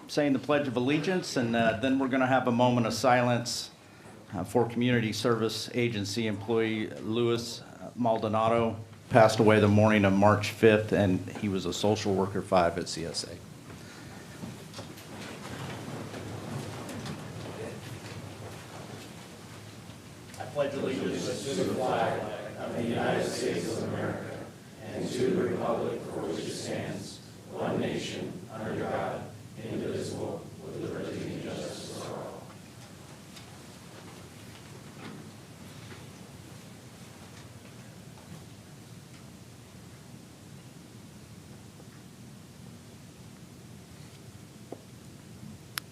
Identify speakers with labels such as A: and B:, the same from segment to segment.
A: saying the Pledge of Allegiance, and then we're going to have a moment of silence for Community Service Agency employee Louis Maldonado. Passed away the morning of March 5th, and he was a social worker 5 at CSA. I pledge allegiance to the flag of the United States of America and to the republic for which it stands, one nation, under God, indivisible, with liberty and justice for all.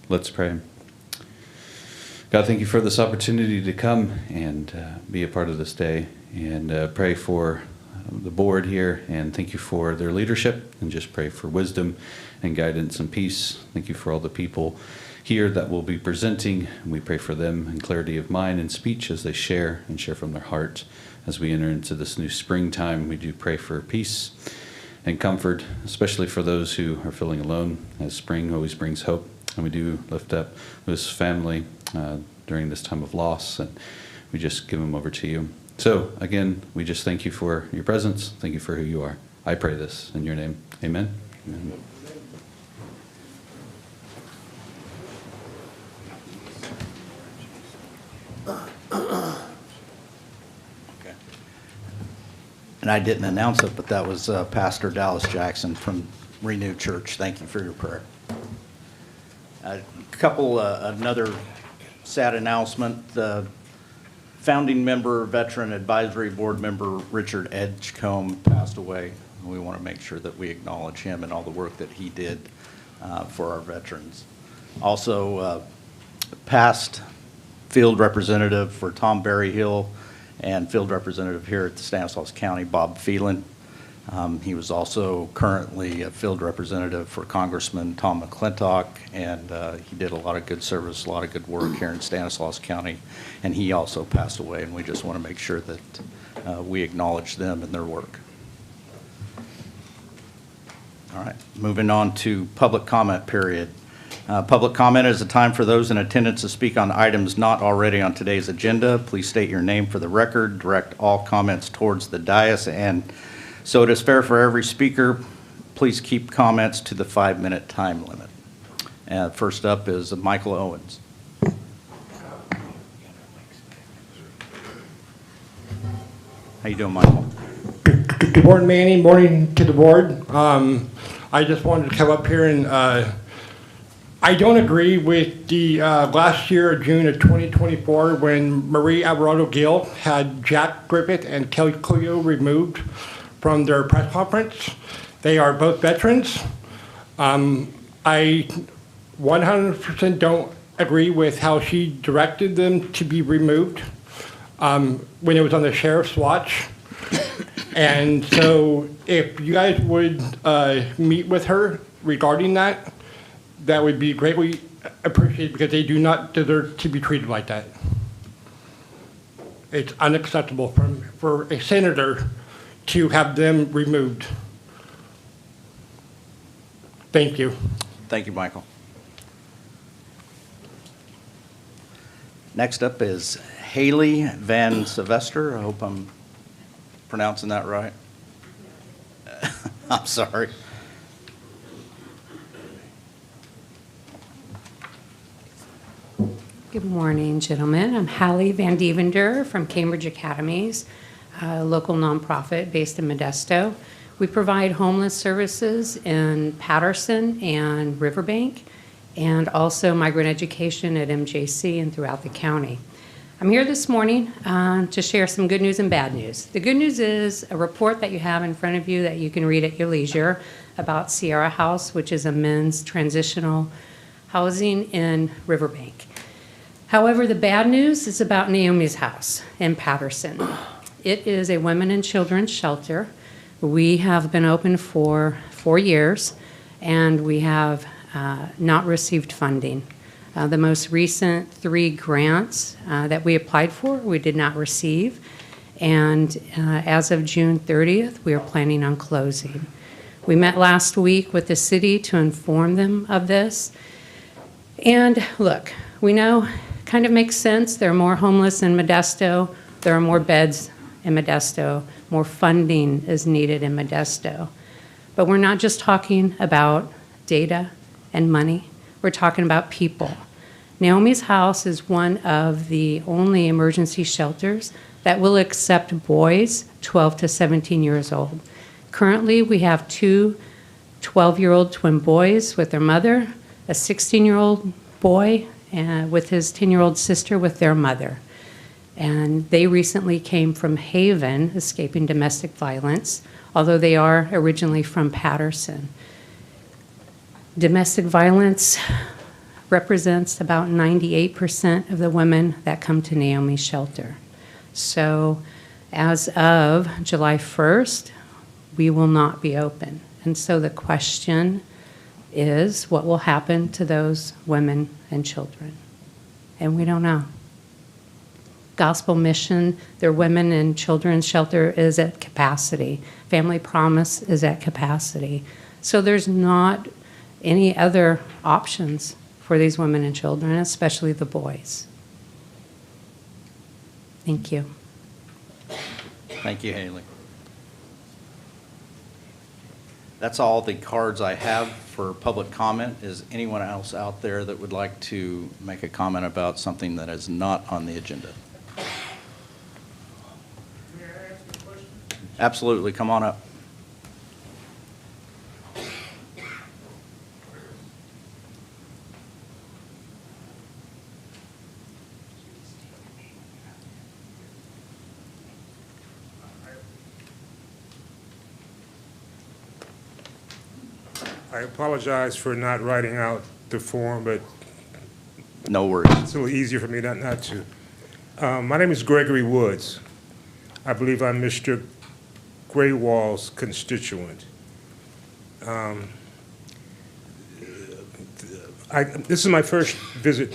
B: Let's pray. God, thank you for this opportunity to come and be a part of this day, and pray for the board here, and thank you for their leadership, and just pray for wisdom and guidance and peace. Thank you for all the people here that will be presenting, and we pray for them and clarity of mind and speech as they share from their heart. As we enter into this new springtime, we do pray for peace and comfort, especially for those who are feeling alone, as spring always brings hope. And we do lift up this family during this time of loss, and we just give them over to you. So, again, we just thank you for your presence. Thank you for who you are. I pray this in your name. Amen. Amen.
A: Okay. And I didn't announce it, but that was Pastor Dallas Jackson from Renewed Church. Thank you for your prayer. Another sad announcement. The founding member, veteran advisory board member Richard Edgecombe passed away. We want to make sure that we acknowledge him and all the work that he did for our veterans. Also, past field representative for Tom Berryhill and field representative here at the Stanislaus County, Bob Phelan. He was also currently a field representative for Congressman Tom McClintock, and he did a lot of good service, a lot of good work here in Stanislaus County, and he also passed away, and we just want to make sure that we acknowledge them and their work. All right, moving on to public comment period. Public comment is a time for those in attendance to speak on items not already on today's agenda. Please state your name for the record, direct all comments towards the dais, and so it is fair for every speaker. Please keep comments to the 5-minute time limit. First up is Michael Owens. How you doing, Michael?
C: Good morning, Manny. Morning to the board. I just wanted to come up here and I don't agree with the last year, June of 2024, when Marie Alvarado Gill had Jack Griffith and Kelly Cleo removed from their press conference. They are both veterans. I 100% don't agree with how she directed them to be removed when it was on the sheriff's watch. And so if you guys would meet with her regarding that, that would be greatly appreciated, because they do not deserve to be treated like that. It's unacceptable for a senator to have them removed. Thank you.
A: Thank you, Michael. Next up is Haley Van Sylvester. I hope I'm pronouncing that right. I'm sorry.
D: Good morning, gentlemen. I'm Hallie Van Devender from Cambridge Academies, a local nonprofit based in Modesto. We provide homeless services in Patterson and Riverbank, and also migrant education at MJC and throughout the county. I'm here this morning to share some good news and bad news. The good news is a report that you have in front of you that you can read at your leisure about Sierra House, which is a men's transitional housing in Riverbank. However, the bad news is about Naomi's house in Patterson. It is a women and children's shelter. We have been open for 4 years, and we have not received funding. The most recent 3 grants that we applied for, we did not receive. And as of June 30th, we are planning on closing. We met last week with the city to inform them of this. And look, we know, kind of makes sense. There are more homeless in Modesto. There are more beds in Modesto. More funding is needed in Modesto. But we're not just talking about data and money. We're talking about people. Naomi's House is one of the only emergency shelters that will accept boys 12 to 17 years old. Currently, we have two 12-year-old twin boys with their mother, a 16-year-old boy with his 10-year-old sister with their mother. And they recently came from Haven, escaping domestic violence, although they are originally from Patterson. Domestic violence represents about 98% of the women that come to Naomi's shelter. So as of July 1st, we will not be open. And so the question is, what will happen to those women and children? And we don't know. Gospel Mission, their women and children's shelter is at capacity. Family Promise is at capacity. So there's not any other options for these women and children, especially the boys. Thank you.
A: Thank you, Haley. That's all the cards I have for public comment. Is anyone else out there that would like to make a comment about something that is not on the agenda?
E: May I ask a question?
A: Absolutely, come on up.
E: I apologize for not writing out the form, but
A: No worries.
E: it's a little easier for me not to. My name is Gregory Woods. I believe I'm Mr. Graywall's constituent. This is my first visit,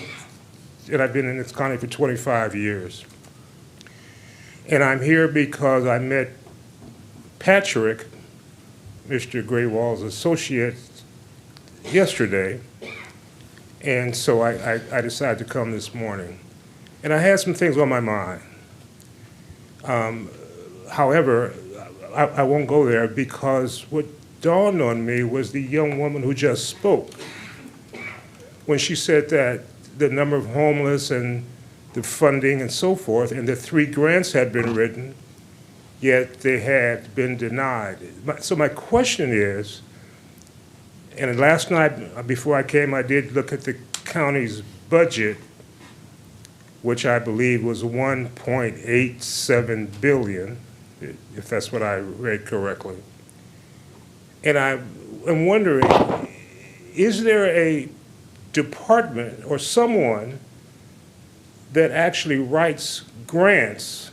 E: and I've been in this county for 25 years. And I'm here because I met Patrick, Mr. Graywall's associate, yesterday, and so I decided to come this morning. And I had some things on my mind. However, I won't go there because what dawned on me was the young woman who just spoke. When she said that the number of homeless and the funding and so forth, and the 3 grants had been written, yet they had been denied. So my question is, and last night before I came, I did look at the county's budget, which I believe was $1.87 billion, if that's what I read correctly. And I'm wondering, is there a department or someone that actually writes grants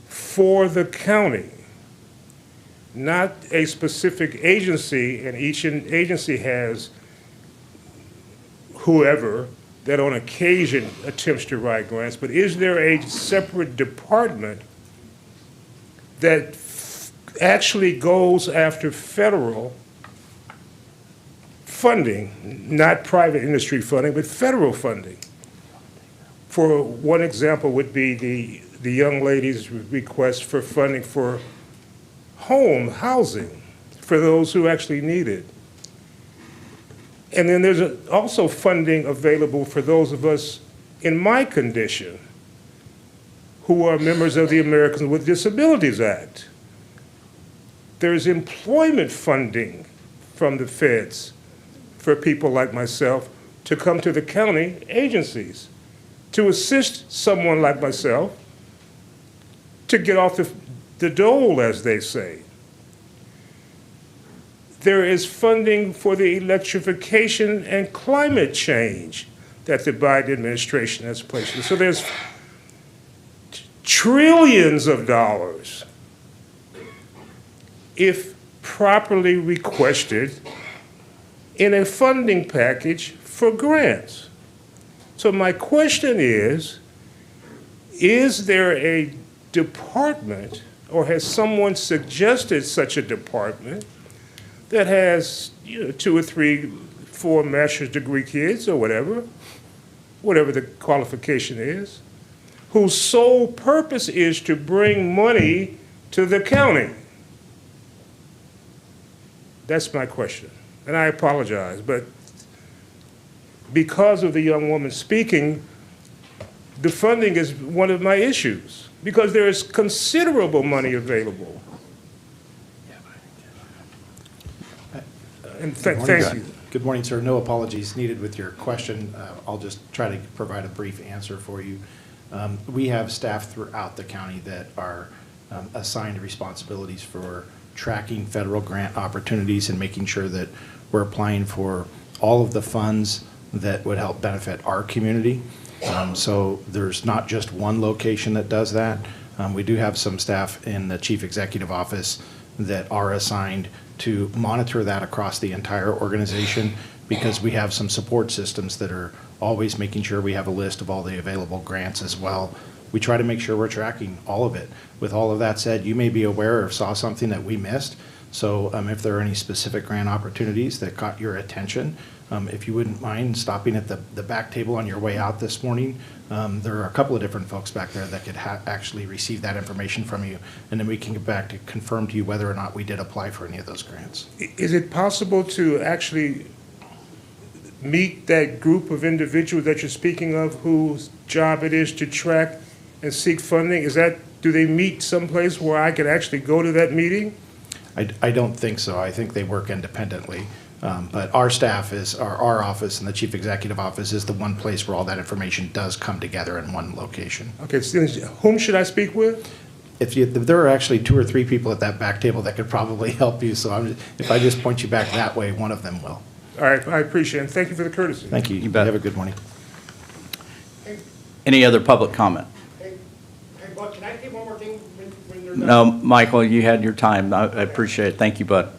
E: for the county? Not a specific agency, and each agency has whoever that on occasion attempts to write grants, but is there a separate department that actually goes after federal funding, not private industry funding, but federal funding? For one example would be the young lady's request for funding for housing for those who actually need it. And then there's also funding available for those of us in my condition who are members of the Americans with Disabilities Act. There's employment funding from the feds for people like myself to come to the county agencies to assist someone like myself to get off the dole, as they say. There is funding for the electrification and climate change that the Biden administration has placed. So there's trillions of dollars, if properly requested, in a funding package for grants. So my question is there a department, or has someone suggested such a department, that has 2 or 3 for master's degree kids or whatever the qualification is, whose sole purpose is to bring money to the county? That's my question. And I apologize, but because of the young woman speaking, the funding is one of my issues, because there is considerable money available. And thank you.
F: Good morning, sir. No apologies needed with your question. I'll just try to provide a brief answer for you. We have staff throughout the county that are assigned responsibilities for tracking federal grant opportunities and making sure that we're applying for all of the funds that would help benefit our community. So there's not just one location that does that. We do have some staff in the chief executive office that are assigned to monitor that across the entire organization, because we have some support systems that are always making sure we have a list of all the available grants as well. We try to make sure we're tracking all of it. With all of that said, you may be aware or saw something that we missed. So if there are any specific grant opportunities that caught your attention, if you wouldn't mind stopping at the back table on your way out this morning, there are a couple of different folks back there that could actually receive that information from you, and then we can get back to confirm to you whether or not we did apply for any of those grants.
E: Is it possible to actually meet that group of individuals that you're speaking of, whose job it is to track and seek funding? Do they meet someplace where I could actually go to that meeting?
F: I don't think so. I think they work independently. But our staff our office and the chief executive office is the one place where all that information does come together in one location.
E: Okay, so whom should I speak with?
F: If there are actually 2 or 3 people at that back table that could probably help you, so if I just point you back that way, one of them will.
E: All right, I appreciate it, and thank you for the courtesy.
F: Thank you.
A: You bet.
F: Have a good morning.
A: Any other public comment?
C: Hey, Bud, can I say one more thing when they're done?
A: No, Michael, you had your time. I appreciate it. Thank you, bud.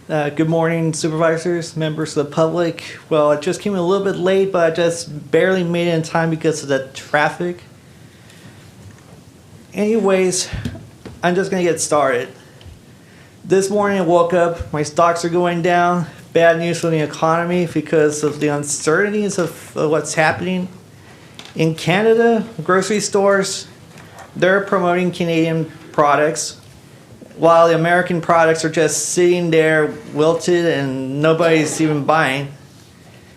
G: Good morning, supervisors, members of the public. Well, I just came in a little bit late, but I just barely made it in time because of the traffic. Anyways, I'm just gonna get started. This morning I woke up, my stocks are going down. Bad news for the economy because of the uncertainties of what's happening. In Canada, grocery stores, they're promoting Canadian products, while the American products are just sitting there wilted and nobody's even buying.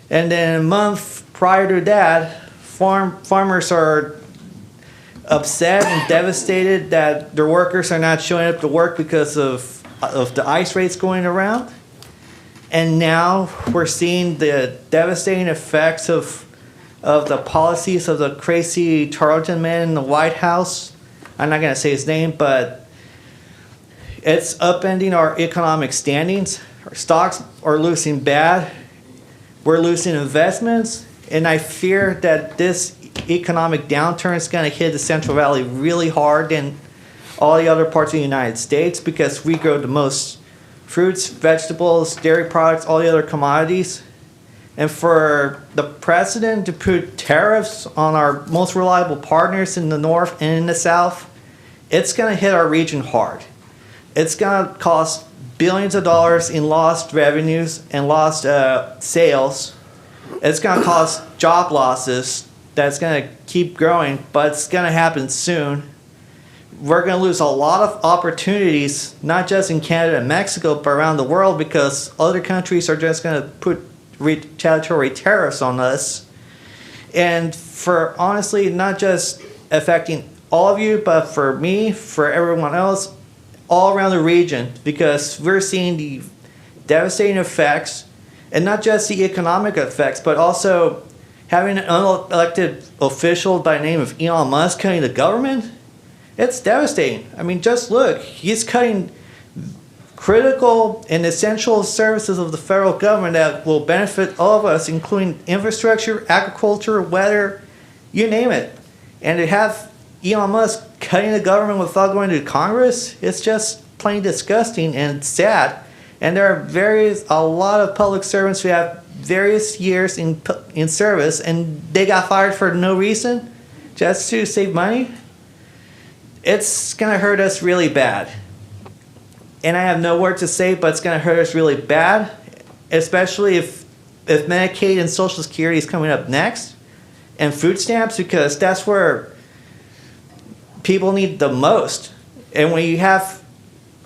G: And then a month prior to that, farmers are upset and devastated that their workers are not showing up to work because of the ice rates going around. And now we're seeing the devastating effects of the policies of the crazy Tarleton man in the White House. I'm not gonna say his name, but it's upending our economic standings. Our stocks are losing bad. We're losing investments. And I fear that this economic downturn is going to hit the Central Valley really hard and all the other parts of the United States, because we grow the most fruits, vegetables, dairy products, all the other commodities. And for the president to put tariffs on our most reliable partners in the north and in the south, it's going to hit our region hard. It's going to cost billions of dollars in lost revenues and lost sales. It's going to cost job losses that's going to keep growing, but it's going to happen soon. We're going to lose a lot of opportunities, not just in Canada and Mexico, but around the world, because other countries are just going to put retaliatory tariffs on us. And for honestly, not just affecting all of you, but for me, for everyone else, all around the region, because we're seeing the devastating effects, and not just the economic effects, but also having an unelected official by the name of Elon Musk cutting the government. It's devastating. I mean, just look, he's cutting critical and essential services of the federal government that will benefit all of us, including infrastructure, agriculture, weather, you name it. And to have Elon Musk cutting the government without going to Congress, it's just plain disgusting and sad. And there are a lot of public servants who have various years in service, and they got fired for no reason, just to save money. it's gonna hurt us really bad. And I have no word to say, but it's gonna hurt us really bad, especially if Medicaid and Social Security is coming up next, and food stamps, because that's where people need the most. And when you have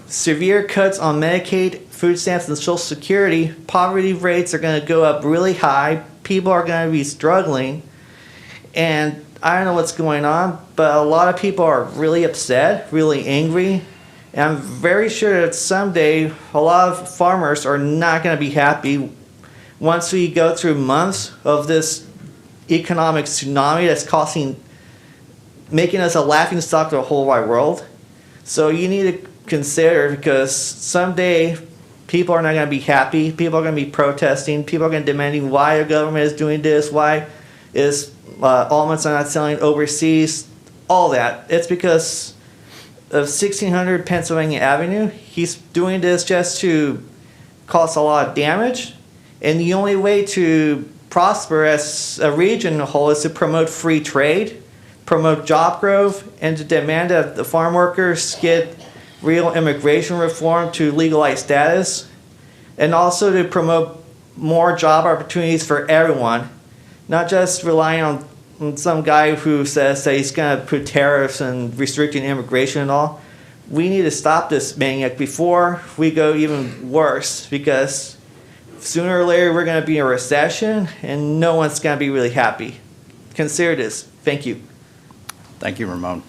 G: severe cuts on Medicaid, food stamps, and Social Security, poverty rates are going to go up really high. People are going to be struggling. And I don't know what's going on, but a lot of people are really upset, really angry. And I'm very sure that someday a lot of farmers are not going to be happy once we go through months of this economic tsunami that's making us a laughingstock to the whole wide world. So you need to consider, because someday people are not going to be happy. People are going to be protesting. People are going to be demanding why the government is doing this. Why is almonds are not selling overseas? All that. It's because of 1600 Pennsylvania Avenue. He's doing this just to cause a lot of damage. And the only way to prosper as a region in a whole is to promote free trade, promote job growth, and to demand that the farm workers get real immigration reform to legalized status, and also to promote more job opportunities for everyone, not just relying on some guy who says that he's going to put tariffs and restricting immigration and all. We need to stop this maniac before we go even worse, because sooner or later we're going to be in a recession and no one's going to be really happy. Consider this. Thank you.
A: Thank you, Ramon.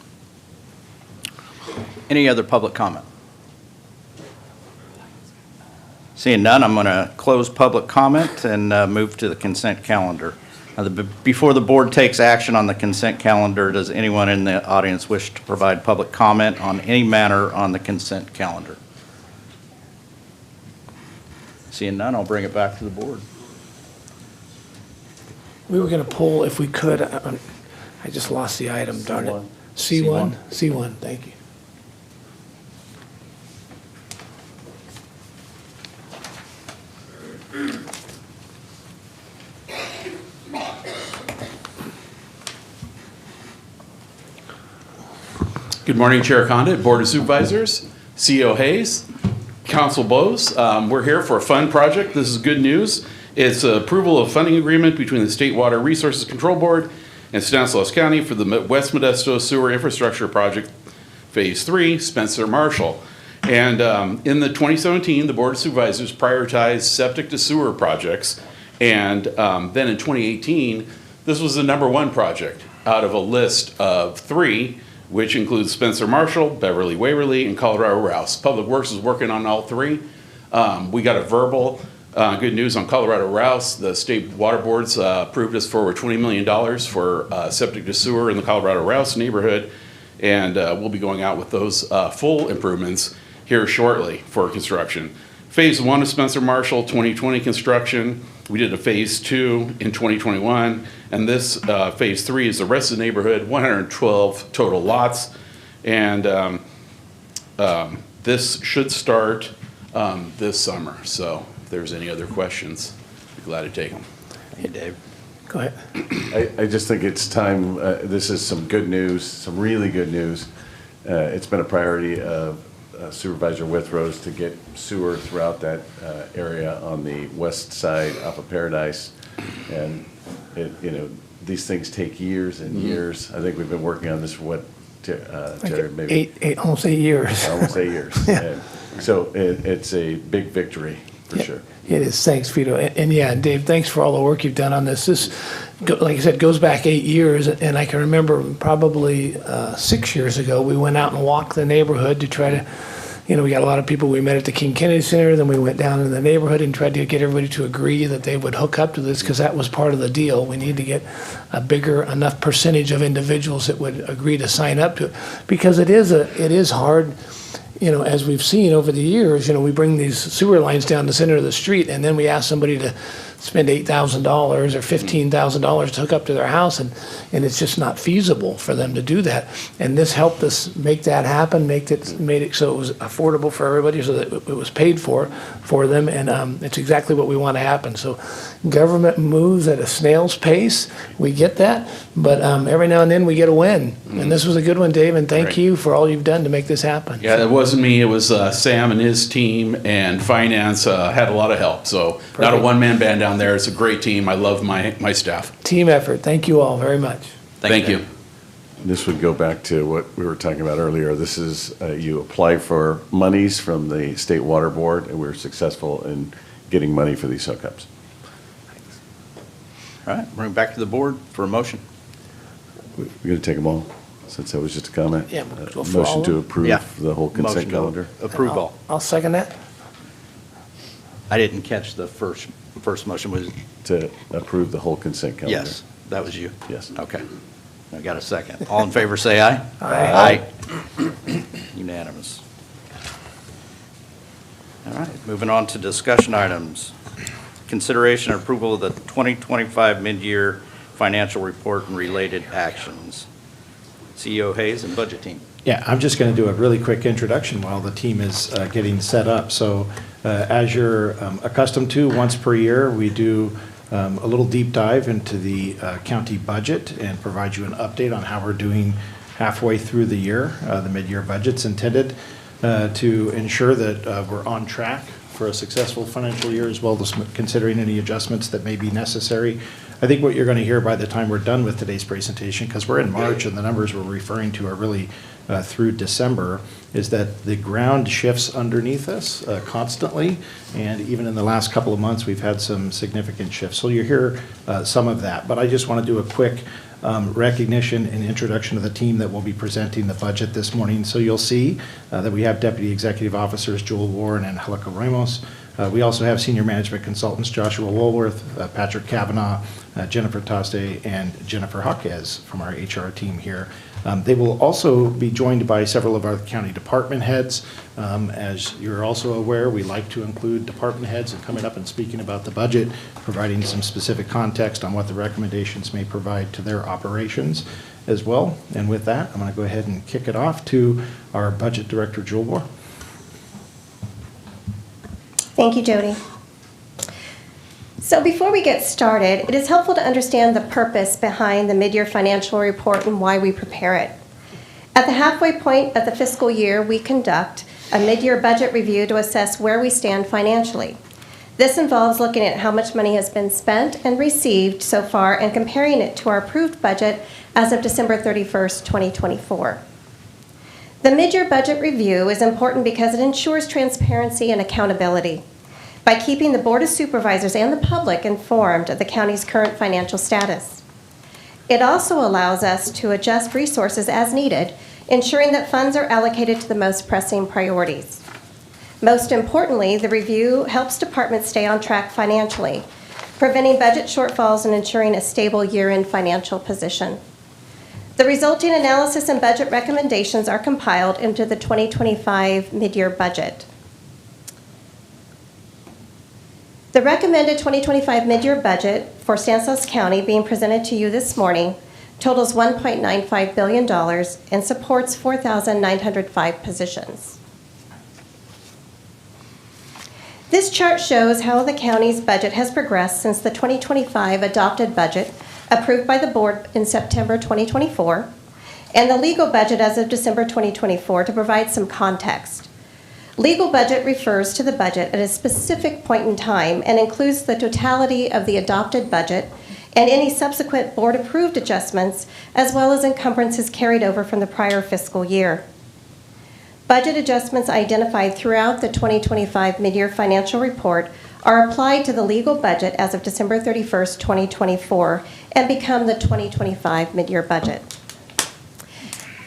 A: Any other public comment? Seeing none, I'm going to close public comment and move to the consent calendar. Before the board takes action on the consent calendar, does anyone in the audience wish to provide public comment on any matter on the consent calendar? Seeing none, I'll bring it back to the board.
H: We were going to pull, if we could, I just lost the item, darn it. C1? C1, thank you.
I: Good morning, Chair Condit, Board of Supervisors, CEO Hayes, Council Bose. We're here for a fun project. This is good news. It's approval of funding agreement between the State Water Resources Control Board and Stanislaus County for the West Modesto Sewer Infrastructure Project Phase 3, Spencer Marshall. And in the 2017, the Board of Supervisors prioritized septic to sewer projects. And then in 2018, this was the #1 project out of a list of 3, which includes Spencer Marshall, Beverly Waverly, and Colorado Rouse. Public Works is working on all 3. We got a verbal good news on Colorado Rouse. The state water boards approved us for over $20 million for septic to sewer in the Colorado Rouse neighborhood. And we'll be going out with those full improvements here shortly for construction. Phase 1 of Spencer Marshall, 2020 construction. We did a phase 2 in 2021. And this phase 3 is the rest of the neighborhood, 112 total lots. And this should start this summer. So if there's any other questions, I'd be glad to take them.
A: Hey, Dave.
H: Go ahead.
J: I just think it's time, this is some good news, some really good news. It's been a priority of Supervisor Withrose to get sewer throughout that area on the west side off of Paradise. And, these things take years and years. I think we've been working on this for what, Terry, maybe?
H: Almost 8 years.
J: Almost 8 years.
H: Yeah.
J: And so it's a big victory, for sure.
H: It is. Thanks, Vito. And yeah, Dave, thanks for all the work you've done on this. This, like I said, goes back 8 years. And I can remember probably 6 years ago, we went out and walked the neighborhood to try to, we got a lot of people. We met at the King Kennedy Center. Then we went down in the neighborhood and tried to get everybody to agree that they would hook up to this, because that was part of the deal. We need to get a bigger enough percentage of individuals that would agree to sign up to it, because it is hard. As we've seen over the years, we bring these sewer lines down the center of the street, and then we ask somebody to spend $8,000 or $15,000 to hook up to their house, and it's just not feasible for them to do that. And this helped us make that happen, made it so it was affordable for everybody, so that it was paid for them, and it's exactly what we want to happen. So government moves at a snail's pace. We get that, but every now and then we get a win. And this was a good one, Dave, and thank
I: Right.
H: you for all you've done to make this happen.
I: Yeah, it wasn't me, it was Sam and his team, and finance had a lot of help. So not a
H: Perfect.
I: one-man band down there, it's a great team. I love my staff.
H: Team effort. Thank you all very much.
I: Thank you.
J: This would go back to what we were talking about earlier. This is, you apply for monies from the State Water Board, and we're successful in getting money for these hookups.
A: All right, bring it back to the board for a motion.
J: We're going to take them all, since that was just a comment.
H: Yeah, we'll go for all
J: Motion
H: of
J: to
H: them.
J: approve
A: Yeah.
J: the whole consent
A: Motion to
J: calendar.
A: Approve all.
H: I'll second that.
A: I didn't catch the first motion was,
J: To approve the whole consent calendar.
A: yes, that was you?
J: Yes.
A: Okay. I got a second. All in favor, say aye.
H: Aye.
A: Unanimous. All right, moving on to discussion items. Consideration and approval of the 2025 mid-year financial report and related actions. CEO Hayes and Budget Team.
F: Yeah, I'm just going to do a really quick introduction while the team is getting set up. So as you're accustomed to, once per year, we do a little deep dive into the county budget and provide you an update on how we're doing halfway through the year. The mid-year budget's intended to ensure that we're on track for a successful financial year, as well as considering any adjustments that may be necessary. I think what you're going to hear by the time we're done with today's presentation, because we're in March and the numbers we're referring to are really through December, is that the ground shifts underneath us constantly, and even in the last couple of months, we've had some significant shifts. So you'll hear some of that, but I just want to do a quick recognition and introduction of the team that will be presenting the budget this morning. So you'll see that we have Deputy Executive Officers Joel Warren and Angelica Ramos. We also have Senior Management Consultants Joshua Woolworth, Patrick Kavanaugh, Jennifer Toste, and Jennifer Jaquez from our HR team here. They will also be joined by several of our county department heads. As you're also aware, we like to include department heads in coming up and speaking about the budget, providing some specific context on what the recommendations may provide to their operations as well. And with that, I'm going to go ahead and kick it off to our Budget Director, Joel Warren.
K: Thank you, Jody. So before we get started, it is helpful to understand the purpose behind the mid-year financial report and why we prepare it. At the halfway point of the fiscal year, we conduct a mid-year budget review to assess where we stand financially. This involves looking at how much money has been spent and received so far and comparing it to our approved budget as of December 31st, 2024. The mid-year budget review is important because it ensures transparency and accountability by keeping the Board of Supervisors and the public informed of the county's current financial status. It also allows us to adjust resources as needed, ensuring that funds are allocated to the most pressing priorities. Most importantly, the review helps departments stay on track financially, preventing budget shortfalls and ensuring a stable year-end financial position. The resulting analysis and budget recommendations are compiled into the 2025 mid-year budget. The recommended 2025 mid-year budget for Stanislaus County being presented to you this morning totals $1.95 billion and supports 4,905 positions. This chart shows how the county's budget has progressed since the 2025 adopted budget approved by the board in September 2024, and the legal budget as of December 2024 to provide some context. Legal budget refers to the budget at a specific point in time and includes the totality of the adopted budget and any subsequent board-approved adjustments, as well as encumbrances carried over from the prior fiscal year. Budget adjustments identified throughout the 2025 mid-year financial report are applied to the legal budget as of December 31st, 2024, and become the 2025 mid-year budget.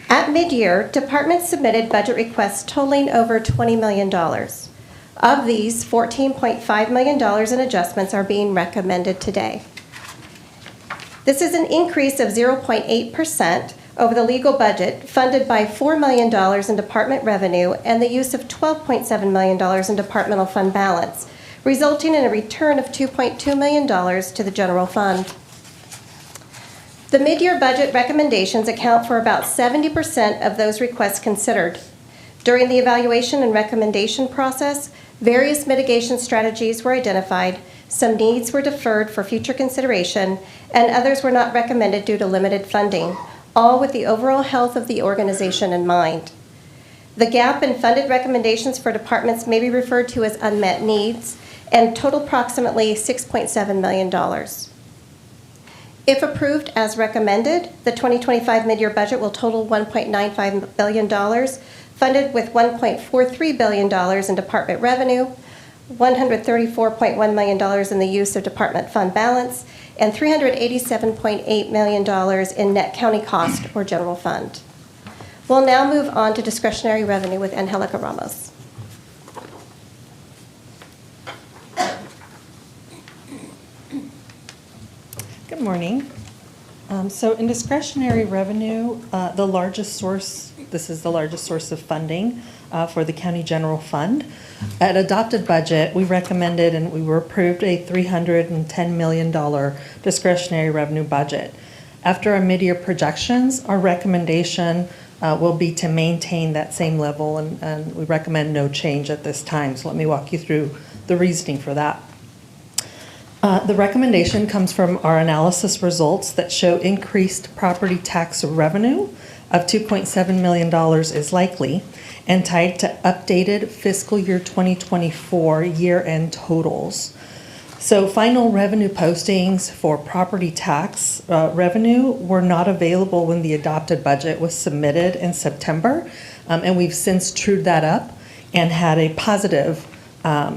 K: At mid-year, departments submitted budget requests totaling over $20 million. Of these, $14.5 million in adjustments are being recommended today. This is an increase of 0.8% over the legal budget, funded by $4 million in department revenue and the use of $12.7 million in departmental fund balance, resulting in a return of $2.2 million to the general fund. The mid-year budget recommendations account for about 70% of those requests considered. During the evaluation and recommendation process, various mitigation strategies were identified, some needs were deferred for future consideration, and others were not recommended due to limited funding, all with the overall health of the organization in mind. The gap in funded recommendations for departments may be referred to as unmet needs and total approximately $6.7 million. If approved as recommended, the 2025 mid-year budget will total $1.95 billion, funded with $1.43 billion in department revenue, $134.1 million in the use of department fund balance, and $387.8 million in net county cost or general fund. We'll now move on to discretionary revenue with Angelica Ramos.
L: Good morning. So in discretionary revenue, this is the largest source of funding for the county general fund. At adopted budget, we recommended and we were approved a $310 million discretionary revenue budget. After our mid-year projections, our recommendation will be to maintain that same level, and we recommend no change at this time. So let me walk you through the reasoning for that. The recommendation comes from our analysis results that show increased property tax revenue of $2.7 million is likely and tied to updated fiscal year 2024 year-end totals. So final revenue postings for property tax revenue were not available when the adopted budget was submitted in September, and we've since trued that up and had a positive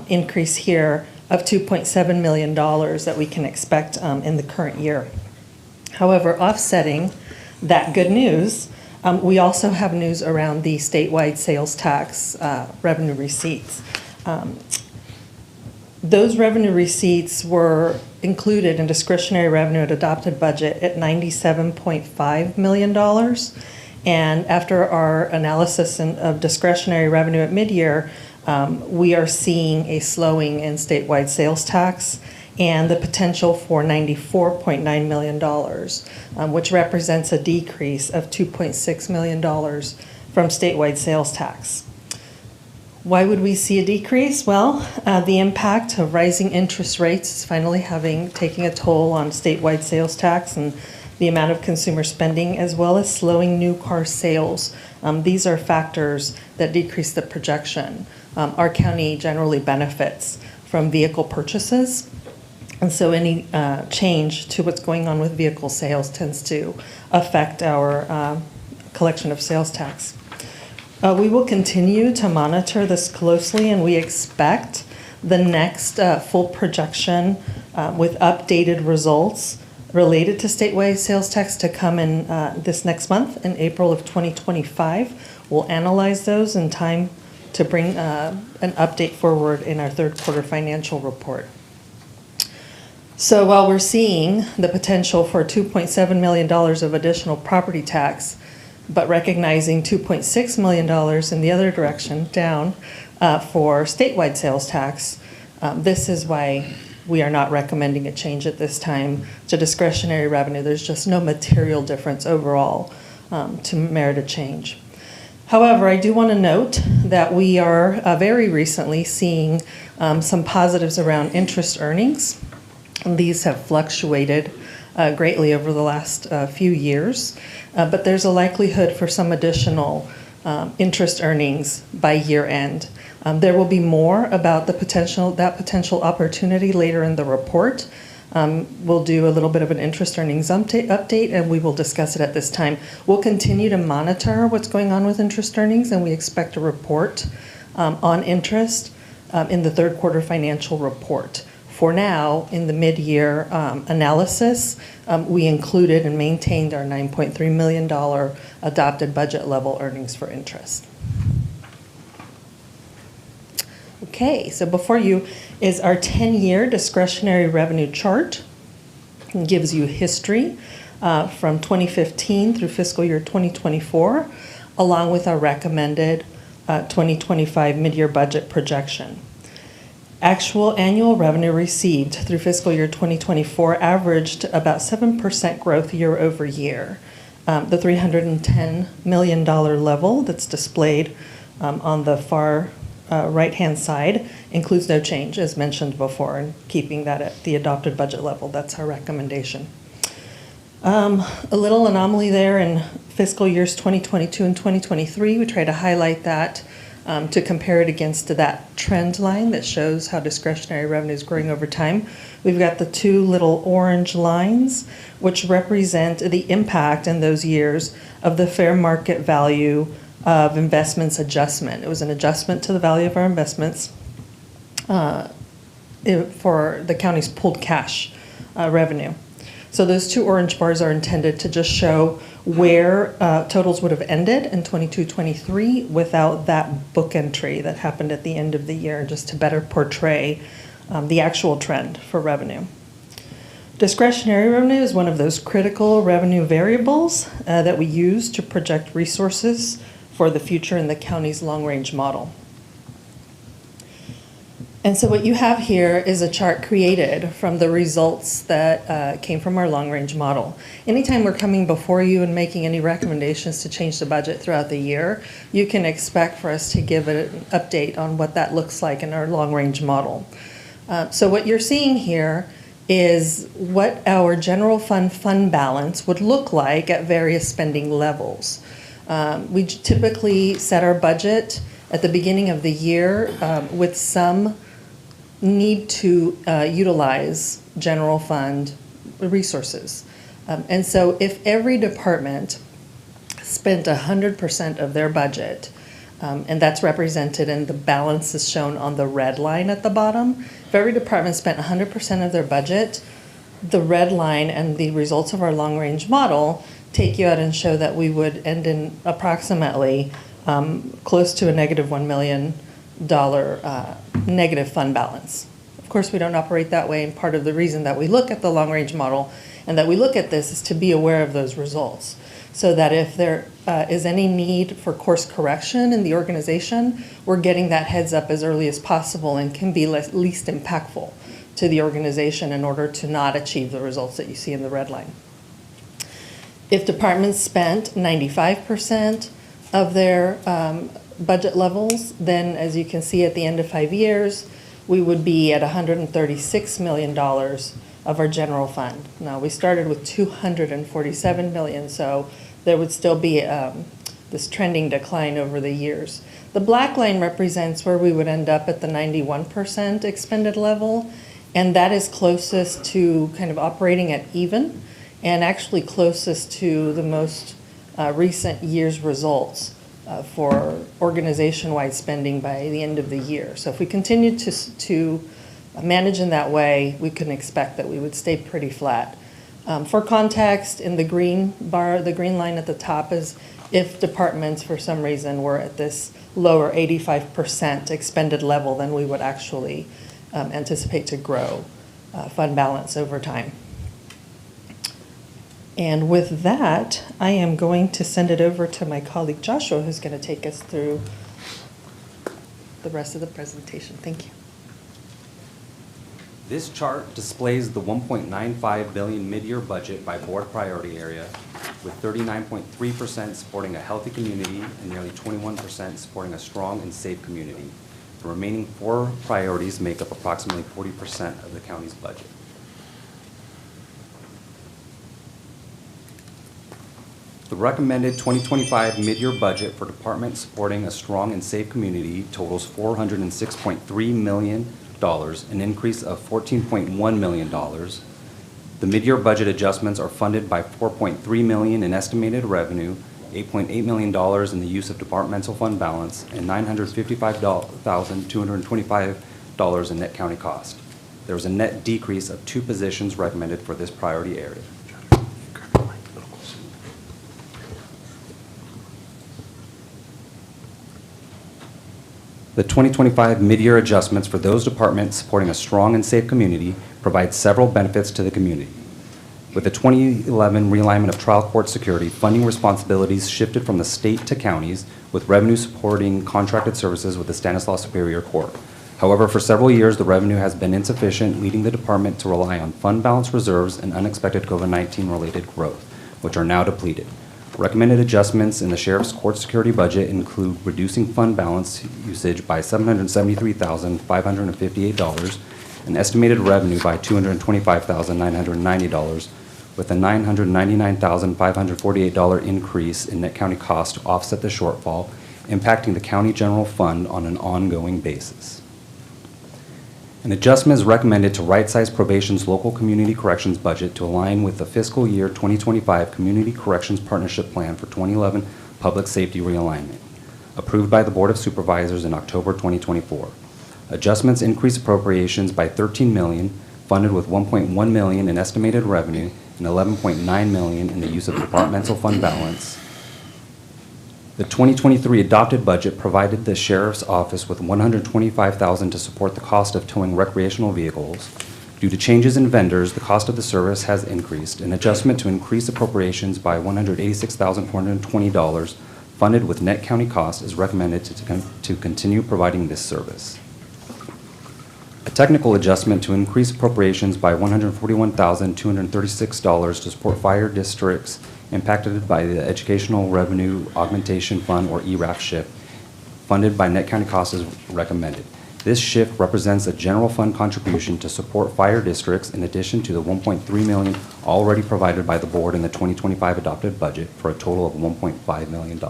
L: increase here of $2.7 million that we can expect in the current year. However, offsetting that good news, we also have news around the statewide sales tax revenue receipts. Those revenue receipts were included in discretionary revenue at adopted budget at $97.5 million. And after our analysis of discretionary revenue at mid-year, we are seeing a slowing in statewide sales tax and the potential for $94.9 million, which represents a decrease of $2.6 million from statewide sales tax. Why would we see a decrease? Well, the impact of rising interest rates is finally taking a toll on statewide sales tax and the amount of consumer spending, as well as slowing new car sales. These are factors that decrease the projection. Our county generally benefits from vehicle purchases, and so any change to what's going on with vehicle sales tends to affect our collection of sales tax. We will continue to monitor this closely, and we expect the next full projection with updated results related to statewide sales tax to come in this next month, in April of 2025. We'll analyze those in time to bring an update forward in our third quarter financial report. So while we're seeing the potential for $2.7 million of additional property tax, but recognizing $2.6 million in the other direction, down for statewide sales tax, this is why we are not recommending a change at this time to discretionary revenue. There's just no material difference overall to merit a change. However, I do want to note that we are very recently seeing some positives around interest earnings. And these have fluctuated greatly over the last few years, but there's a likelihood for some additional interest earnings by year end. There will be more about that potential opportunity later in the report. We'll do a little bit of an interest earnings update, and we will discuss it at this time. We'll continue to monitor what's going on with interest earnings, and we expect a report on interest in the third quarter financial report. For now, in the mid-year analysis, we included and maintained our $9.3 million adopted budget level earnings for interest. Okay, so before you is our 10-year discretionary revenue chart. It gives you history from 2015 through fiscal year 2024, along with our recommended 2025 mid-year budget projection. Actual annual revenue received through fiscal year 2024 averaged about 7% growth year over year. The $310 million level that's displayed on the far right-hand side includes no change, as mentioned before, and keeping that at the adopted budget level. That's our recommendation. A little anomaly there in fiscal years 2022 and 2023. We try to highlight that to compare it against that trend line that shows how discretionary revenue is growing over time. We've got the two little orange lines, which represent the impact in those years of the fair market value of investments adjustment. It was an adjustment to the value of our investments for the county's pooled cash revenue. So those two orange bars are intended to just show where totals would have ended in 22-23 without that book entry that happened at the end of the year, just to better portray the actual trend for revenue. Discretionary revenue is one of those critical revenue variables that we use to project resources for the future in the county's long-range model. And so what you have here is a chart created from the results that came from our long-range model. Anytime we're coming before you and making any recommendations to change the budget throughout the year, you can expect for us to give an update on what that looks like in our long-range model. So what you're seeing here is what our general fund balance would look like at various spending levels. We typically set our budget at the beginning of the year with some need to utilize general fund resources. And so if every department spent 100% of their budget, and that's represented in the balances shown on the red line at the bottom, if every department spent 100% of their budget, the red line and the results of our long-range model take you out and show that we would end in approximately close to a negative $1 million negative fund balance. Of course, we don't operate that way, and part of the reason that we look at the long-range model and that we look at this is to be aware of those results, so that if there is any need for course correction in the organization, we're getting that heads up as early as possible and can be least impactful to the organization in order to not achieve the results that you see in the red line. If departments spent 95% of their budget levels, then as you can see at the end of 5 years, we would be at $136 million of our general fund. Now, we started with $247 million, so there would still be this trending decline over the years. The black line represents where we would end up at the 91% expended level, and that is closest to kind of operating at even, and actually closest to the most recent year's results for organization-wide spending by the end of the year. So if we continue to manage in that way, we can expect that we would stay pretty flat. For context, in the green bar, the green line at the top is if departments for some reason were at this lower 85% expended level, then we would actually anticipate to grow fund balance over time. And with that, I am going to send it over to my colleague Joshua, who's going to take us through the rest of the presentation. Thank you.
M: This chart displays the $1.95 billion mid-year budget by board priority area, with 39.3% supporting a healthy community and nearly 21% supporting a strong and safe community. The remaining 4 priorities make up approximately 40% of the county's budget. The recommended 2025 mid-year budget for departments supporting a strong and safe community totals $406.3 million, an increase of $14.1 million. The mid-year budget adjustments are funded by $4.3 million in estimated revenue, $8.8 million in the use of departmental fund balance, and $955,225 in net county cost. There was a net decrease of 2 positions recommended for this priority area. The 2025 mid-year adjustments for those departments supporting a strong and safe community provide several benefits to the community. With the 2011 realignment of trial court security, funding responsibilities shifted from the state to counties, with revenue supporting contracted services with the Stanislaus Superior Court. However, for several years, the revenue has been insufficient, leading the department to rely on fund balance reserves and unexpected COVID-19 related growth, which are now depleted. Recommended adjustments in the sheriff's court security budget include reducing fund balance usage by $773,558, and estimated revenue by $225,990, with a $999,548 increase in net county cost to offset the shortfall, impacting the county general fund on an ongoing basis. An adjustment is recommended to right-size probation's local community corrections budget to align with the fiscal year 2025 Community Corrections Partnership Plan for 2011 Public Safety Realignment, approved by the Board of Supervisors in October 2024. Adjustments increase appropriations by $13 million, funded with $1.1 million in estimated revenue and $11.9 million in the use of departmental fund balance. The 2023 adopted budget provided the Sheriff's Office with $125,000 to support the cost of towing recreational vehicles. Due to changes in vendors, the cost of the service has increased. An adjustment to increase appropriations by $186,420, funded with net county costs, is recommended to continue providing this service. A technical adjustment to increase appropriations by $141,236 to support fire districts impacted by the Educational Revenue Augmentation Fund, or ERAF shift, funded by net county costs, is recommended. This shift represents a general fund contribution to support fire districts in addition to the $1.3 million already provided by the board in the 2025 adopted budget, for a total of $1.5 million.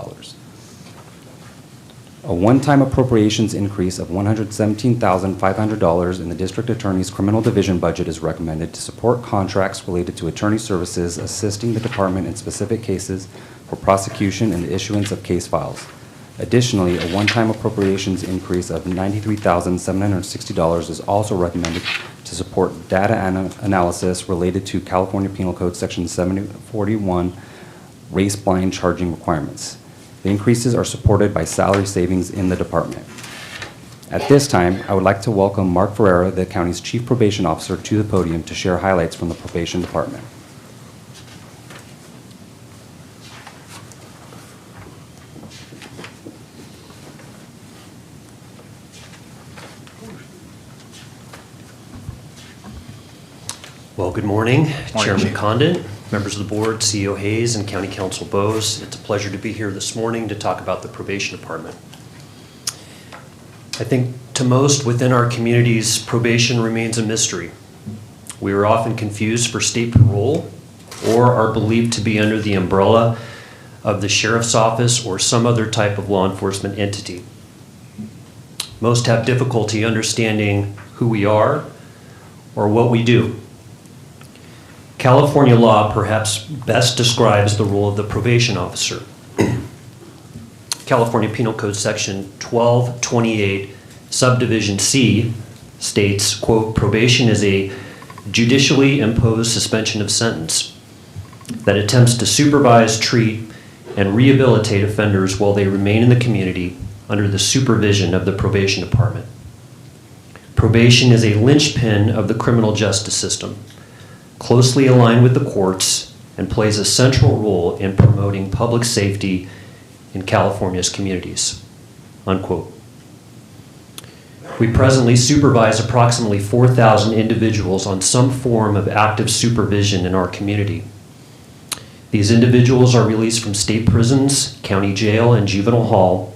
M: A one-time appropriations increase of $117,500 in the District Attorney's Criminal Division budget is recommended to support contracts related to attorney services assisting the department in specific cases for prosecution and the issuance of case files. Additionally, a one-time appropriations increase of $93,760 is also recommended to support data analysis related to California Penal Code Section 741 race-blind charging requirements. The increases are supported by salary savings in the department. At this time, I would like to welcome Mark Ferreira, the county's Chief Probation Officer, to the podium to share highlights from the probation department.
N: Well, good morning, Chairman Condon, members of the board, CEO Hayes, and County Council Bose. It's a pleasure to be here this morning to talk about the probation department. I think to most within our communities, probation remains a mystery. We are often confused for state parole or are believed to be under the umbrella of the sheriff's office or some other type of law enforcement entity. Most have difficulty understanding who we are or what we do. California law perhaps best describes the role of the probation officer. California Penal Code Section 1228, Subdivision C states, quote, probation is a judicially imposed suspension of sentence that attempts to supervise, treat, and rehabilitate offenders while they remain in the community under the supervision of the probation department. Probation is a linchpin of the criminal justice system, closely aligned with the courts, and plays a central role in promoting public safety in California's communities, unquote. We presently supervise approximately 4,000 individuals on some form of active supervision in our community. These individuals are released from state prisons, county jail, and juvenile hall,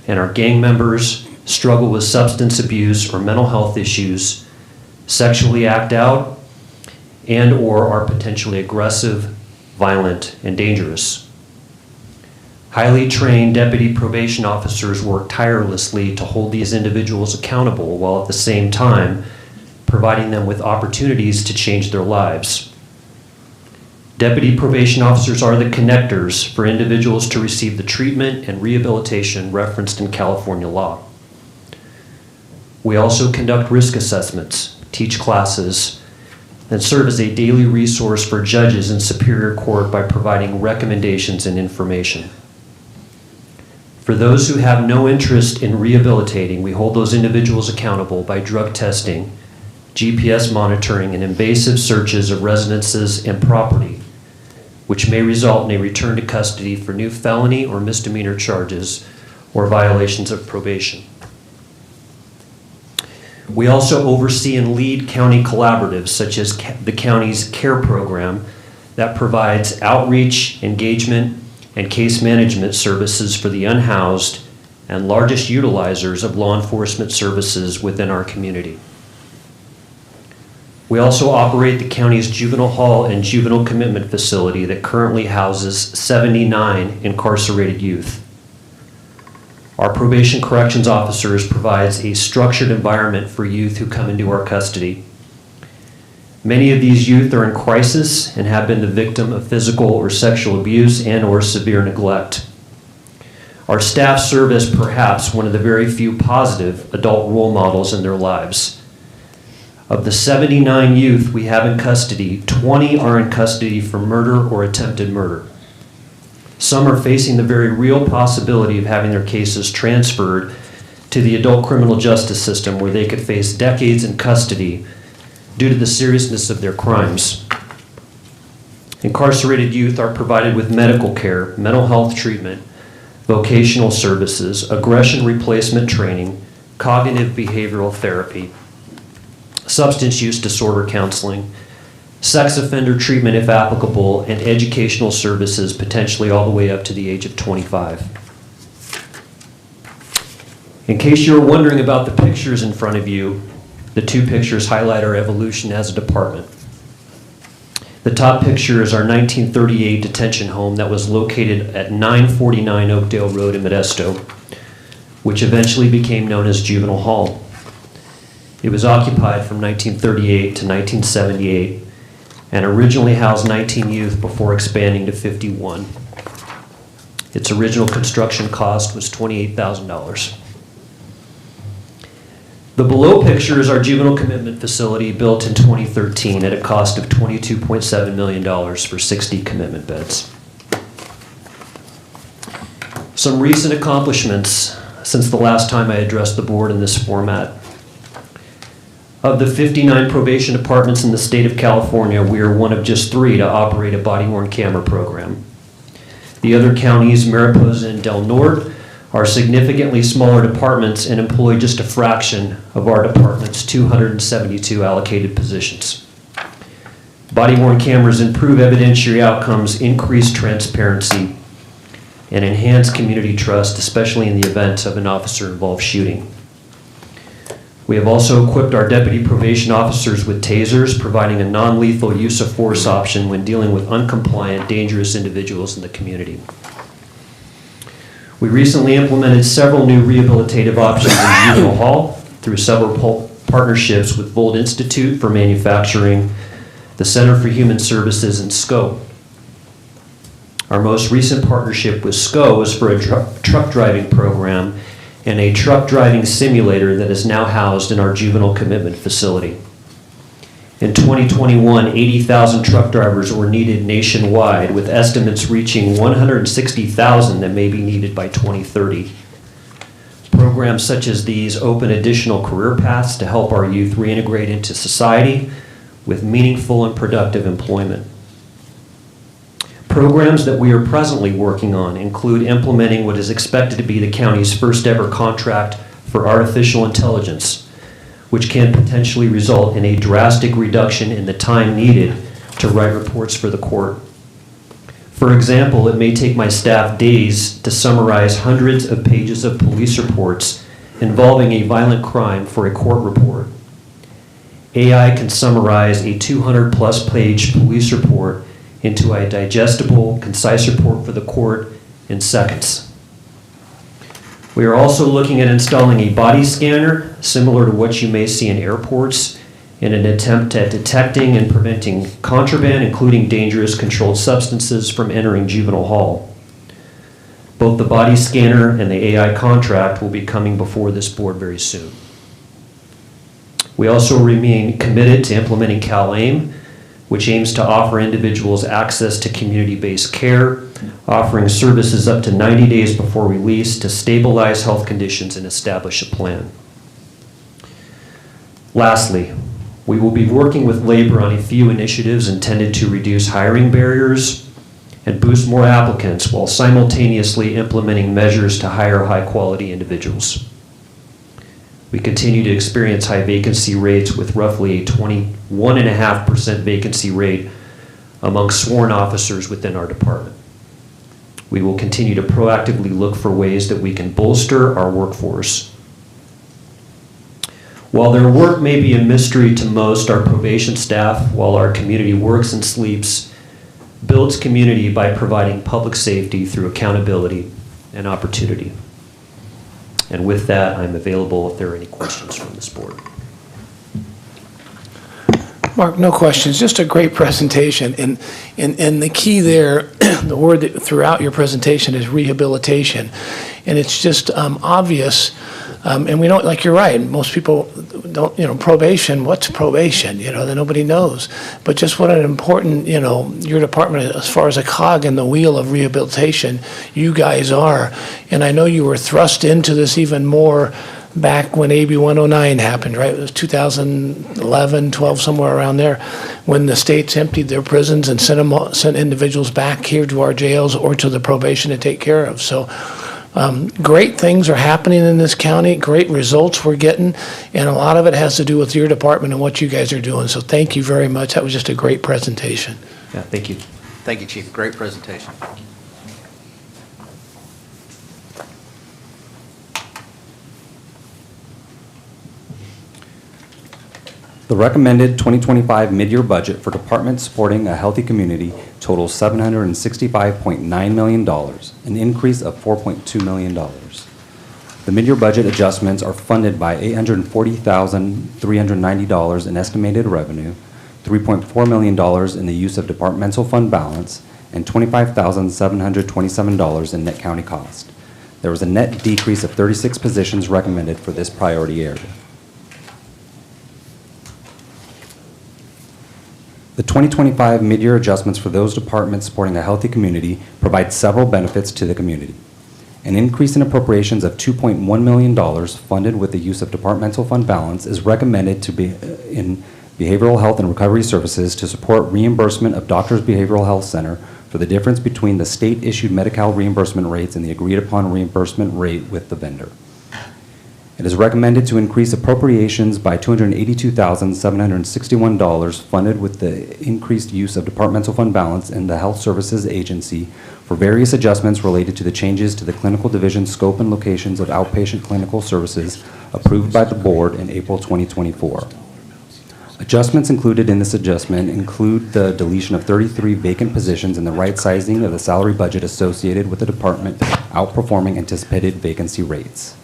N: and are gang members, struggle with substance abuse or mental health issues, sexually act out, and or are potentially aggressive, violent, and dangerous. Highly trained deputy probation officers work tirelessly to hold these individuals accountable while at the same time providing them with opportunities to change their lives. Deputy probation officers are the connectors for individuals to receive the treatment and rehabilitation referenced in California law. We also conduct risk assessments, teach classes, and serve as a daily resource for judges in Superior Court by providing recommendations and information. For those who have no interest in rehabilitating, we hold those individuals accountable by drug testing, GPS monitoring, and invasive searches of residences and property, which may result in a return to custody for new felony or misdemeanor charges or violations of probation. We also oversee and lead county collaboratives, such as the county's CARE program that provides outreach, engagement, and case management services for the unhoused and largest utilizers of law enforcement services within our community. We also operate the county's juvenile hall and juvenile commitment facility that currently houses 79 incarcerated youth. Our probation corrections officers provides a structured environment for youth who come into our custody. Many of these youth are in crisis and have been the victim of physical or sexual abuse and or severe neglect. Our staff serve as perhaps one of the very few positive adult role models in their lives. Of the 79 youth we have in custody, 20 are in custody for murder or attempted murder. Some are facing the very real possibility of having their cases transferred to the adult criminal justice system, where they could face decades in custody due to the seriousness of their crimes. Incarcerated youth are provided with medical care, mental health treatment, vocational services, aggression replacement training, cognitive behavioral therapy, substance use disorder counseling, sex offender treatment if applicable, and educational services potentially all the way up to the age of 25. In case you're wondering about the pictures in front of you, the two pictures highlight our evolution as a department. The top picture is our 1938 detention home that was located at 949 Oakdale Road in Modesto, which eventually became known as Juvenile Hall. It was occupied from 1938 to 1978 and originally housed 19 youth before expanding to 51. Its original construction cost was $28,000. The below picture is our juvenile commitment facility built in 2013 at a cost of $22.7 million for 60 commitment beds. Some recent accomplishments since the last time I addressed the board in this format. Of the 59 probation departments in the state of California, we are one of just 3 to operate a body-worn camera program. The other counties, Mariposa and Del Norte, are significantly smaller departments and employ just a fraction of our department's 272 allocated positions. Body-worn cameras improve evidentiary outcomes, increase transparency, and enhance community trust, especially in the event of an officer-involved shooting. We have also equipped our deputy probation officers with tasers, providing a non-lethal use of force option when dealing with uncompliant, dangerous individuals in the community. We recently implemented several new rehabilitative options in Juvenile Hall through several partnerships with Volt Institute for Manufacturing, the Center for Human Services, and SCO. Our most recent partnership with SCO is for a truck driving program and a truck driving simulator that is now housed in our juvenile commitment facility. In 2021, 80,000 truck drivers were needed nationwide, with estimates reaching 160,000 that may be needed by 2030. Programs such as these open additional career paths to help our youth reintegrate into society with meaningful and productive employment. Programs that we are presently working on include implementing what is expected to be the county's first ever contract for artificial intelligence, which can potentially result in a drastic reduction in the time needed to write reports for the court. For example, it may take my staff days to summarize hundreds of pages of police reports involving a violent crime for a court report. AI can summarize a 200-plus page police report into a digestible, concise report for the court in seconds. We are also looking at installing a body scanner, similar to what you may see in airports, in an attempt at detecting and preventing contraband, including dangerous controlled substances, from entering Juvenile Hall. Both the body scanner and the AI contract will be coming before this board very soon. We also remain committed to implementing CalAIM, which aims to offer individuals access to community-based care, offering services up to 90 days before release to stabilize health conditions and establish a plan. Lastly, we will be working with labor on a few initiatives intended to reduce hiring barriers and boost more applicants while simultaneously implementing measures to hire high-quality individuals. We continue to experience high vacancy rates with roughly a 21.5% vacancy rate among sworn officers within our department. We will continue to proactively look for ways that we can bolster our workforce. While their work may be a mystery to most, our probation staff, while our community works and sleeps, builds community by providing public safety through accountability and opportunity. And with that, I'm available if there are any questions from this board.
H: Mark, no questions, just a great presentation. And the key there, the word that throughout your presentation is rehabilitation. And it's just obvious, and we don't, like you're right, most people don't, probation, what's probation? That nobody knows. But just what an important, your department, as far as a cog in the wheel of rehabilitation, you guys are. And I know you were thrust into this even more back when AB 109 happened, right? It was 2011, 12, somewhere around there, when the states emptied their prisons and sent individuals back here to our jails or to the probation to take care of. So great things are happening in this county, great results we're getting, and a lot of it has to do with your department and what you guys are doing. So thank you very much. That was just a great presentation.
N: Yeah, thank you.
A: Thank you, Chief. Great presentation.
M: The recommended 2025 mid-year budget for departments supporting a healthy community totals $765.9 million, an increase of $4.2 million. The mid-year budget adjustments are funded by $840,390 in estimated revenue, $3.4 million in the use of departmental fund balance, and $25,727 in net county cost. There was a net decrease of 36 positions recommended for this priority area. The 2025 mid-year adjustments for those departments supporting a healthy community provide several benefits to the community. An increase in appropriations of $2.1 million funded with the use of departmental fund balance is recommended to be in behavioral health and recovery services to support reimbursement of Doctors Behavioral Health Center for the difference between the state-issued Medi-Cal reimbursement rates and the agreed-upon reimbursement rate with the vendor. It is recommended to increase appropriations by $282,761 funded with the increased use of departmental fund balance in the Health Services Agency for various adjustments related to the changes to the clinical division scope and locations of outpatient clinical services approved by the board in April 2024. Adjustments included in this adjustment include the deletion of 33 vacant positions and the right sizing of the salary budget associated with the department outperforming anticipated vacancy rates.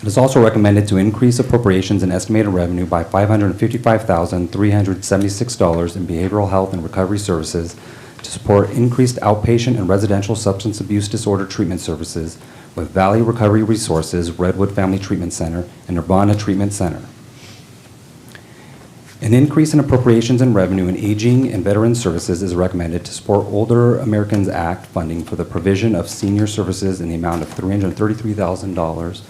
M: It is also recommended to increase appropriations and estimated revenue by $555,376 in behavioral health and recovery services to support increased outpatient and residential substance abuse disorder treatment services with Valley Recovery Resources, Redwood Family Treatment Center, and Nirvana Treatment Center. An increase in appropriations and revenue in aging and veteran services is recommended to support Older Americans Act funding for the provision of senior services in the amount of $333,000.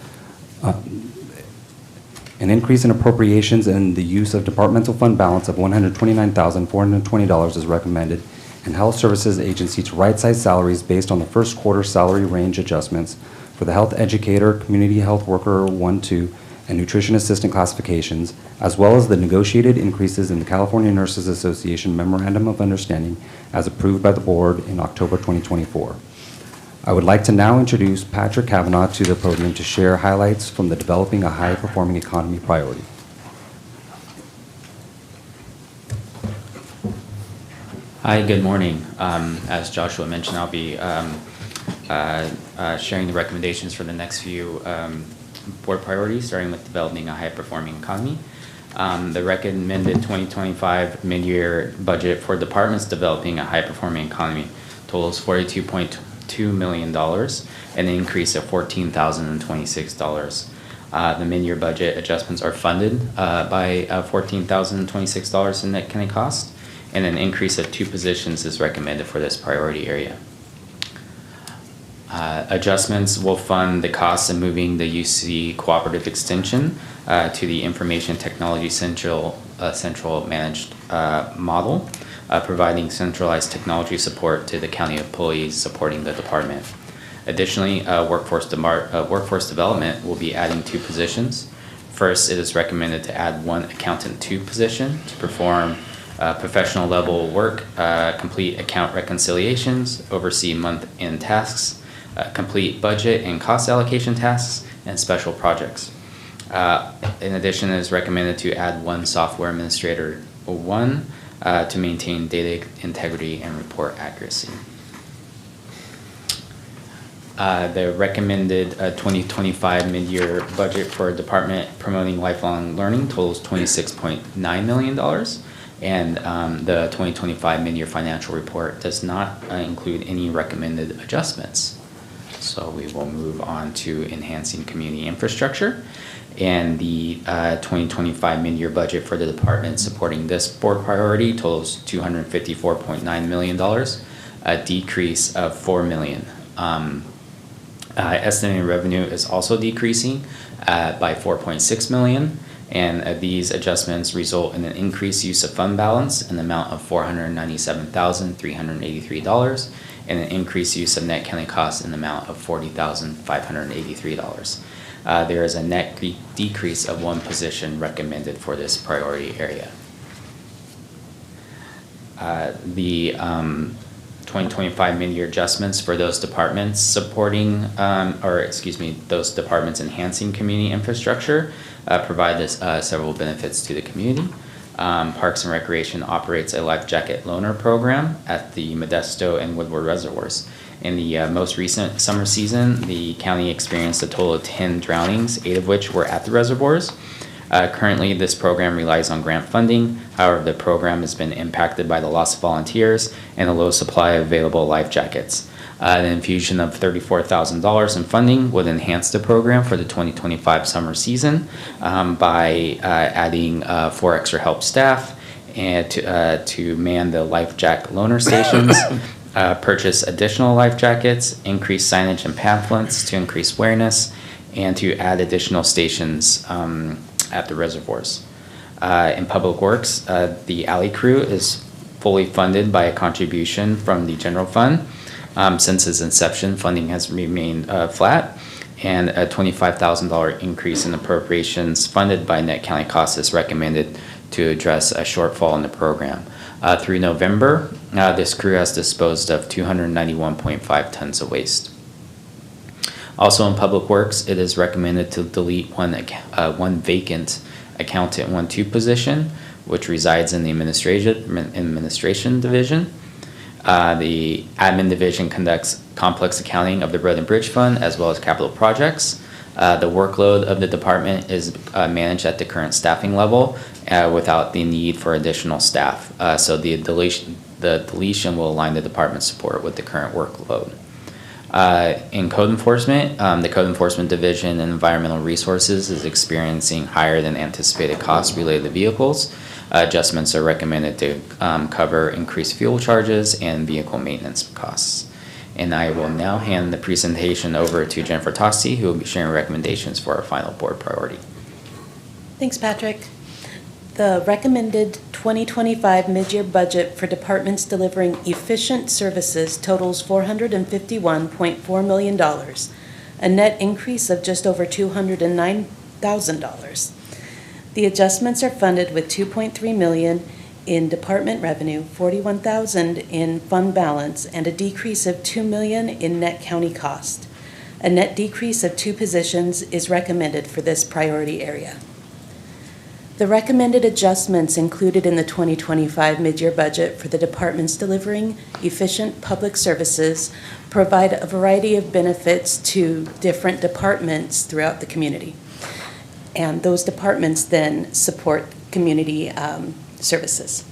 M: An increase in appropriations and the use of departmental fund balance of $129,420 is recommended, and Health Services Agency to right-size salaries based on the first quarter salary range adjustments for the health educator, community health worker 1-2, and nutrition assistant classifications, as well as the negotiated increases in the California Nurses Association Memorandum of Understanding as approved by the board in October 2024. I would like to now introduce Patrick Kavanaugh to the podium to share highlights from the Developing a High-Performing Economy priority.
O: Hi, good morning. As Joshua mentioned, I'll be sharing the recommendations for the next few board priorities, starting with developing a high-performing economy. The recommended 2025 mid-year budget for departments developing a high-performing economy totals $42.2 million, an increase of $14,026. The mid-year budget adjustments are funded by $14,026 in net county cost, and an increase of 2 positions is recommended for this priority area. Adjustments will fund the costs of moving the UC Cooperative Extension to the Information Technology Central Managed model, providing centralized technology support to the county employees supporting the department. Additionally, workforce development will be adding 2 positions. First, it is recommended to add 1 accountant 2 position to perform professional level work, complete account reconciliations, oversee month-end tasks, complete budget and cost allocation tasks, and special projects. In addition, it is recommended to add 1 software administrator 1 to maintain data integrity and report accuracy. The recommended 2025 mid-year budget for Department Promoting Lifelong Learning totals $26.9 million. And the 2025 mid-year financial report does not include any recommended adjustments. So we will move on to enhancing community infrastructure. And the 2025 mid-year budget for the department supporting this board priority totals $254.9 million, a decrease of $4 million. Estimated revenue is also decreasing by $4.6 million, and these adjustments result in an increased use of fund balance in the amount of $497,383 and an increased use of net county costs in the amount of $40,583. There is a net decrease of 1 position recommended for this priority area. The 2025 mid-year adjustments for those departments supporting, those departments enhancing community infrastructure provide several benefits to the community. Parks and Recreation operates a life jacket loaner program at the Modesto and Woodward reservoirs. In the most recent summer season, the county experienced a total of 10 drownings, 8 of which were at the reservoirs. Currently, this program relies on grant funding. However, the program has been impacted by the loss of volunteers and a low supply of available life jackets. An infusion of $34,000 in funding would enhance the program for the 2025 summer season by adding 4 extra help staff and to man the life jacket loaner stations, purchase additional life jackets, increase signage and pamphlets to increase awareness, and to add additional stations at the reservoirs. In Public Works, the alley crew is fully funded by a contribution from the general fund. Since its inception, funding has remained flat, and a $25,000 increase in appropriations funded by net county costs is recommended to address a shortfall in the program. Through November, this crew has disposed of 291.5 tons of waste. Also in Public Works, it is recommended to delete one vacant accountant 1-2 position, which resides in the administration division. The admin division conducts complex accounting of the Road and Bridge Fund as well as capital projects. The workload of the department is managed at the current staffing level without the need for additional staff. So the deletion will align the department's support with the current workload. In code enforcement, the Code Enforcement Division and Environmental Resources is experiencing higher than anticipated costs related to vehicles. Adjustments are recommended to cover increased fuel charges and vehicle maintenance costs. And I will now hand the presentation over to Jennifer Tosti, who will be sharing recommendations for our final board priority.
P: Thanks, Patrick. The recommended 2025 mid-year budget for departments delivering efficient services totals $451.4 million, a net increase of just over $209,000. The adjustments are funded with $2.3 million in department revenue, $41,000 in fund balance, and a decrease of $2 million in net county cost. A net decrease of 2 positions is recommended for this priority area. The recommended adjustments included in the 2025 mid-year budget for the departments delivering efficient public services provide a variety of benefits to different departments throughout the community. And those departments then support community services.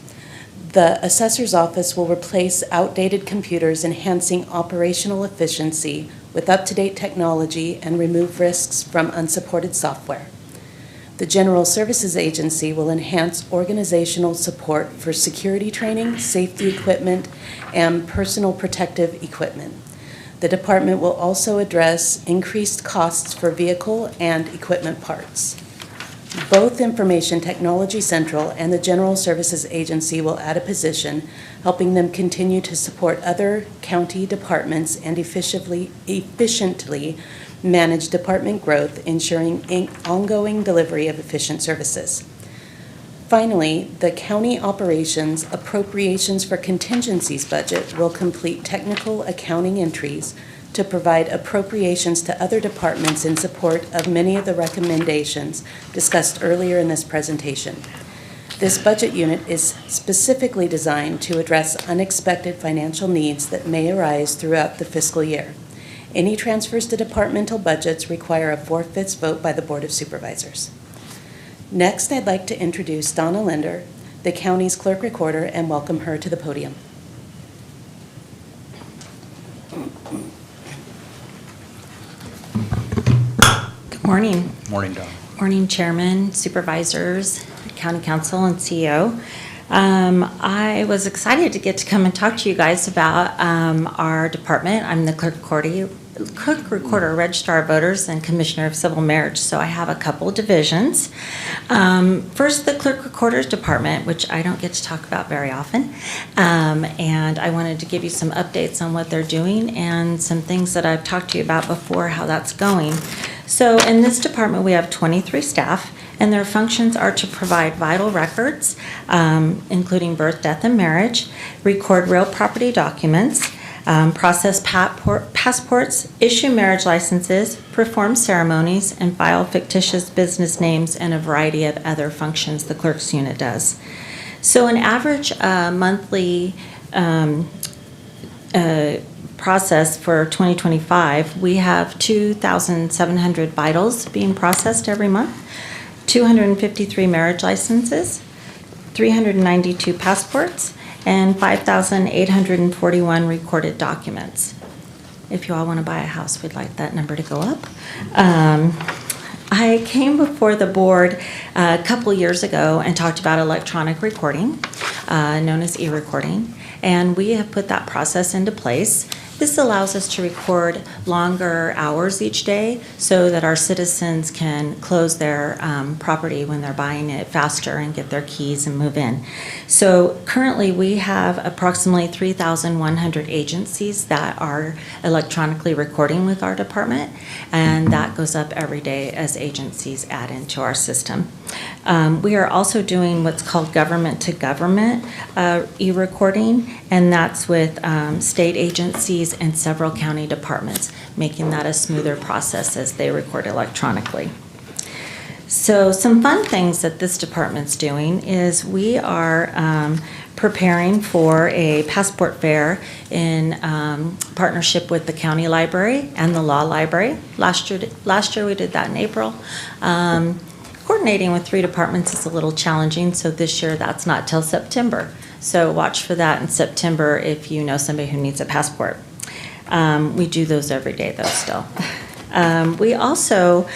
P: The assessor's office will replace outdated computers, enhancing operational efficiency with up-to-date technology and remove risks from unsupported software. The General Services Agency will enhance organizational support for security training, safety equipment, and personal protective equipment. The department will also address increased costs for vehicle and equipment parts. Both Information Technology Central and the General Services Agency will add a position, helping them continue to support other county departments and efficiently manage department growth, ensuring ongoing delivery of efficient services. Finally, the County Operations Appropriations for Contingencies budget will complete technical accounting entries to provide appropriations to other departments in support of many of the recommendations discussed earlier in this presentation. This budget unit is specifically designed to address unexpected financial needs that may arise throughout the fiscal year. Any transfers to departmental budgets require a 4/5 vote by the Board of Supervisors. Next, I'd like to introduce Donna Linder, the county's clerk recorder, and welcome her to the podium.
Q: Good morning.
A: Morning, Don.
Q: Morning, Chairman, Supervisors, County Council, and CEO. I was excited to get to come and talk to you guys about our department. I'm the clerk recorder, registrar of voters, and commissioner of civil marriage. So I have a couple divisions. First, the clerk recorder's department, which I don't get to talk about very often. And I wanted to give you some updates on what they're doing and some things that I've talked to you about before, how that's going. So in this department, we have 23 staff, and their functions are to provide vital records, including birth, death, and marriage, record real property documents, process passports, issue marriage licenses, perform ceremonies, and file fictitious business names, and a variety of other functions the clerk's unit does. So an average monthly process for 2025, we have 2,700 vitals being processed every month, 253 marriage licenses, 392 passports, and 5,841 recorded documents. If you all want to buy a house, we'd like that number to go up. I came before the board a couple years ago and talked about electronic recording, known as e-recording, and we have put that process into place. This allows us to record longer hours each day so that our citizens can close their property when they're buying it faster and get their keys and move in. So currently we have approximately 3,100 agencies that are electronically recording with our department, and that goes up every day as agencies add into our system. We are also doing what's called government-to-government e-recording, and that's with state agencies and several county departments, making that a smoother process as they record electronically. So some fun things that this department's doing is we are preparing for a passport fair in partnership with the county library and the law library. Last year we did that in April. Coordinating with 3 departments is a little challenging, so this year that's not till September. So watch for that in September if you know somebody who needs a passport. We do those every day though still. We also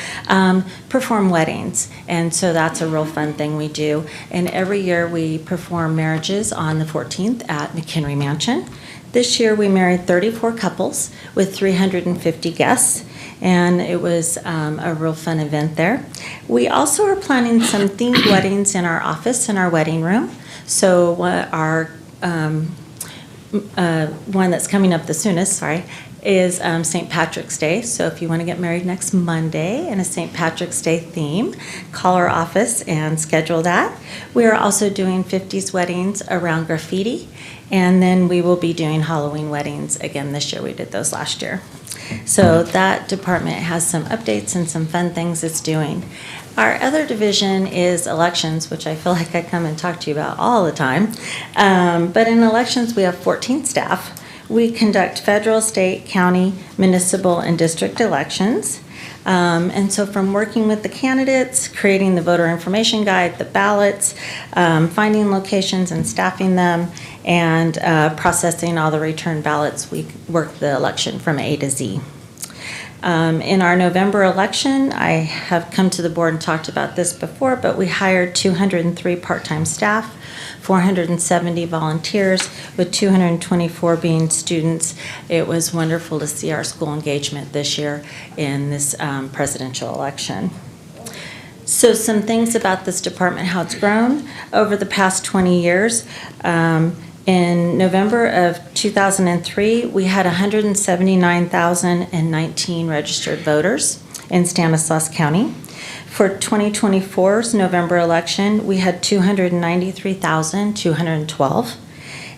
Q: perform weddings, and so that's a real fun thing we do. And every year we perform marriages on the 14th at McHenry Mansion. This year we married 34 couples with 350 guests, and it was a real fun event there. We also are planning some themed weddings in our office, in our wedding room. So our one that's coming up the soonest, is St. Patrick's Day. So if you want to get married next Monday in a St. Patrick's Day theme, call our office and schedule that. We are also doing 50s weddings around graffiti, and then we will be doing Halloween weddings again this year. We did those last year. So that department has some updates and some fun things it's doing. Our other division is elections, which I feel like I come and talk to you about all the time. But in elections, we have 14 staff. We conduct federal, state, county, municipal, and district elections. And so from working with the candidates, creating the voter information guide, the ballots, finding locations and staffing them, and processing all the return ballots, we work the election from A to Z. In our November election, I have come to the board and talked about this before, but we hired 203 part-time staff, 470 volunteers, with 224 being students. It was wonderful to see our school engagement this year in this presidential election. So some things about this department, how it's grown over the past 20 years. In November of 2003, we had 179,019 registered voters in Stanislaus County. For 2024's November election, we had 293,212.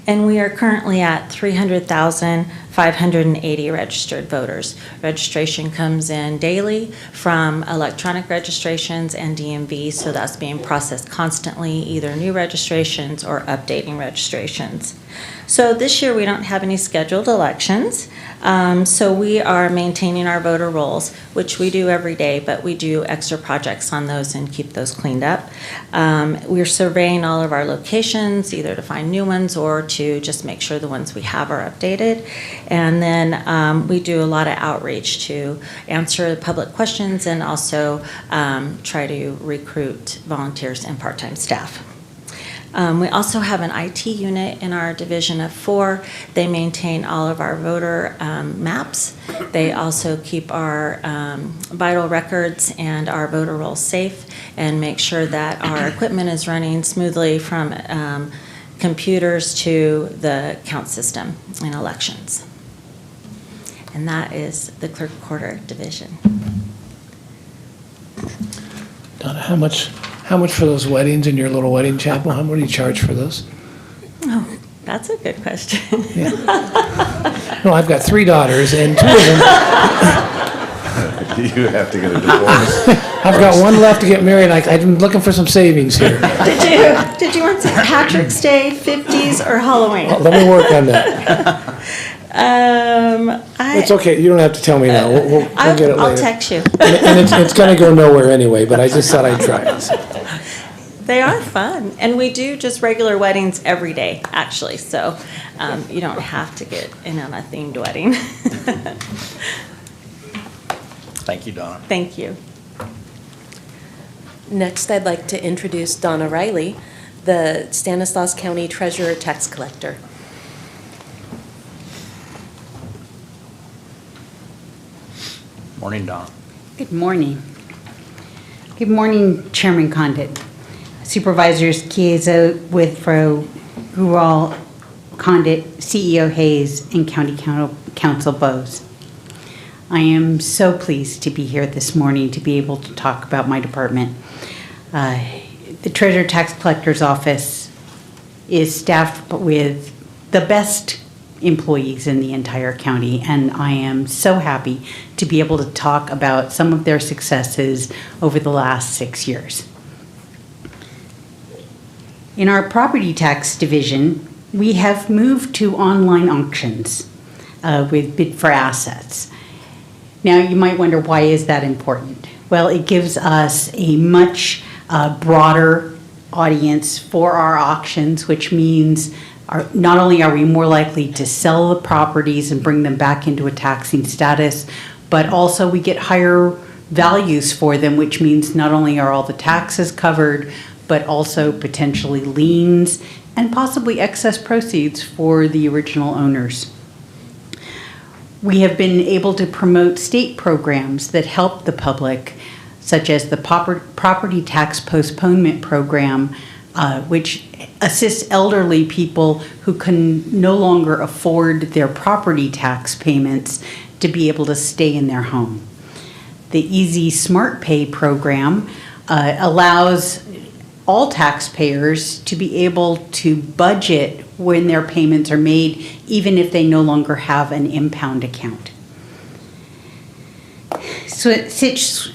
Q: And we are currently at 300,580 registered voters. Registration comes in daily from electronic registrations and DMV, so that's being processed constantly, either new registrations or updating registrations. So this year we don't have any scheduled elections, so we are maintaining our voter rolls, which we do every day, but we do extra projects on those and keep those cleaned up. We're surveying all of our locations, either to find new ones or to just make sure the ones we have are updated. And then we do a lot of outreach to answer public questions and also try to recruit volunteers and part-time staff. We also have an IT unit in our division of 4. They maintain all of our voter maps. They also keep our vital records and our voter rolls safe and make sure that our equipment is running smoothly from computers to the count system in elections. And that is the clerk recorder division.
H: Donna, how much for those weddings in your little wedding chapel? How much do you charge for those?
Q: Oh, that's a good question.
H: No, I've got 3 daughters, and 2 of them.
J: You have to get a divorce.
H: I've got one left to get married. I'm looking for some savings here.
Q: Did you want St. Patrick's Day, 50s, or Halloween?
H: Well, let me work on that. It's okay. You don't have to tell me now. We'll get it later.
Q: I'll text you.
H: And it's going to go nowhere anyway, but I just thought I'd try it.
Q: They are fun. And we do just regular weddings every day, actually. So you don't have to get in on a themed wedding.
A: Thank you, Donna.
Q: Thank you.
P: Next, I'd like to introduce Donna Riley, the Stanislaus County Treasurer Tax Collector.
A: Morning, Donna.
R: Good morning. Good morning, Chairman Condit, Supervisors Chiesa, Withrow, Rural, Condit, CEO Hayes, and County Council Bowes. I am so pleased to be here this morning to be able to talk about my department. The Treasurer Tax Collector's Office is staffed with the best employees in the entire county, and I am so happy to be able to talk about some of their successes over the last 6 years. In our property tax division, we have moved to online auctions with bid for assets. Now, you might wonder, why is that important? Well, it gives us a much broader audience for our auctions, which means not only are we more likely to sell the properties and bring them back into a taxing status, but also we get higher values for them, which means not only are all the taxes covered, but also potentially liens and possibly excess proceeds for the original owners. We have been able to promote state programs that help the public, such as the Property Tax Postponement Program, which assists elderly people who can no longer afford their property tax payments to be able to stay in their home. The Easy Smart Pay program allows all taxpayers to be able to budget when their payments are made, even if they no longer have an impound account. So since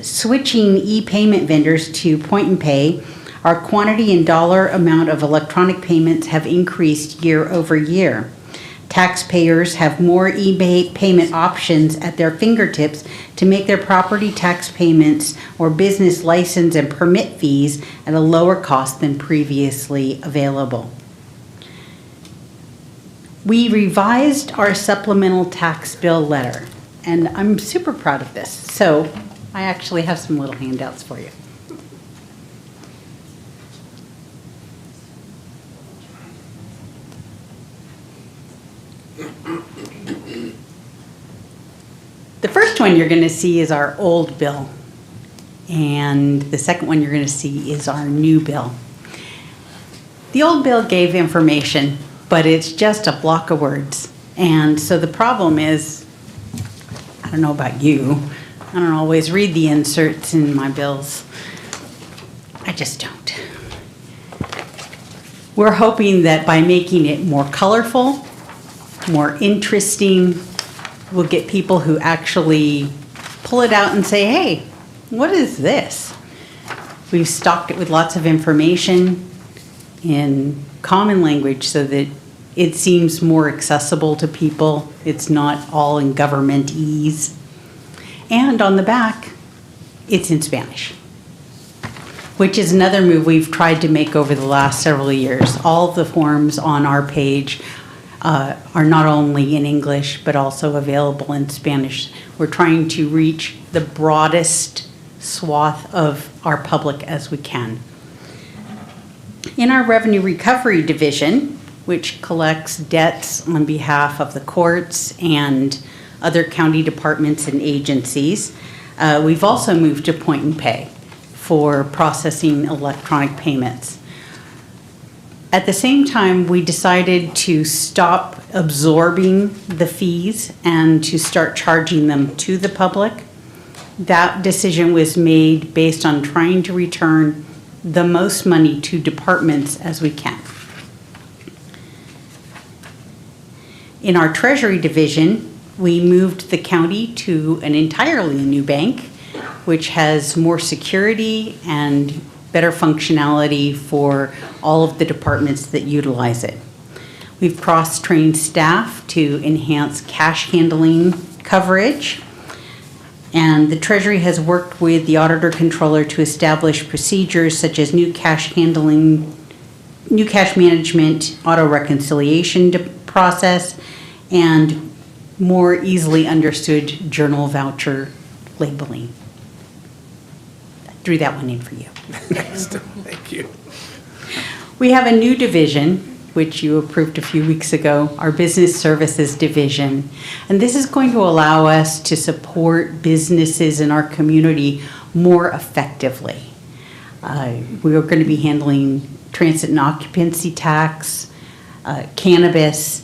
R: switching e-payment vendors to Point and Pay, our quantity and dollar amount of electronic payments have increased year over year. Taxpayers have more e-payment options at their fingertips to make their property tax payments or business license and permit fees at a lower cost than previously available. We revised our supplemental tax bill letter, and I'm super proud of this. So I actually have some little handouts for you. The first one you're going to see is our old bill. And the second one you're going to see is our new bill. The old bill gave information, but it's just a block of words. And so the problem is, I don't know about you, I don't always read the inserts in my bills. I just don't. We're hoping that by making it more colorful, more interesting, we'll get people who actually pull it out and say, hey, what is this? We've stocked it with lots of information in common language so that it seems more accessible to people. It's not all in governmentese. And on the back, it's in Spanish, which is another move we've tried to make over the last several years. All the forms on our page are not only in English, but also available in Spanish. We're trying to reach the broadest swath of our public as we can. In our Revenue Recovery Division, which collects debts on behalf of the courts and other county departments and agencies, we've also moved to point and pay for processing electronic payments. At the same time, we decided to stop absorbing the fees and to start charging them to the public. That decision was made based on trying to return the most money to departments as we can. In our Treasury Division, we moved the county to an entirely new bank, which has more security and better functionality for all of the departments that utilize it. We've cross-trained staff to enhance cash handling coverage. And the Treasury has worked with the Auditor Controller to establish procedures such as new cash handling, new cash management, auto reconciliation process, and more easily understood journal voucher labeling. I threw that one in for you.
H: Thank you.
R: We have a new division, which you approved a few weeks ago, our Business Services Division. And this is going to allow us to support businesses in our community more effectively. We are going to be handling transit and occupancy tax, cannabis,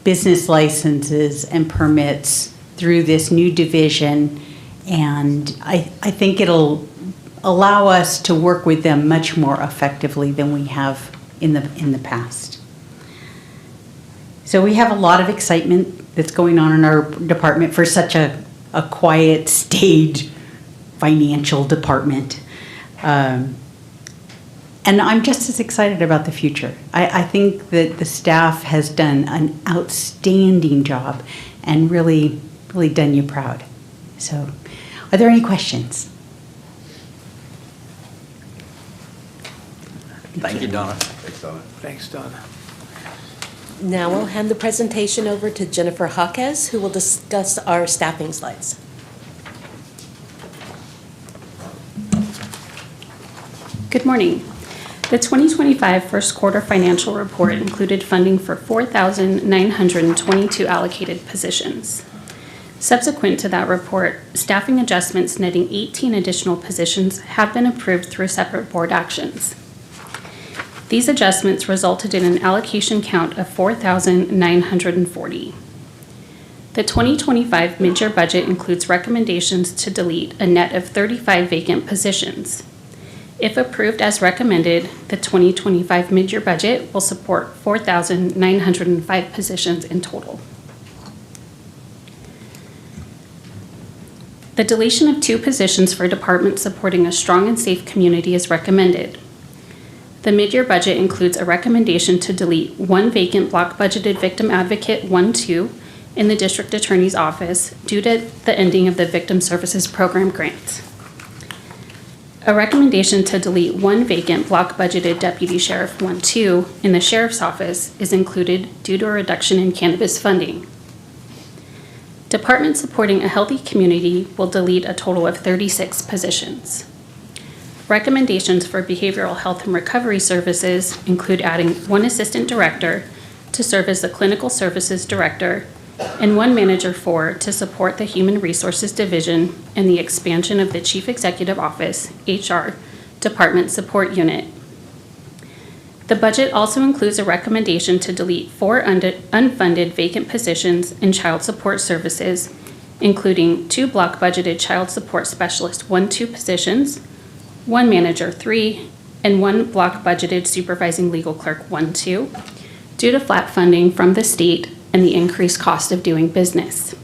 R: business licenses and permits through this new division. And I think it'll allow us to work with them much more effectively than we have in the past. So we have a lot of excitement that's going on in our department for such a quiet, staid financial department. And I'm just as excited about the future. I think that the staff has done an outstanding job and really, really done you proud. So are there any questions?
A: Thank you, Donna.
J: Thanks, Donna.
H: Thanks, Donna.
P: Now I'll hand the presentation over to Jennifer Jaquez, who will discuss our staffing slides.
S: Good morning. The 2025 first quarter financial report included funding for 4,922 allocated positions. Subsequent to that report, staffing adjustments netting 18 additional positions have been approved through separate board actions. These adjustments resulted in an allocation count of 4,940. The 2025 mid-year budget includes recommendations to delete a net of 35 vacant positions. If approved as recommended, the 2025 mid-year budget will support 4,905 positions in total. The deletion of 2 positions for departments supporting a strong and safe community is recommended. The mid-year budget includes a recommendation to delete 1 vacant block budgeted victim advocate 1-2 in the district attorney's office due to the ending of the Victim Services Program grant. A recommendation to delete 1 vacant block budgeted deputy sheriff 1-2 in the sheriff's office is included due to a reduction in cannabis funding. Departments supporting a healthy community will delete a total of 36 positions. Recommendations for behavioral health and recovery services include adding 1 assistant director to serve as the clinical services director and 1 Manager 4 to support the Human Resources Division and the expansion of the Chief Executive Office, HR, Department Support Unit. The budget also includes a recommendation to delete 4 unfunded vacant positions in child support services, including 2 block budgeted child support specialist 1-2 positions, 1 Manager 3, and 1 block budgeted supervising legal clerk 1-2, due to flat funding from the state and the increased cost of doing business.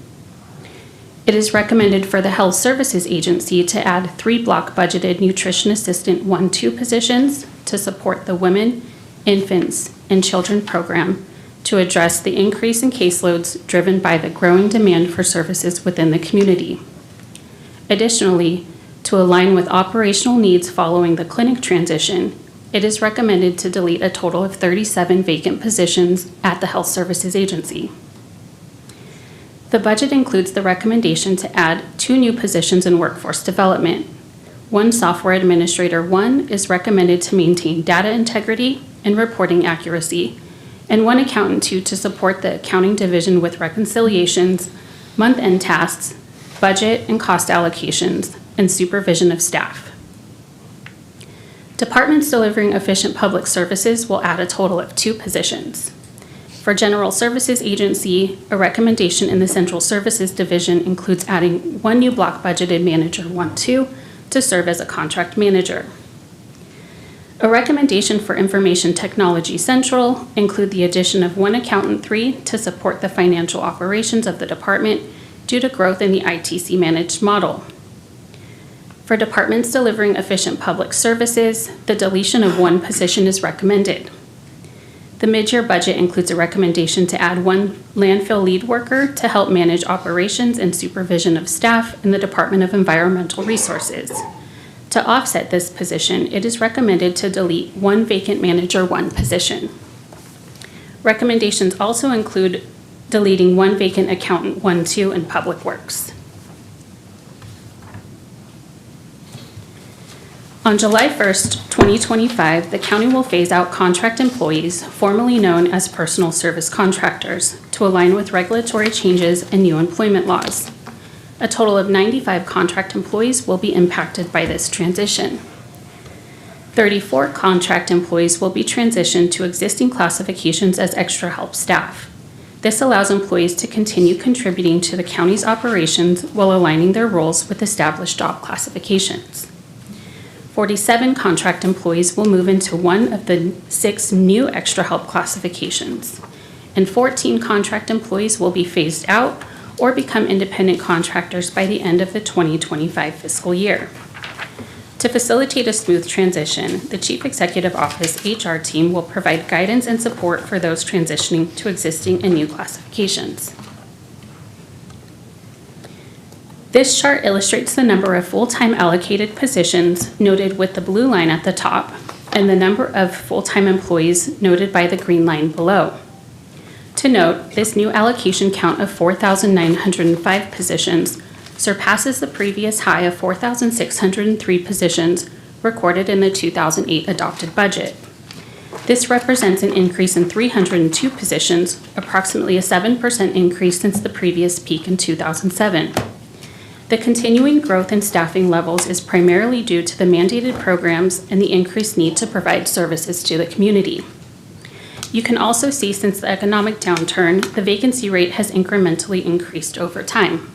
S: It is recommended for the Health Services Agency to add 3 block budgeted nutrition assistant 1-2 positions to support the Women, Infants, and Children program to address the increase in caseloads driven by the growing demand for services within the community. Additionally, to align with operational needs following the clinic transition, it is recommended to delete a total of 37 vacant positions at the Health Services Agency. The budget includes the recommendation to add 2 new positions in workforce development. 1 Software Administrator 1 is recommended to maintain data integrity and reporting accuracy, and 1 Accountant 2 to support the accounting division with reconciliations, month-end tasks, budget and cost allocations, and supervision of staff. Departments delivering efficient public services will add a total of 2 positions. For General Services Agency, a recommendation in the Central Services Division includes adding 1 new block budgeted manager 1-2 to serve as a contract manager. A recommendation for Information Technology Central include the addition of 1 Accountant 3 to support the financial operations of the department due to growth in the ITC managed model. For departments delivering efficient public services, the deletion of 1 position is recommended. The mid-year budget includes a recommendation to add 1 landfill lead worker to help manage operations and supervision of staff in the Department of Environmental Resources. To offset this position, it is recommended to delete 1 vacant manager 1 position. Recommendations also include deleting 1 vacant accountant 1-2 in Public Works. On July 1st, 2025, the county will phase out contract employees, formerly known as personal service contractors, to align with regulatory changes and new employment laws. A total of 95 contract employees will be impacted by this transition. 34 contract employees will be transitioned to existing classifications as extra help staff. This allows employees to continue contributing to the county's operations while aligning their roles with established job classifications. 47 contract employees will move into 1 of the 6 new extra help classifications, and 14 contract employees will be phased out or become independent contractors by the end of the 2025 fiscal year. To facilitate a smooth transition, the Chief Executive Office HR team will provide guidance and support for those transitioning to existing and new classifications. This chart illustrates the number of full-time allocated positions noted with the blue line at the top and the number of full-time employees noted by the green line below. To note, this new allocation count of 4,905 positions surpasses the previous high of 4,603 positions recorded in the 2008 adopted budget. This represents an increase in 302 positions, approximately a 7% increase since the previous peak in 2007. The continuing growth in staffing levels is primarily due to the mandated programs and the increased need to provide services to the community. You can also see since the economic downturn, the vacancy rate has incrementally increased over time.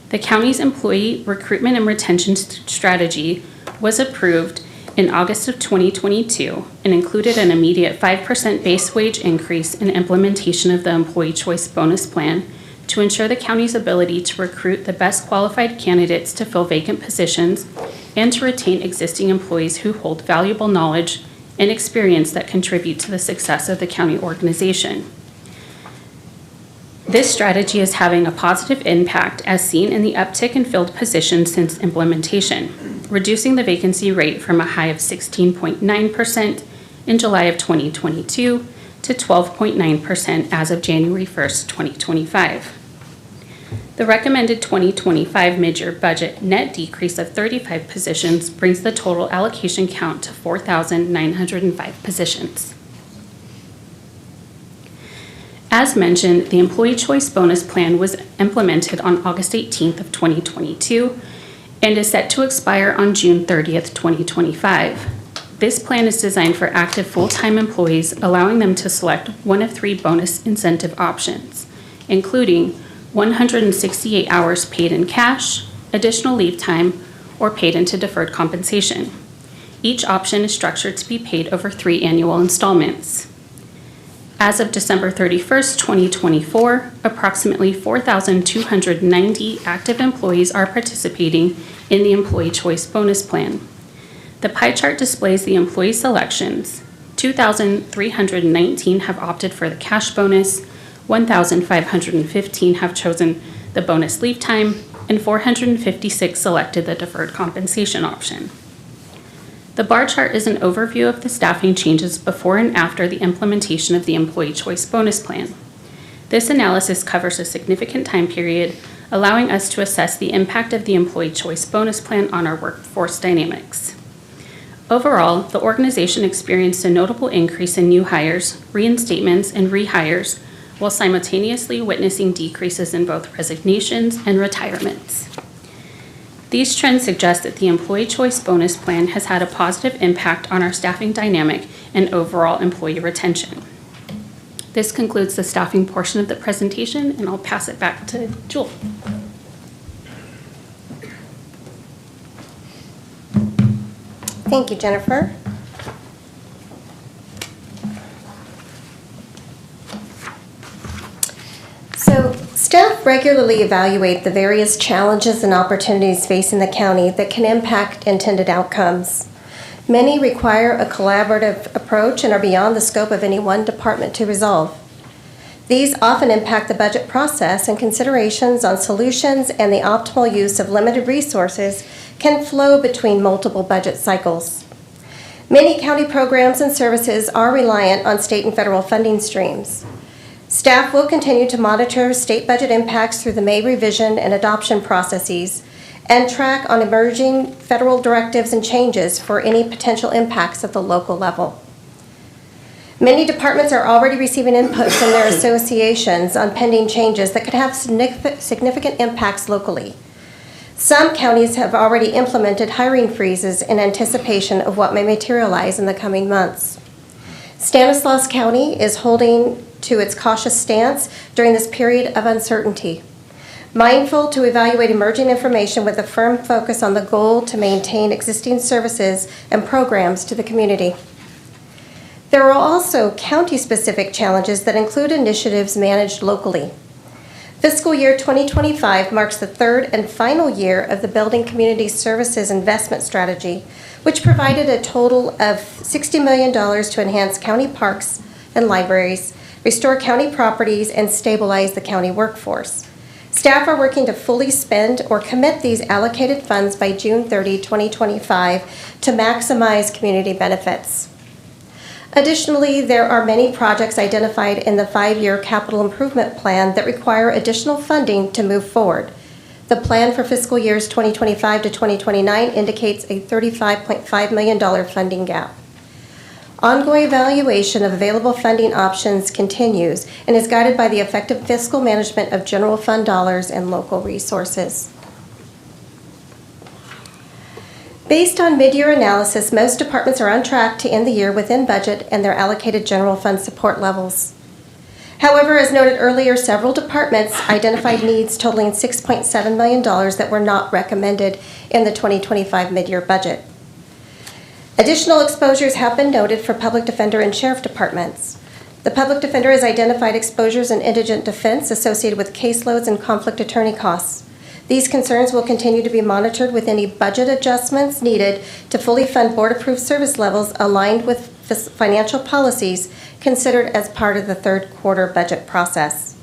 S: The county's employee recruitment and retention strategy was approved in August of 2022 and included an immediate 5% base wage increase in implementation of the Employee Choice Bonus Plan to ensure the county's ability to recruit the best qualified candidates to fill vacant positions and to retain existing employees who hold valuable knowledge and experience that contribute to the success of the county organization. This strategy is having a positive impact as seen in the uptick in filled positions since implementation, reducing the vacancy rate from a high of 16.9% in July of 2022 to 12.9% as of January 1st, 2025. The recommended 2025 mid-year budget net decrease of 35 positions brings the total allocation count to 4,905 positions. As mentioned, the Employee Choice Bonus Plan was implemented on August 18th of 2022 and is set to expire on June 30th, 2025. This plan is designed for active full-time employees, allowing them to select one of 3 bonus incentive options, including 168 hours paid in cash, additional leave time, or paid into deferred compensation. Each option is structured to be paid over 3 annual installments. As of December 31st, 2024, approximately 4,290 active employees are participating in the Employee Choice Bonus Plan. The pie chart displays the employee selections. 2,319 have opted for the cash bonus, 1,515 have chosen the bonus leave time, and 456 selected the deferred compensation option. The bar chart is an overview of the staffing changes before and after the implementation of the Employee Choice Bonus Plan. This analysis covers a significant time period, allowing us to assess the impact of the Employee Choice Bonus Plan on our workforce dynamics. Overall, the organization experienced a notable increase in new hires, reinstatements, and rehires, while simultaneously witnessing decreases in both resignations and retirements. These trends suggest that the Employee Choice Bonus Plan has had a positive impact on our staffing dynamic and overall employee retention. This concludes the staffing portion of the presentation, and I'll pass it back to Jewel.
K: Thank you, Jennifer. So, staff regularly evaluate the various challenges and opportunities facing the county that can impact intended outcomes. Many require a collaborative approach and are beyond the scope of any one department to resolve. These often impact the budget process, and considerations on solutions and the optimal use of limited resources can flow between multiple budget cycles. Many county programs and services are reliant on state and federal funding streams. Staff will continue to monitor state budget impacts through the May revision and adoption processes and track on emerging federal directives and changes for any potential impacts at the local level. Many departments are already receiving input from their associations on pending changes that could have significant impacts locally. Some counties have already implemented hiring freezes in anticipation of what may materialize in the coming months. Stanislaus County is holding to its cautious stance during this period of uncertainty, mindful to evaluate emerging information with a firm focus on the goal to maintain existing services and programs to the community. There are also county-specific challenges that include initiatives managed locally. Fiscal year 2025 marks the third and final year of the Building Community Services Investment Strategy, which provided a total of $60 million to enhance county parks and libraries, restore county properties, and stabilize the county workforce. Staff are working to fully spend or commit these allocated funds by June 30, 2025 to maximize community benefits. Additionally, there are many projects identified in the 5-year capital improvement plan that require additional funding to move forward. The plan for fiscal years 2025 to 2029 indicates a $35.5 million funding gap. Ongoing evaluation of available funding options continues and is guided by the effective fiscal management of general fund dollars and local resources. Based on mid-year analysis, most departments are on track to end the year within budget and their allocated general fund support levels. However, as noted earlier, several departments identified needs totaling $6.7 million that were not recommended in the 2025 mid-year budget. Additional exposures have been noted for public defender and sheriff departments. The public defender has identified exposures in indigent defense associated with caseloads and conflict attorney costs. These concerns will continue to be monitored with any budget adjustments needed to fully fund board-approved service levels aligned with financial policies considered as part of the third quarter budget process.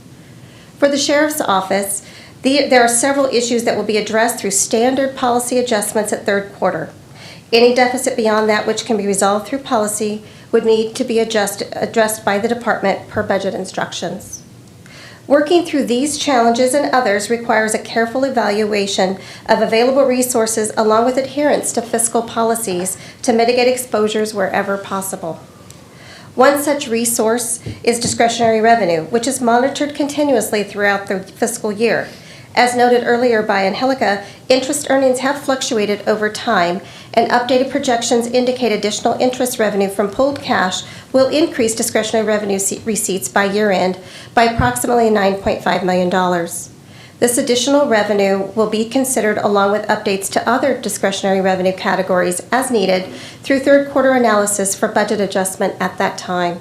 K: For the Sheriff's Office, there are several issues that will be addressed through standard policy adjustments at third quarter. Any deficit beyond that which can be resolved through policy would need to be addressed by the department per budget instructions. Working through these challenges and others requires a careful evaluation of available resources along with adherence to fiscal policies to mitigate exposures wherever possible. One such resource is discretionary revenue, which is monitored continuously throughout the fiscal year. As noted earlier by Angelica, interest earnings have fluctuated over time, and updated projections indicate additional interest revenue from pooled cash will increase discretionary revenue receipts by year-end by approximately $9.5 million. This additional revenue will be considered along with updates to other discretionary revenue categories as needed through third quarter analysis for budget adjustment at that time.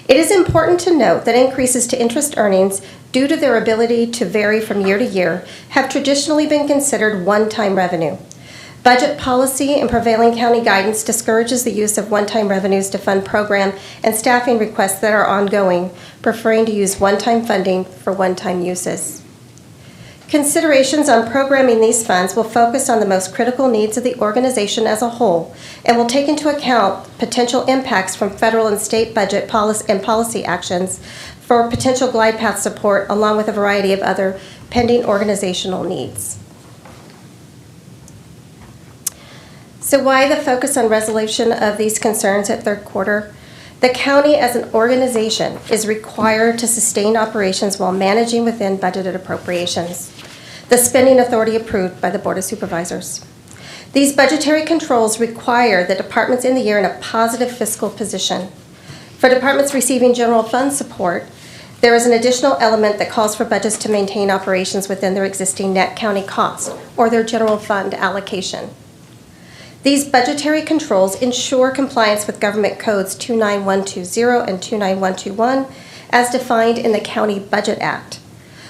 K: It is important to note that increases to interest earnings, due to their ability to vary from year to year, have traditionally been considered one-time revenue. Budget policy and prevailing county guidance discourages the use of one-time revenues to fund program and staffing requests that are ongoing, preferring to use one-time funding for one-time uses. Considerations on programming these funds will focus on the most critical needs of the organization as a whole and will take into account potential impacts from federal and state budget policy actions for potential glide path support, along with a variety of other pending organizational needs. So why the focus on resolution of these concerns at third quarter? The county as an organization is required to sustain operations while managing within budgeted appropriations, the spending authority approved by the Board of Supervisors. These budgetary controls require the departments in the year in a positive fiscal position. For departments receiving general fund support, there is an additional element that calls for budgets to maintain operations within their existing net county cost or their general fund allocation. These budgetary controls ensure compliance with Government Codes 29120 and 29121 as defined in the County Budget Act.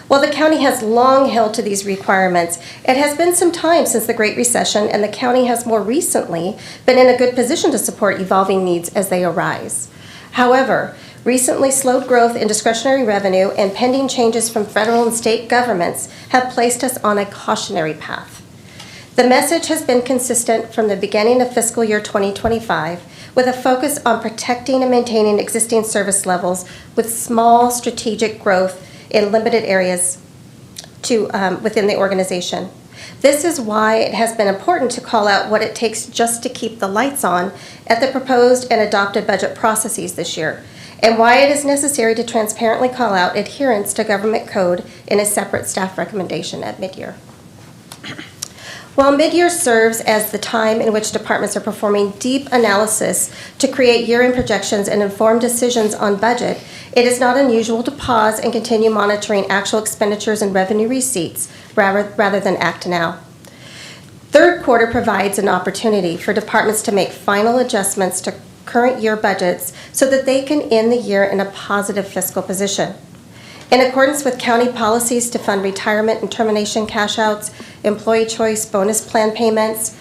K: While the county has long held to these requirements, it has been some time since the Great Recession, and the county has more recently been in a good position to support evolving needs as they arise. However, recently slowed growth in discretionary revenue and pending changes from federal and state governments have placed us on a cautionary path. The message has been consistent from the beginning of fiscal year 2025, with a focus on protecting and maintaining existing service levels with small strategic growth in limited areas within the organization. This is why it has been important to call out what it takes just to keep the lights on at the proposed and adopted budget processes this year, and why it is necessary to transparently call out adherence to government code in a separate staff recommendation at mid-year. While mid-year serves as the time in which departments are performing deep analysis to create year-end projections and inform decisions on budget, it is not unusual to pause and continue monitoring actual expenditures and revenue receipts rather than act now. Third quarter provides an opportunity for departments to make final adjustments to current year budgets so that they can end the year in a positive fiscal position. In accordance with county policies to fund retirement and termination cash outs, employee choice bonus plan payments,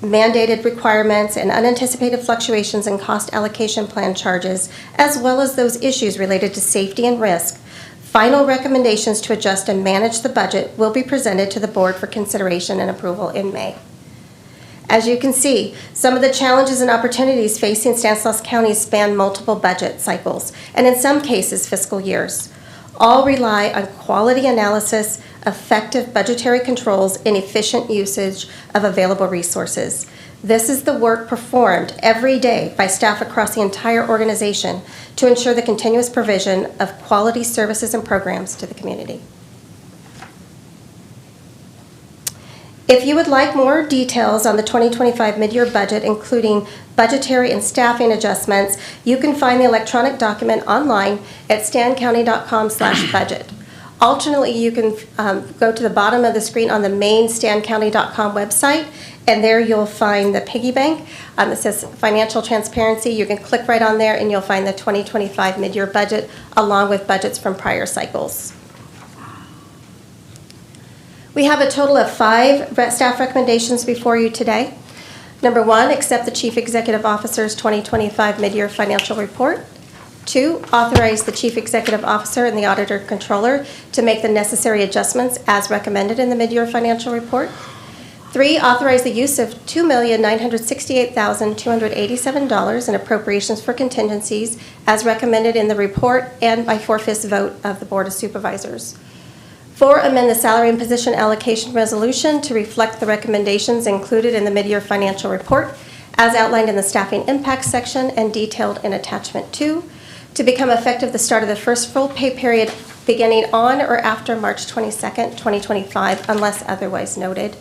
K: mandated requirements, and unanticipated fluctuations in cost allocation plan charges, as well as those issues related to safety and risk, final recommendations to adjust and manage the budget will be presented to the board for consideration and approval in May. As you can see, some of the challenges and opportunities facing Stanislaus County span multiple budget cycles, and in some cases, fiscal years. All rely on quality analysis, effective budgetary controls, and efficient usage of available resources. This is the work performed every day by staff across the entire organization to ensure the continuous provision of quality services and programs to the community. If you would like more details on the 2025 mid-year budget, including budgetary and staffing adjustments, you can find the electronic document online at stancounty.com/budget. Alternately, you can go to the bottom of the screen on the main stancounty.com website, and there you'll find the piggy bank. It says financial transparency. You can click right on there and you'll find the 2025 mid-year budget along with budgets from prior cycles. We have a total of 5 staff recommendations before you today. Number 1, accept the Chief Executive Officer's 2025 mid-year financial report. 2, authorize the Chief Executive Officer and the Auditor Controller to make the necessary adjustments as recommended in the mid-year financial report. 3, authorize the use of $2,968,287 in appropriations for contingencies as recommended in the report and by 4/5 vote of the Board of Supervisors. 4, amend the salary and position allocation resolution to reflect the recommendations included in the mid-year financial report as outlined in the staffing impact section and detailed in attachment 2, to become effective the start of the first full pay period beginning on or after March 22nd, 2025, unless otherwise noted.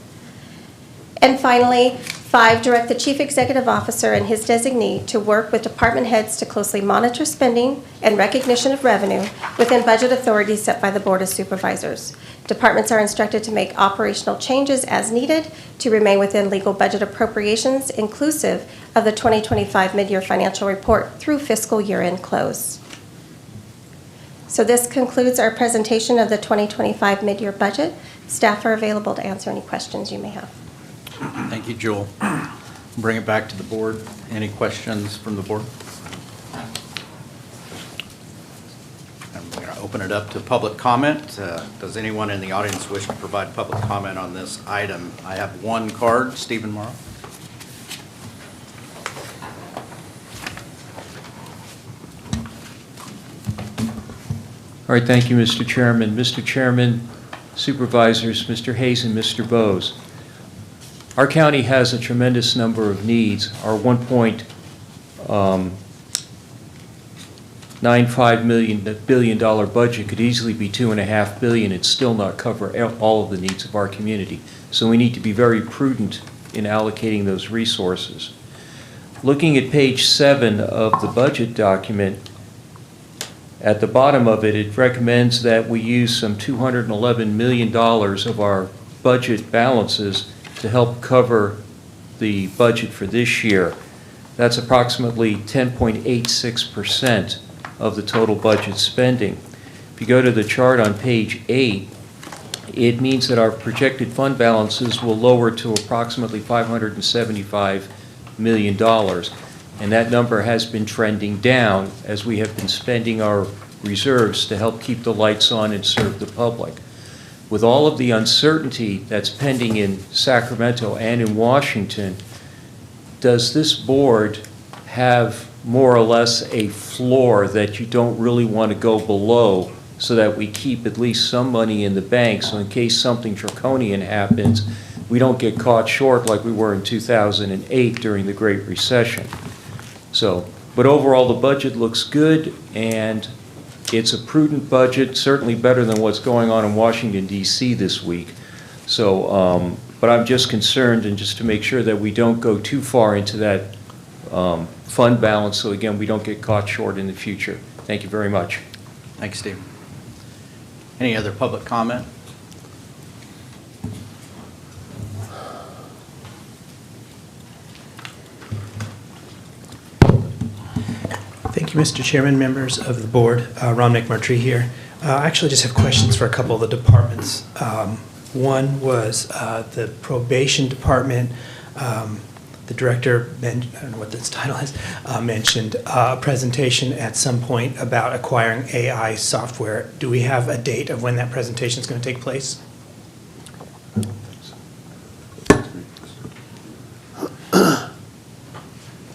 K: And finally, 5, direct the Chief Executive Officer and his designee to work with department heads to closely monitor spending and recognition of revenue within budget authorities set by the Board of Supervisors. Departments are instructed to make operational changes as needed to remain within legal budget appropriations inclusive of the 2025 mid-year financial report through fiscal year-end close. So this concludes our presentation of the 2025 mid-year budget. Staff are available to answer any questions you may have.
A: Thank you, Jewel. Bring it back to the board. Any questions from the board? I'm going to open it up to public comment. Does anyone in the audience wish to provide public comment on this item? I have one card. Stephen Morrow.
T: All right, thank you, Mr. Chairman. Mr. Chairman, Supervisors, Mr. Hayes and Mr. Bowes. Our county has a tremendous number of needs. Our $1.95 billion budget could easily be $2.5 billion and still not cover all of the needs of our community. So we need to be very prudent in allocating those resources. Looking at page 7 of the budget document, at the bottom of it, it recommends that we use some $211 million of our budget balances to help cover the budget for this year. That's approximately 10.86% of the total budget spending. If you go to the chart on page 8, it means that our projected fund balances will lower to approximately $575 million. And that number has been trending down as we have been spending our reserves to help keep the lights on and serve the public. With all of the uncertainty that's pending in Sacramento and in Washington, does this board have more or less a floor that you don't really want to go below so that we keep at least some money in the bank so in case something draconian happens, we don't get caught short like we were in 2008 during the Great Recession? So, but overall the budget looks good and it's a prudent budget, certainly better than what's going on in Washington, D.C. this week. So, but I'm just concerned and just to make sure that we don't go too far into that fund balance so again we don't get caught short in the future. Thank you very much.
A: Thanks, Steve. Any other public comment?
U: Thank you, Mr. Chairman, members of the board. Ron McMurtry here. I actually just have questions for a couple of the departments. One was the probation department. The director, I don't know what this title is, mentioned a presentation at some point about acquiring AI software. Do we have a date of when that presentation is going to take place?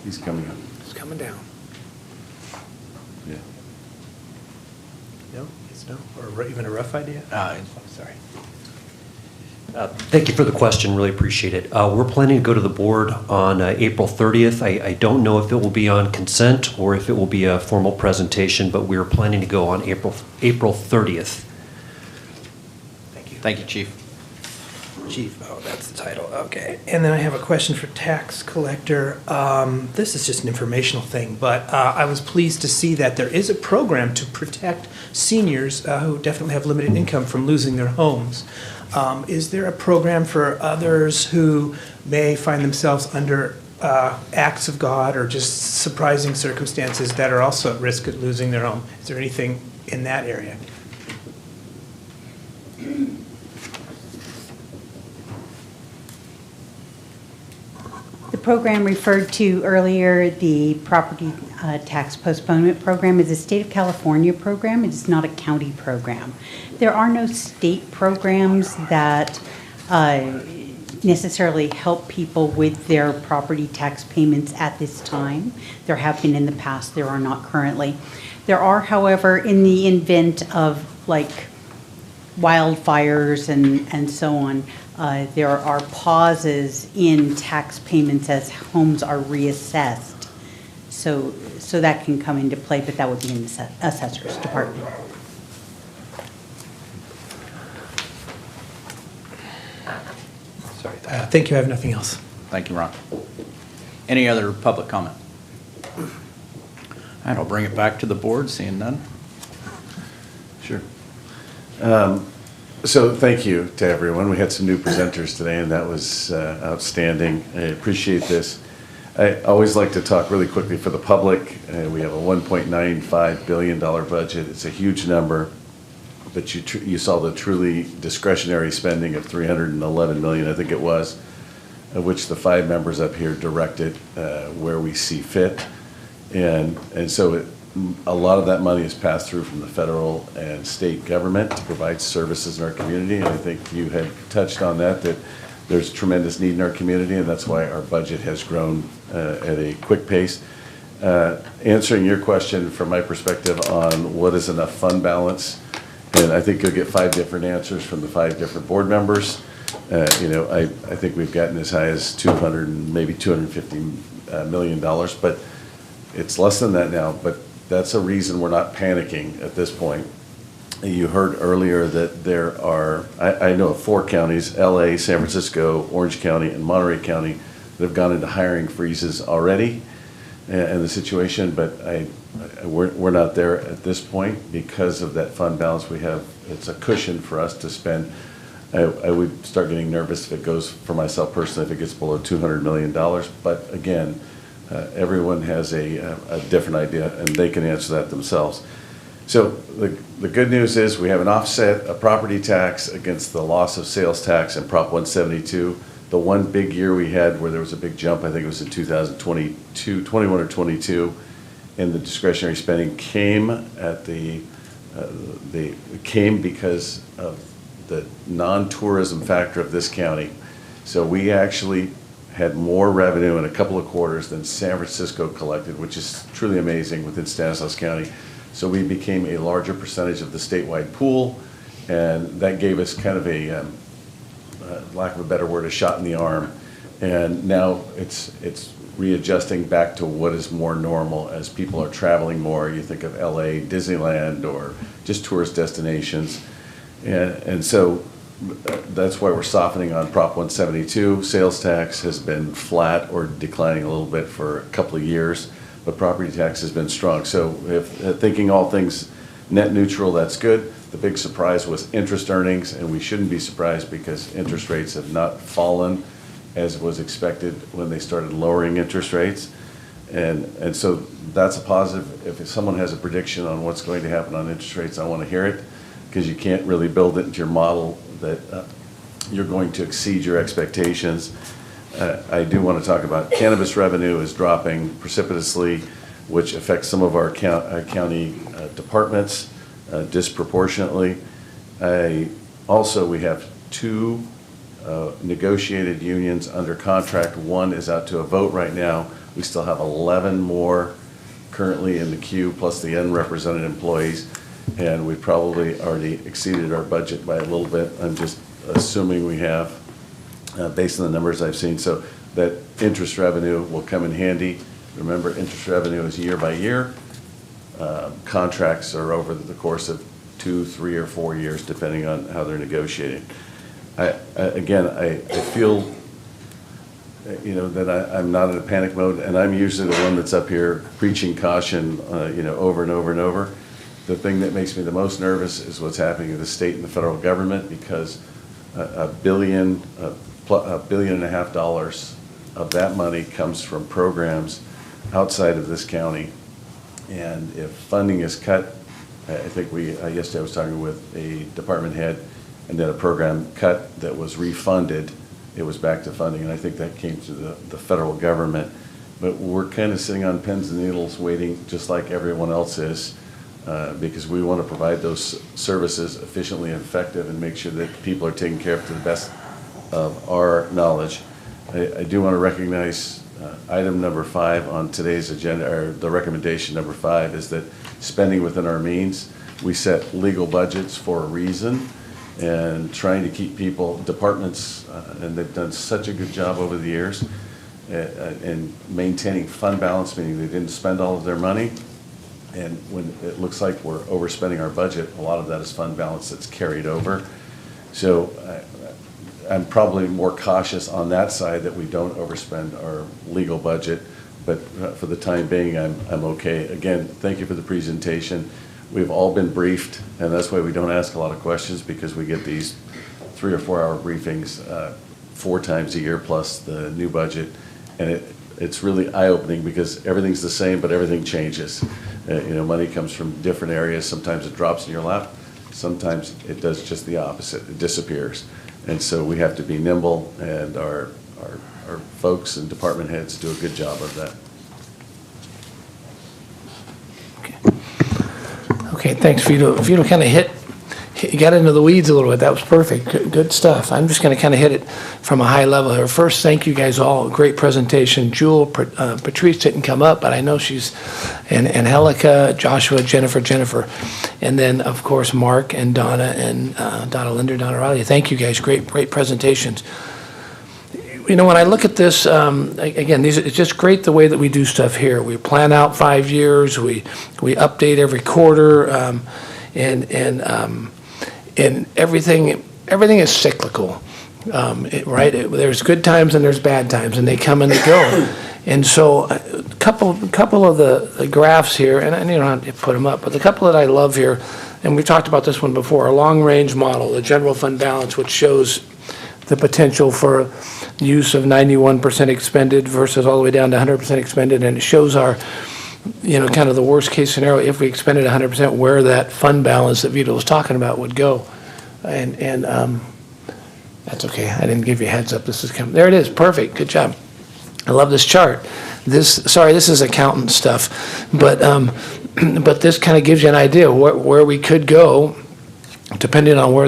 J: He's coming up.
U: It's coming down.
J: Yeah.
U: No? It's no? Or even a rough idea? Sorry.
N: Thank you for the question, really appreciate it. We're planning to go to the board on April 30th. I don't know if it will be on consent or if it will be a formal presentation, but we're planning to go on April 30th.
U: Thank you.
A: Thank you, Chief.
U: Chief, oh, that's the title, okay. And then I have a question for tax collector. This is just an informational thing, but I was pleased to see that there is a program to protect seniors who definitely have limited income from losing their homes. Is there a program for others who may find themselves under acts of God or just surprising circumstances that are also at risk of losing their home? Is there anything in that area?
R: The program referred to earlier, the property tax postponement program, is a state of California program. It is not a county program. There are no state programs that necessarily help people with their property tax payments at this time. There have been in the past, there are not currently. There are, however, in the event of like wildfires and so on, There are pauses in tax payments as homes are reassessed. So that can come into play, but that would be in the assessor's department.
U: Sorry. Thank you. I have nothing else.
A: Thank you, Ron. Any other public comment? All right, I'll bring it back to the board, seeing none.
J: Sure. So thank you to everyone. We had some new presenters today, and that was outstanding. I appreciate this. I always like to talk really quickly for the public. We have a $1.95 billion budget. It's a huge number, but you saw the truly discretionary spending of $311 million, I think it was, of which the 5 members up here directed where we see fit. And so a lot of that money is passed through from the federal and state government to provide services in our community. And I think you had touched on that there's tremendous need in our community, and that's why our budget has grown at a quick pace. Answering your question from my perspective on what is enough fund balance, and I think you'll get 5 different answers from the 5 different board members. I think we've gotten as high as $200, maybe $250 million, but it's less than that now. But that's a reason we're not panicking at this point. You heard earlier that there are, I know of 4 counties, LA, San Francisco, Orange County, and Monterey County, that have gone into hiring freezes already in the situation, but we're not there at this point because of that fund balance we have. It's a cushion for us to spend. I would start getting nervous if it goes, for myself personally, if it gets below $200 million. But again, everyone has a different idea, and they can answer that themselves. So the good news is we have an offset, a property tax against the loss of sales tax and Prop 172. The one big year we had where there was a big jump, I think it was in 21 or 22, and the discretionary spending came at came because of the non-tourism factor of this county. So we actually had more revenue in a couple of quarters than San Francisco collected, which is truly amazing within Stanislaus County. So we became a larger percentage of the statewide pool, and that gave us kind of a, lack of a better word, a shot in the arm. And now it's readjusting back to what is more normal as people are traveling more. You think of LA, Disneyland, or just tourist destinations. And so that's why we're softening on Prop 172. Sales tax has been flat or declining a little bit for a couple of years, but property tax has been strong. So if thinking all things net neutral, that's good. The big surprise was interest earnings, and we shouldn't be surprised because interest rates have not fallen as was expected when they started lowering interest rates. And so that's a positive. If someone has a prediction on what's going to happen on interest rates, I want to hear it, because you can't really build it into your model that you're going to exceed your expectations. I do want to talk about cannabis revenue is dropping precipitously, which affects some of our county departments disproportionately. We have 2 negotiated unions under contract. 1 is out to a vote right now. We still have 11 more currently in the queue, plus the unrepresented employees, and we probably already exceeded our budget by a little bit. I'm just assuming we have, based on the numbers I've seen. So that interest revenue will come in handy. Remember, interest revenue is year by year. Contracts are over the course of 2, 3, or 4 years, depending on how they're negotiating. I feel, that I'm not in a panic mode, and I'm usually the one that's up here preaching caution, over and over and over. The thing that makes me the most nervous is what's happening in the state and the federal government, because $1.5 billion of that money comes from programs outside of this county. And if funding is cut, I think yesterday I was talking with a department head, and then a program cut that was refunded, it was back to funding, and I think that came to the federal government. But we're kind of sitting on pins and needles waiting, just like everyone else is, because we want to provide those services efficiently and effective and make sure that people are taken care of to the best of our knowledge. I do want to recognize item number 5 on today's agenda, or the recommendation number 5, is that spending within our means. We set legal budgets for a reason, and trying to keep people, departments, and they've done such a good job over the years in maintaining fund balance, meaning they didn't spend all of their money. And when it looks like we're overspending our budget, a lot of that is fund balance that's carried over. So I'm probably more cautious on that side that we don't overspend our legal budget, but for the time being, I'm okay. Again, thank you for the presentation. We've all been briefed, and that's why we don't ask a lot of questions, because we get these 3 or 4 hour briefings 4 times a year plus the new budget, and it's really eye-opening because everything's the same, but everything changes. Money comes from different areas. Sometimes it drops in your lap. Sometimes it does just the opposite. It disappears. And so we have to be nimble, and our folks and department heads do a good job of that.
H: Okay, thanks, Vito. Vito kind of you got into the weeds a little bit. That was perfect. Good stuff. I'm just going to kind of hit it from a high level here. First, thank you guys all. Great presentation. Jewel, Patrice didn't come up, but I know she's, and Angelica, Joshua, Jennifer. And then, of course, Mark and Donna and Donna Linder, Donna Riley. Thank you guys. Great presentations. When I look at this, again, it's just great the way that we do stuff here. We plan out 5 years. We update every quarter, and everything is cyclical, right? There's good times and there's bad times, and they come and they go. And so, a couple of the graphs here, and you don't have to put them up, but the couple that I love here, and we talked about this one before, a long-range model, the general fund balance, which shows the potential for use of 91% expended versus all the way down to 100% expended, and it shows our, kind of the worst case scenario, if we expended 100%, where that fund balance that Vito was talking about would go. And that's okay, I didn't give you a heads up, this is coming. There it is, perfect, good job. I love this chart. This is accountant stuff, but this kind of gives you an idea where we could go depending on where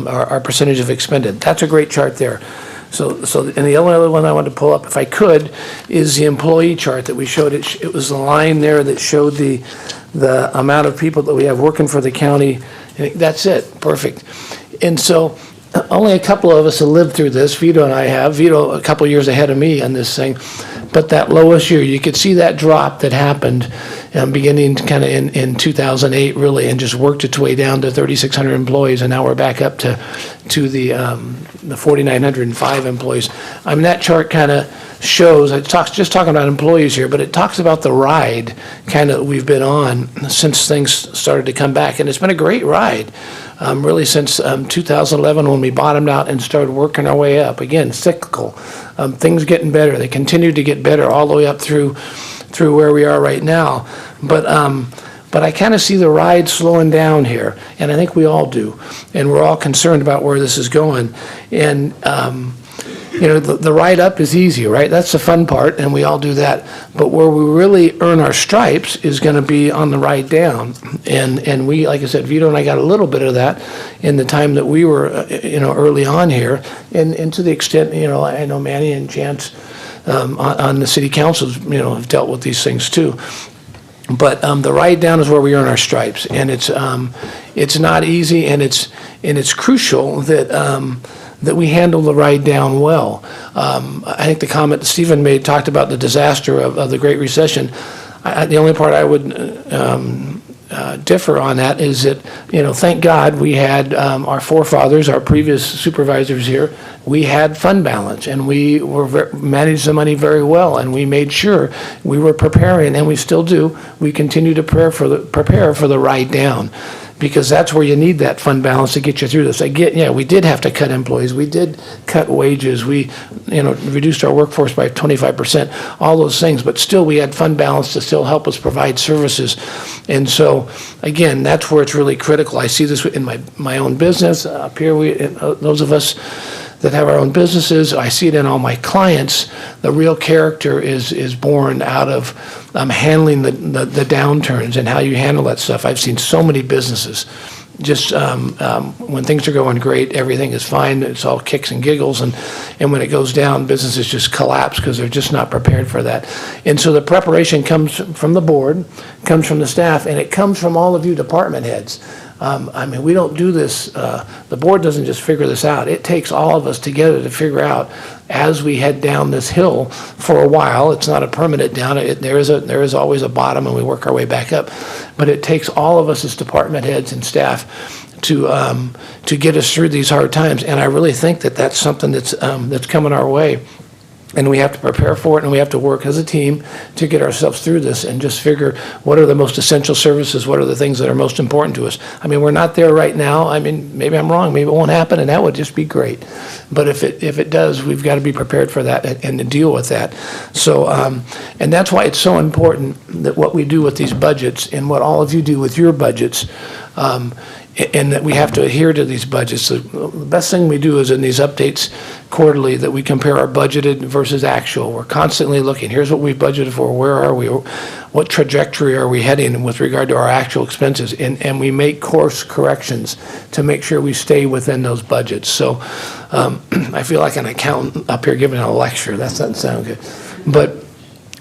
H: our percentage of expended. That's a great chart there. So, and the only other one I wanted to pull up, if I could, is the employee chart that we showed. It was the line there that showed the amount of people that we have working for the county. And that's it, perfect. And so, only a couple of us have lived through this. Vito and I have. Vito a couple years ahead of me on this thing. But that lowest year, you could see that drop that happened beginning kind of in 2008, really, and just worked its way down to 3,600 employees, and now we're back up to the 4,905 employees. I mean, that chart kind of shows, just talking about employees here, but it talks about the ride kind of we've been on since things started to come back, and it's been a great ride. Really since 2011 when we bottomed out and started working our way up. Again, cyclical. Things getting better. They continue to get better all the way up through where we are right now. But I kind of see the ride slowing down here, and I think we all do. And we're all concerned about where this is going. And the ride up is easy, right? That's the fun part, and we all do that. But where we really earn our stripes is going to be on the ride down. And we, like I said, Vito and I got a little bit of that in the time that we were, early on here. And to the extent, I know Manny and Chance on the city councils, have dealt with these things too. But the ride down is where we earn our stripes, and it's not easy, and it's crucial that we handle the ride down well. I think the comment that Stephen made talked about the disaster of the Great Recession. The only part I would differ on that is that, thank God we had our forefathers, our previous supervisors here, we had fund balance, and we managed the money very well, and we made sure we were preparing, and we still do. We continue to prepare for the ride down, because that's where you need that fund balance to get you through this. We did have to cut employees. We did cut wages. We, reduced our workforce by 25%, all those things, but still we had fund balance to still help us provide services. And so, again, that's where it's really critical. I see this in my own business. Up here, those of us that have our own businesses, I see it in all my clients. The real character is born out of handling the downturns and how you handle that stuff. I've seen so many businesses just when things are going great, everything is fine. It's all kicks and giggles, and when it goes down, businesses just collapse because they're just not prepared for that. And so the preparation comes from the board, comes from the staff, and it comes from all of you department heads. I mean, we don't do this, the board doesn't just figure this out. It takes all of us together to figure out as we head down this hill for a while. It's not a permanent down. There is always a bottom, and we work our way back up. But it takes all of us as department heads and staff to get us through these hard times. And I really think that that's something that's coming our way. And we have to prepare for it, and we have to work as a team to get ourselves through this and just figure what are the most essential services, what are the things that are most important to us. I mean, we're not there right now. I mean, maybe I'm wrong, maybe it won't happen, and that would just be great. But if it does, we've got to be prepared for that and to deal with that. So, and that's why it's so important that what we do with these budgets and what all of you do with your budgets, and that we have to adhere to these budgets. The best thing we do is in these updates quarterly that we compare our budgeted versus actual. We're constantly looking, here's what we've budgeted for, where are we, what trajectory are we heading with regard to our actual expenses, and we make course corrections to make sure we stay within those budgets. So I feel like an accountant up here giving a lecture. That doesn't sound good.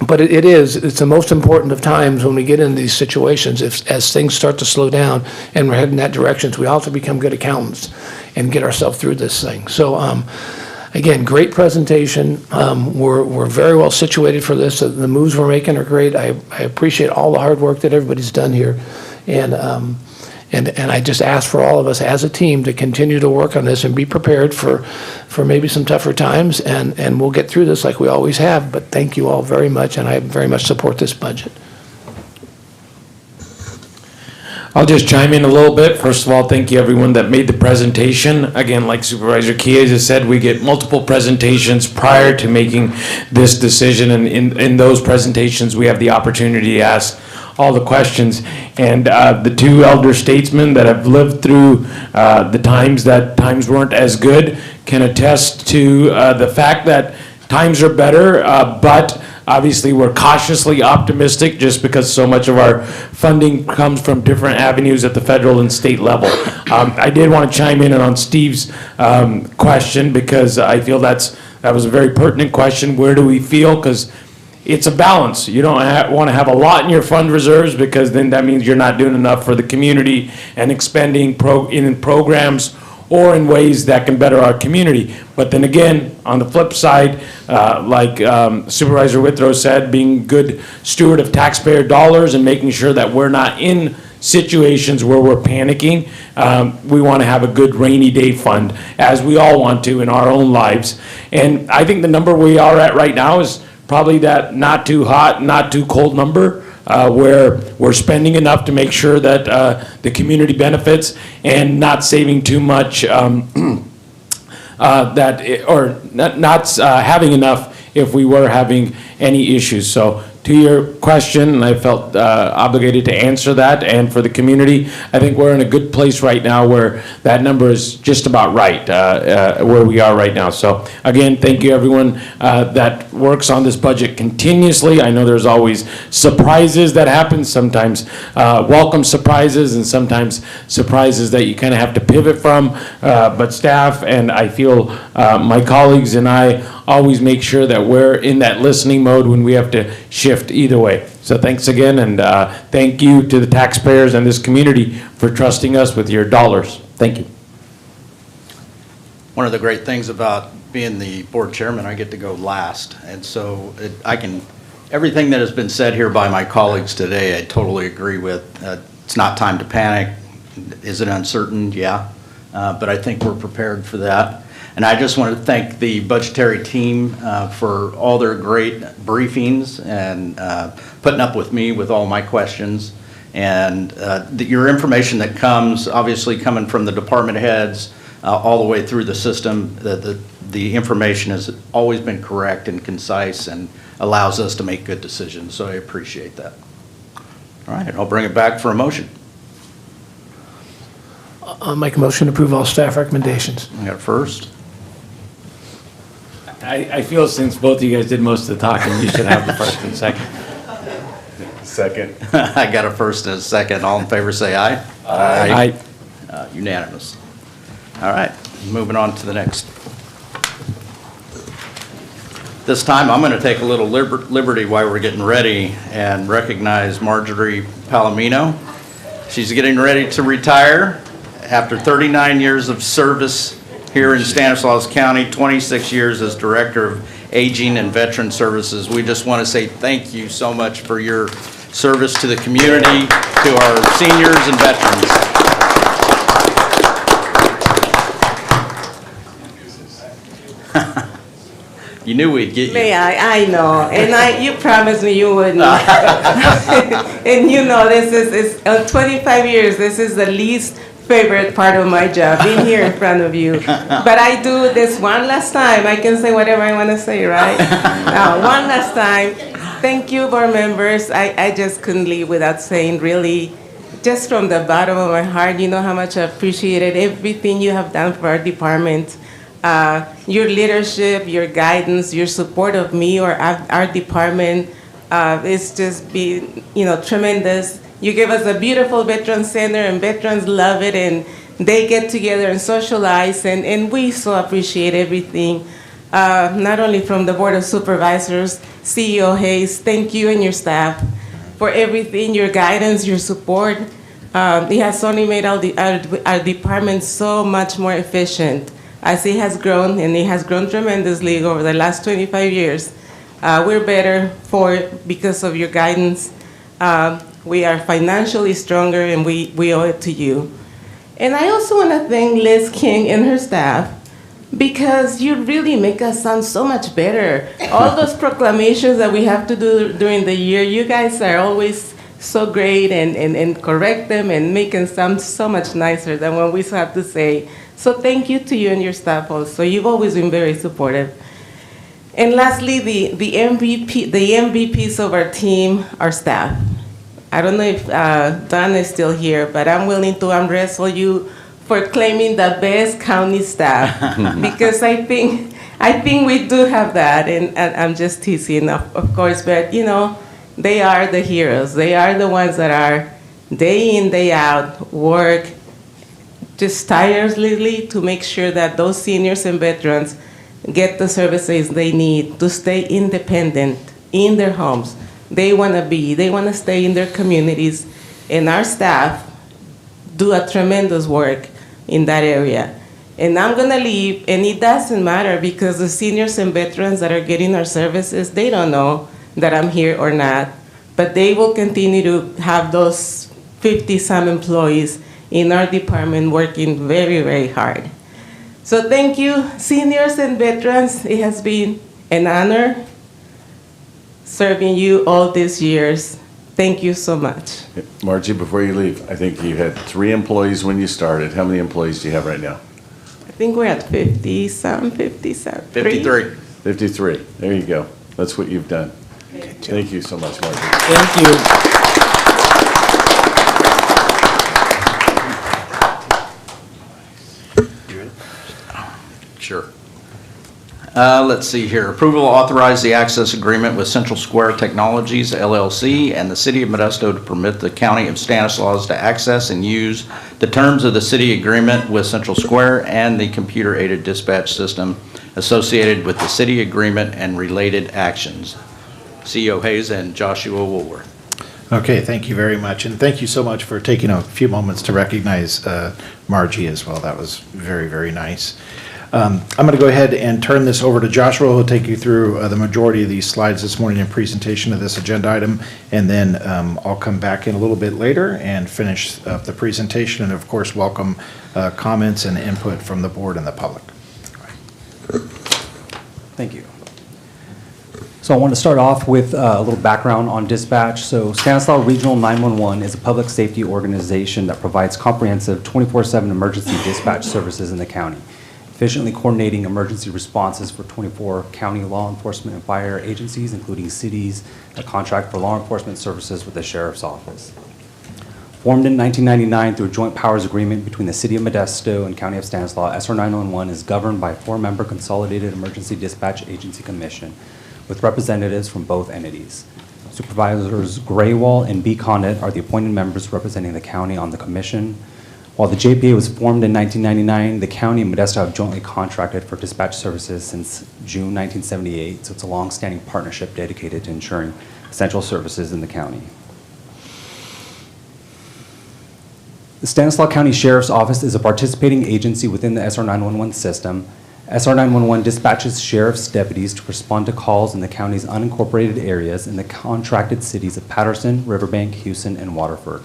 H: But it's the most important of times when we get into these situations, as things start to slow down and we're heading that direction, we all have to become good accountants and get ourselves through this thing. So again, great presentation. We're very well situated for this. The moves we're making are great. I appreciate all the hard work that everybody's done here. And I just ask for all of us as a team to continue to work on this and be prepared for maybe some tougher times, and we'll get through this like we always have. But thank you all very much, and I very much support this budget.
B: I'll just chime in a little bit. First of all, thank you everyone that made the presentation. Again, like Supervisor Chiesa has said, we get multiple presentations prior to making this decision, and in those presentations we have the opportunity to ask all the questions. And the two elder statesmen that have lived through the times that times weren't as good can attest to the fact that times are better, but obviously we're cautiously optimistic just because so much of our funding comes from different avenues at the federal and state level. I did want to chime in on Steve's question, because I feel that was a very pertinent question. Where do we feel? Because it's a balance. You don't want to have a lot in your fund reserves, because then that means you're not doing enough for the community and expending in programs or in ways that can better our community. But then again, on the flip side, like Supervisor Withrow said, being good steward of taxpayer dollars and making sure that we're not in situations where we're panicking. We want to have a good rainy day fund, as we all want to in our own lives. And I think the number we are at right now is probably that not too hot, not too cold number, where we're spending enough to make sure that the community benefits and not saving too much, or not having enough if we were having any issues. So to your question, I felt obligated to answer that, and for the community, I think we're in a good place right now where that number is just about right, where we are right now. So again, thank you everyone that works on this budget continuously. I know there's always surprises that happen, sometimes welcome surprises, and sometimes surprises that you kind of have to pivot from, but staff and I feel my colleagues and I always make sure that we're in that listening mode when we have to shift either way. So thanks again, and thank you to the taxpayers and this community for trusting us with your dollars. Thank you.
A: One of the great things about being the board chairman, I get to go last. And so everything that has been said here by my colleagues today, I totally agree with. It's not time to panic. Is it uncertain? Yeah. But I think we're prepared for that. And I just want to thank the budgetary team for all their great briefings and putting up with me with all my questions. And your information that comes, obviously coming from the department heads all the way through the system, the information has always been correct and concise and allows us to make good decisions. So I appreciate that. All right, I'll bring it back for a motion.
H: I'll make a motion to approve all staff recommendations.
A: I got first.
B: I feel since both of you guys did most of the talking, you should have the first and second.
J: Second.
A: I got a first and a second. All in favor say aye.
B: Aye.
A: Unanimous. All right, moving on to the next. This time I'm going to take a little liberty while we're getting ready and recognize Marjorie Palomino. She's getting ready to retire after 39 years of service here in Stanislaus County, 26 years as Director of Aging and Veteran Services. We just want to say thank you so much for your service to the community, to our seniors and veterans. You knew we'd get you.
D: May I know, and you promised me you wouldn't. And you know, this is 25 years, this is the least favorite part of my job, being here in front of you. But I do this one last time. I can say whatever I want to say, right? Now, one last time. Thank you, board members. I just couldn't leave without saying, really, just from the bottom of my heart, you know how much I appreciated everything you have done for our department. Your leadership, your guidance, your support of me or our department, it's just been, tremendous. You give us a beautiful veteran center, and veterans love it, and they get together and socialize, and we so appreciate everything. Not only from the Board of Supervisors, CEO Hayes, thank you and your staff for everything, your guidance, your support. It has only made our department so much more efficient as it has grown, and it has grown tremendously over the last 25 years. We're better because of your guidance. We are financially stronger, and we owe it to you. And I also want to thank Liz King and her staff, because you really make us sound so much better. All those proclamations that we have to do during the year, you guys are always so great and correct them and make them sound so much nicer than what we have to say. So thank you to you and your staff also. You've always been very supportive. And lastly, the MVPs of our team, our staff. I don't know if Don is still here, but I'm willing to arm wrestle you for claiming the best county staff, because I think we do have that, and I'm just teasing, of course, but they are the heroes. They are the ones that are day in, day out, work just tirelessly to make sure that those seniors and veterans get the services they need to stay independent in their homes. They want to stay in their communities, and our staff do a tremendous work in that area. And I'm gonna leave, and it doesn't matter, because the seniors and veterans that are getting our services, they don't know that I'm here or not, but they will continue to have those 50-some employees in our department working very, very hard. So thank you, seniors and veterans. It has been an honor serving you all these years. Thank you so much.
J: Margie, before you leave, I think you had 3 employees when you started. How many employees do you have right now?
D: I think we're at 50-some, 57.
A: 53.
J: 53. There you go. That's what you've done. Thank you so much, Margie.
B: Thank you.
A: Sure. Let's see here. Approval to authorize the access agreement with Central Square Technologies, LLC, and the City of Modesto to permit the County of Stanislaus to access and use the terms of the city agreement with Central Square and the computer-aided dispatch system associated with the city agreement and related actions. CEO Hayes and Joshua Woolworth.
F: Okay, thank you very much. And thank you so much for taking a few moments to recognize Margie as well. That was very, very nice. I'm going to go ahead and turn this over to Joshua, who will take you through the majority of these slides this morning in presentation of this agenda item, and then I'll come back in a little bit later and finish up the presentation, and of course welcome comments and input from the board and the public.
M: Thank you. So I want to start off with a little background on dispatch. So Stanislaus Regional 911 is a public safety organization that provides comprehensive 24/7 emergency dispatch services in the county, efficiently coordinating emergency responses for 24 county law enforcement and fire agencies, including cities that contract for law enforcement services with the Sheriff's Office. Formed in 1999 through a joint powers agreement between the City of Modesto and County of Stanislaus, SR 911 is governed by a 4-member Consolidated Emergency Dispatch Agency Commission with representatives from both entities. Supervisors Graywall and B. Condit are the appointed members representing the county on the commission. While the JPA was formed in 1999, the county and Modesto have jointly contracted for dispatch services since June 1978, so it's a long-standing partnership dedicated to ensuring essential services in the county. The Stanislaus County Sheriff's Office is a participating agency within the SR 911 system. SR 911 dispatches sheriff's deputies to respond to calls in the county's unincorporated areas in the contracted cities of Patterson, Riverbank, Houston, and Waterford.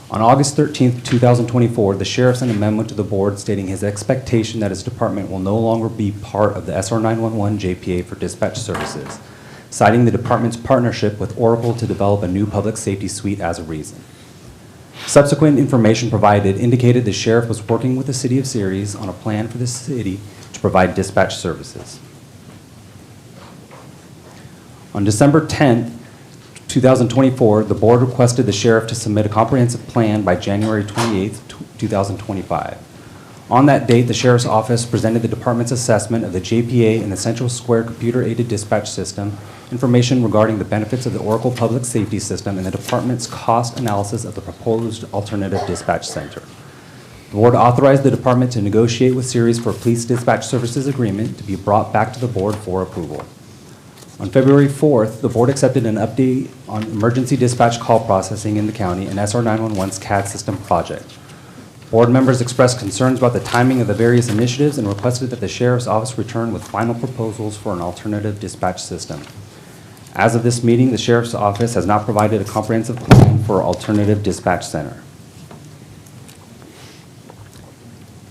M: On August 13, 2024, the sheriff sent a memo to the board stating his expectation that his department will no longer be part of the SR 911 JPA for dispatch services, citing the department's partnership with Oracle to develop a new public safety suite as a reason. Subsequent information provided indicated the sheriff was working with the city of Ceres on a plan for the city to provide dispatch services. On December 10, 2024, the board requested the sheriff to submit a comprehensive plan by January 28, 2025. On that date, the sheriff's office presented the department's assessment of the JPA and the Central Square computer-aided dispatch system, information regarding the benefits of the Oracle Public Safety System, and the department's cost analysis of the proposed alternative dispatch center. The board authorized the department to negotiate with Ceres for a police dispatch services agreement to be brought back to the board for approval. On February 4th, the board accepted an update on emergency dispatch call processing in the county and SR 911's CAD system project. Board members expressed concerns about the timing of the various initiatives and requested that the sheriff's office return with final proposals for an alternative dispatch system. As of this meeting, the sheriff's office has not provided a comprehensive plan for alternative dispatch center.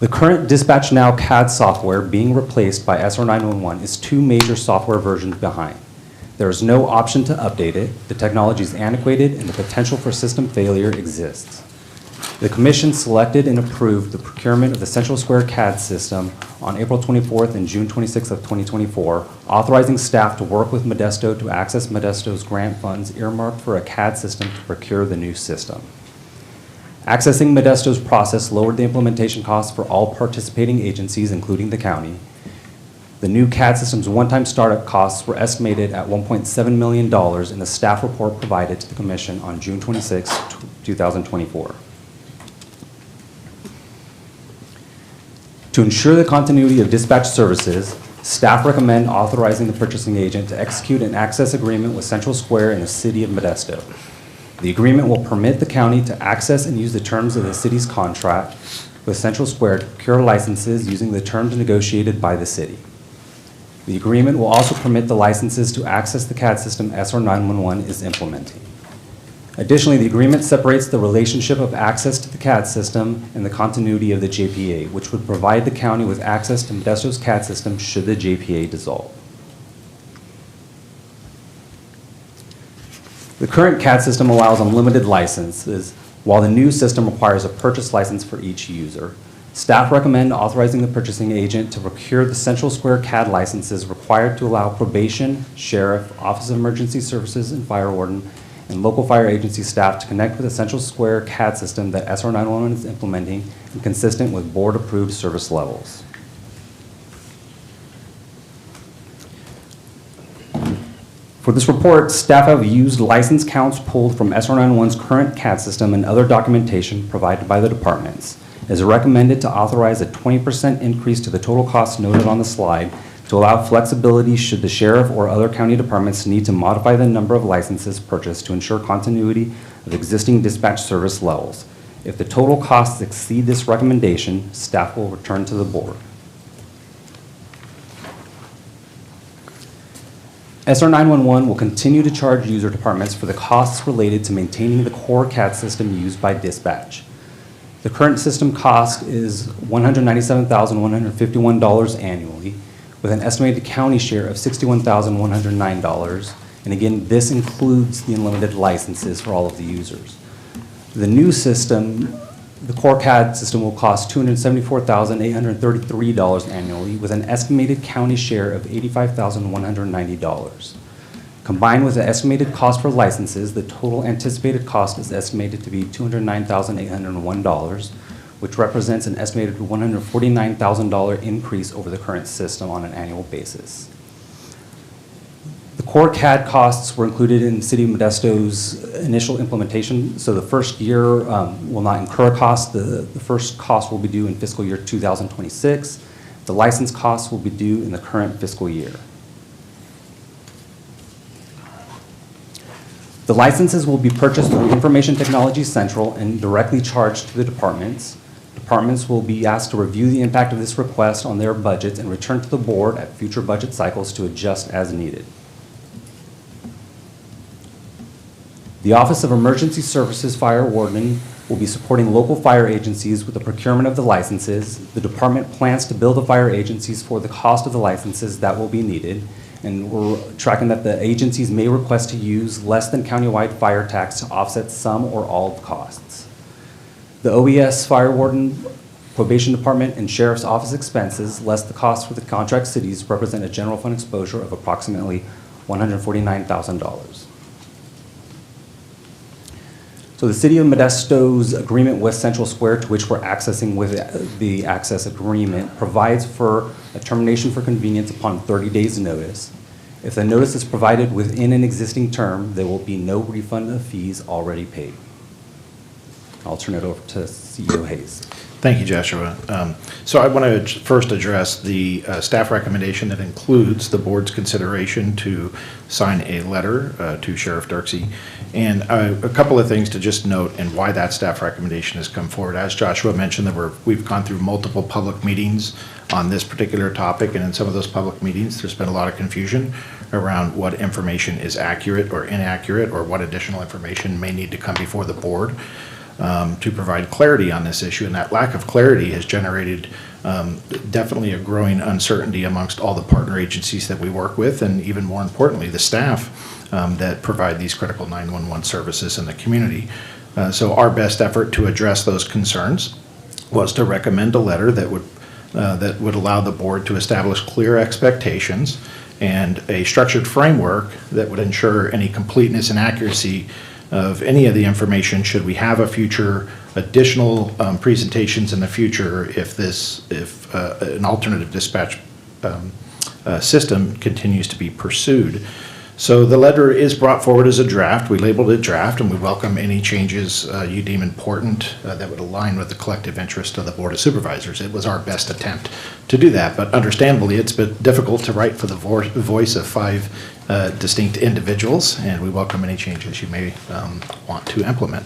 M: The current Dispatch Now CAD software being replaced by SR 911 is 2 major software versions behind. There is no option to update it, the technology is antiquated, and the potential for system failure exists. The Commission selected and approved the procurement of the Central Square CAD system on April 24th and June 26th of 2024, authorizing staff to work with Modesto to access Modesto's grant funds earmarked for a CAD system to procure the new system. Accessing Modesto's process lowered the implementation costs for all participating agencies, including the county. The new CAD system's one-time startup costs were estimated at $1.7 million in the staff report provided to the Commission on June 26, 2024. To ensure the continuity of dispatch services, staff recommend authorizing the purchasing agent to execute an access agreement with Central Square in the city of Modesto. The agreement will permit the county to access and use the terms of the city's contract with Central Square to procure licenses using the terms negotiated by the city. The agreement will also permit the licenses to access the CAD system SR 911 is implementing. Additionally, the agreement separates the relationship of access to the CAD system and the continuity of the JPA, which would provide the county with access to Modesto's CAD system should the JPA dissolve. The current CAD system allows unlimited licenses, while the new system requires a purchase license for each user. Staff recommend authorizing the purchasing agent to procure the Central Square CAD licenses required to allow probation, sheriff, Office of Emergency Services, and fire warden, and local fire agency staff to connect with the Central Square CAD system that SR 911 is implementing and consistent with board-approved service levels. For this report, staff have used license counts pulled from SR 911's current CAD system and other documentation provided by the departments. It is recommended to authorize a 20% increase to the total cost noted on the slide to allow flexibility should the sheriff or other county departments need to modify the number of licenses purchased to ensure continuity of existing dispatch service levels. If the total costs exceed this recommendation, staff will return to the board. SR 911 will continue to charge user departments for the costs related to maintaining the core CAD system used by dispatch. The current system cost is $197,151 annually, with an estimated county share of $61,109. And again, this includes the unlimited licenses for all of the users. The new system, the core CAD system, will cost $274,833 annually, with an estimated county share of $85,190. Combined with the estimated cost for licenses, the total anticipated cost is estimated to be $209,801, which represents an estimated $149,000 increase over the current system on an annual basis. The core CAD costs were included in City of Modesto's initial implementation, so the first year will not incur a cost. The first cost will be due in fiscal year 2026. The license costs will be due in the current fiscal year. The licenses will be purchased through Information Technology Central and directly charged to the departments. Departments will be asked to review the impact of this request on their budgets and return to the board at future budget cycles to adjust as needed. The Office of Emergency Services Fire Warden will be supporting local fire agencies with the procurement of the licenses. The department plans to bill the fire agencies for the cost of the licenses that will be needed, and we're tracking that the agencies may request to use less than countywide fire tax to offset some or all of the costs. The OES Fire Warden, Probation Department, and Sheriff's Office expenses, less the cost for the contract cities, represent a general fund exposure of approximately $149,000. So the City of Modesto's agreement with Central Square, to which we're accessing with the access agreement, provides for a termination for convenience upon 30 days' notice. If the notice is provided within an existing term, there will be no refund of fees already paid. I'll turn it over to CEO Hayes.
F: Thank you, Joshua. So I want to first address the staff recommendation that includes the board's consideration to sign a letter to Sheriff Dirksey. And a couple of things to just note and why that staff recommendation has come forward. As Joshua mentioned, we've gone through multiple public meetings on this particular topic, and in some of those public meetings, there's been a lot of confusion around what information is accurate or inaccurate, or what additional information may need to come before the board to provide clarity on this issue. And that lack of clarity has generated definitely a growing uncertainty amongst all the partner agencies that we work with, and even more importantly, the staff that provide these critical 911 services in the community. So our best effort to address those concerns was to recommend a letter that would allow the board to establish clear expectations and a structured framework that would ensure any completeness and accuracy of any of the information should we have a future additional presentations in the future if an alternative dispatch system continues to be pursued. So the letter is brought forward as a draft. We labeled it draft, and we welcome any changes you deem important that would align with the collective interest of the Board of Supervisors. It was our best attempt to do that, but understandably, it's been difficult to write for the voice of 5 distinct individuals, and we welcome any changes you may want to implement.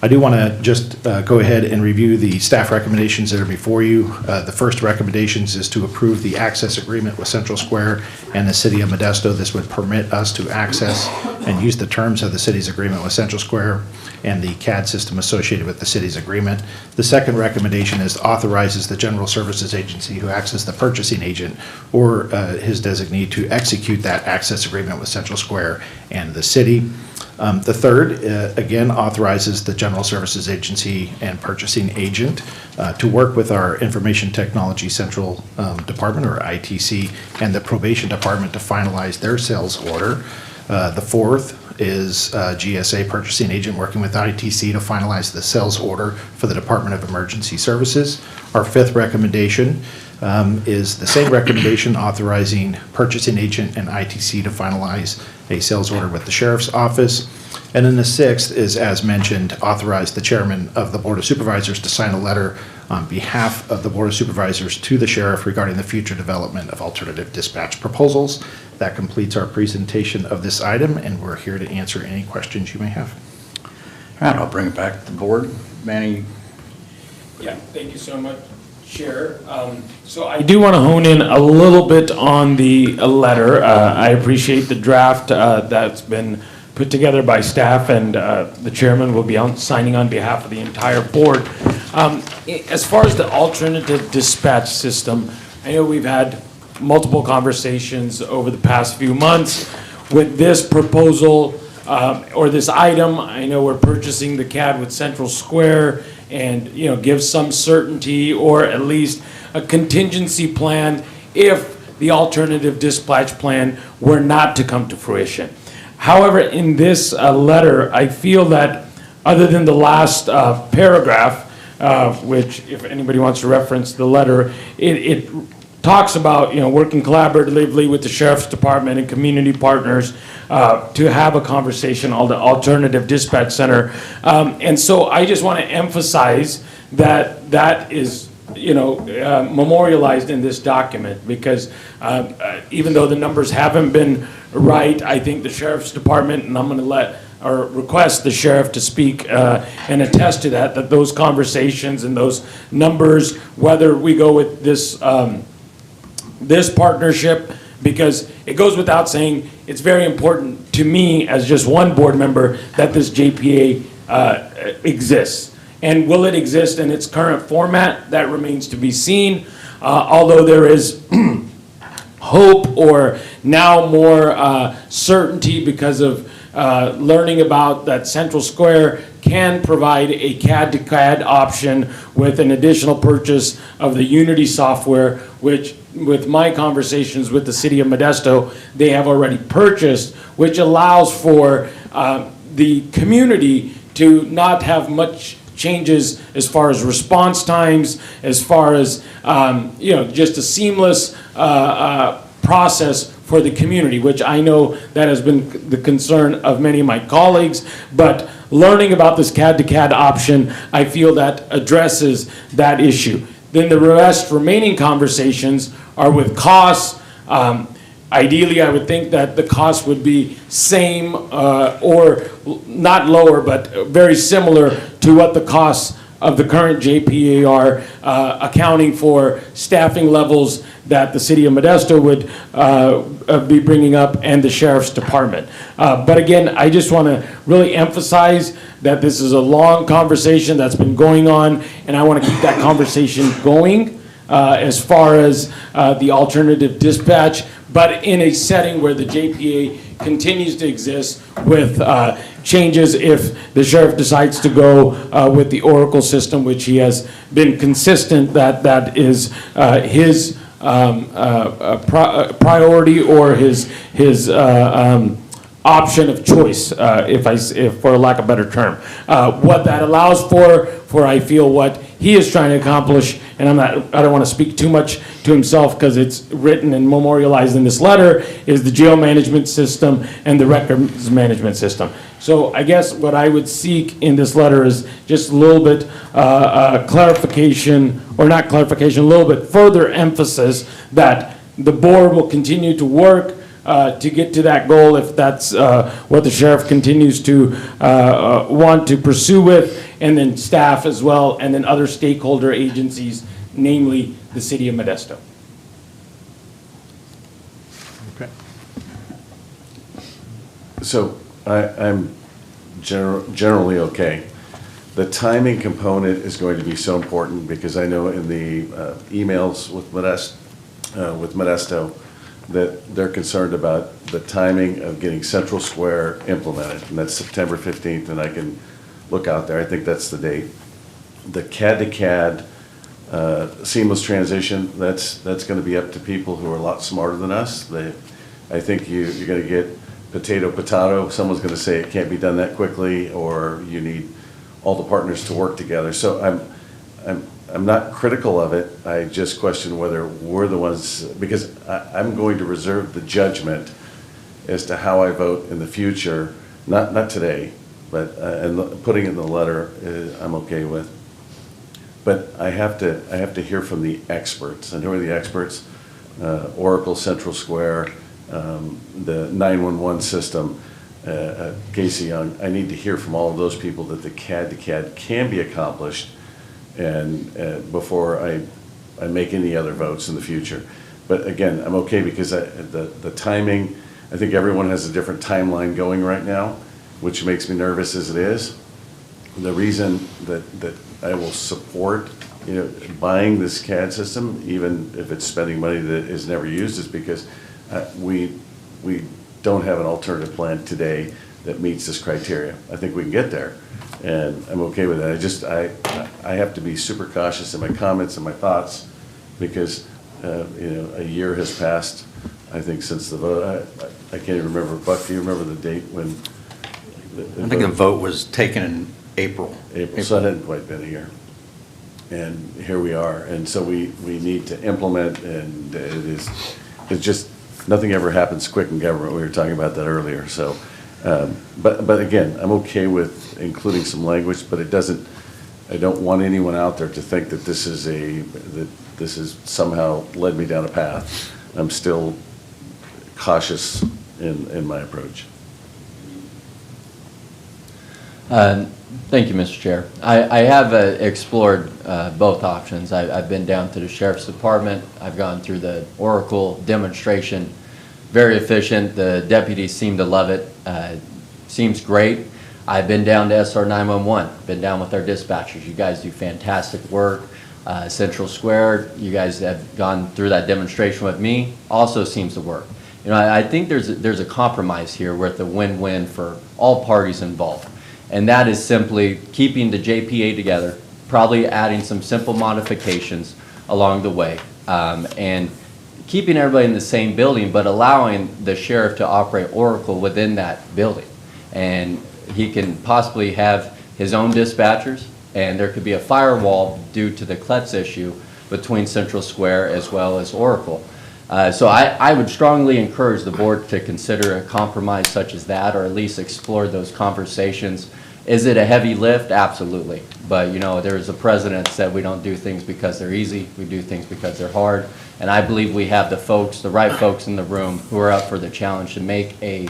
F: I do want to just go ahead and review the staff recommendations that are before you. The first recommendations is to approve the access agreement with Central Square and the City of Modesto. This would permit us to access and use the terms of the city's agreement with Central Square and the CAD system associated with the city's agreement. The second recommendation is authorizes the General Services Agency, who acts as the purchasing agent, or his designee, to execute that access agreement with Central Square and the city. The third, again, authorizes the General Services Agency and purchasing agent to work with our Information Technology Central Department, or ITC, and the Probation Department to finalize their sales order. The fourth is GSA purchasing agent working with ITC to finalize the sales order for the Department of Emergency Services. Our fifth recommendation is the same recommendation, authorizing purchasing agent and ITC to finalize a sales order with the Sheriff's Office. And then the sixth is, as mentioned, authorize the chairman of the Board of Supervisors to sign a letter on behalf of the Board of Supervisors to the Sheriff regarding the future development of alternative dispatch proposals. That completes our presentation of this item, and we're here to answer any questions you may have.
A: All right, I'll bring it back to the board. Manny?
B: Yeah, thank you so much, Chair. So I do want to hone in a little bit on the letter. I appreciate the draft that's been put together by staff, and the chairman will be signing on behalf of the entire board. As far as the alternative dispatch system, I know we've had multiple conversations over the past few months with this proposal or this item. I know we're purchasing the CAD with Central Square, and give some certainty or at least a contingency plan if the alternative dispatch plan were not to come to fruition. However, in this letter, I feel that other than the last paragraph, which if anybody wants to reference the letter, it talks about working collaboratively with the Sheriff's Department and community partners to have a conversation on the alternative dispatch center. And so I just want to emphasize that that is memorialized in this document, because even though the numbers haven't been right, I think the sheriff's department, and I'm going to request the sheriff to speak and attest to that those conversations and those numbers, whether we go with this this partnership, because it goes without saying, it's very important to me as just one board member that this JPA exists. And will it exist in its current format? That remains to be seen. Although there is hope, or now more certainty because of learning about that Central Square can provide a CAD to CAD option with an additional purchase of the Unity software, which with my conversations with the city of Modesto, they have already purchased, which allows for the community to not have much changes as far as response times, as far as just a seamless process for the community, which I know that has been the concern of many of my colleagues. But learning about this CAD to CAD option, I feel that addresses that issue. Then the remaining conversations are with costs. Ideally, I would think that the cost would be same or not lower, but very similar to what the costs of the current JPA are, accounting for staffing levels that the city of Modesto would be bringing up, and the sheriff's department. But again, I just want to really emphasize that this is a long conversation that's been going on, and I want to keep that conversation going as far as the alternative dispatch, but in a setting where the JPA continues to exist with changes if the sheriff decides to go with the Oracle system, which he has been consistent that is his priority or his option of choice, if for lack of a better term. What that allows for I feel what he is trying to accomplish, and I don't want to speak too much to himself because it's written and memorialized in this letter, is the jail management system and the records management system. So I guess what I would seek in this letter is just a little bit clarification, or not clarification, a little bit further emphasis that the board will continue to work to get to that goal, if that's what the sheriff continues to want to pursue with, and then staff as well, and then other stakeholder agencies, namely the city of Modesto.
F: Okay.
J: So I'm generally okay. The timing component is going to be so important, because I know in the emails with Modesto that they're concerned about the timing of getting Central Square implemented, and that's September 15th, and I can look out there. I think that's the date. The CAD to CAD seamless transition, that's going to be up to people who are a lot smarter than us. I think you're going to get potato. Someone's going to say it can't be done that quickly, or you need all the partners to work together. So I'm not critical of it. I just question whether we're the ones, because I'm going to reserve the judgment as to how I vote in the future. Not today, but and putting it in the letter, I'm okay with. But I have to hear from the experts. And who are the experts? Oracle, Central Square, the 911 system, Casey Young. I need to hear from all of those people that the CAD to CAD can be accomplished, and before I make any other votes in the future. But again, I'm okay, because the timing, I think everyone has a different timeline going right now, which makes me nervous as it is. The reason that I will support buying this CAD system, even if it's spending money that is never used, is because we don't have an alternative plan today that meets this criteria. I think we can get there, and I'm okay with that. I have to be super cautious in my comments and my thoughts, because a year has passed, I think, since the vote. I can't even remember. Buck, do you remember the date when?
A: I think the vote was taken in April.
J: So it hadn't quite been a year. And here we are. And so we need to implement, and it's just, nothing ever happens quick in government. We were talking about that earlier. So, but again, I'm okay with including some language, but it doesn't, I don't want anyone out there to think that that this has somehow led me down a path. I'm still cautious in my approach.
E: Thank you, Mr. Chair. I have explored both options. I've been down to the Sheriff's Department. I've gone through the Oracle demonstration. Very efficient. The deputies seem to love it. Seems great. I've been down to SR 911, been down with our dispatchers. You guys do fantastic work. Central Square, you guys have gone through that demonstration with me, also seems to work. You know, I think there's a compromise here with a win-win for all parties involved. And that is simply keeping the JPA together, probably adding some simple modifications along the way, and keeping everybody in the same building, but allowing the sheriff to operate Oracle within that building. And he can possibly have his own dispatchers, and there could be a firewall due to the Klutz issue between Central Square as well as Oracle. So I would strongly encourage the board to consider a compromise such as that, or at least explore those conversations. Is it a heavy lift? Absolutely. But, you know, there's a president that said we don't do things because they're easy, we do things because they're hard. And I believe we have the right folks in the room who are up for the challenge to make a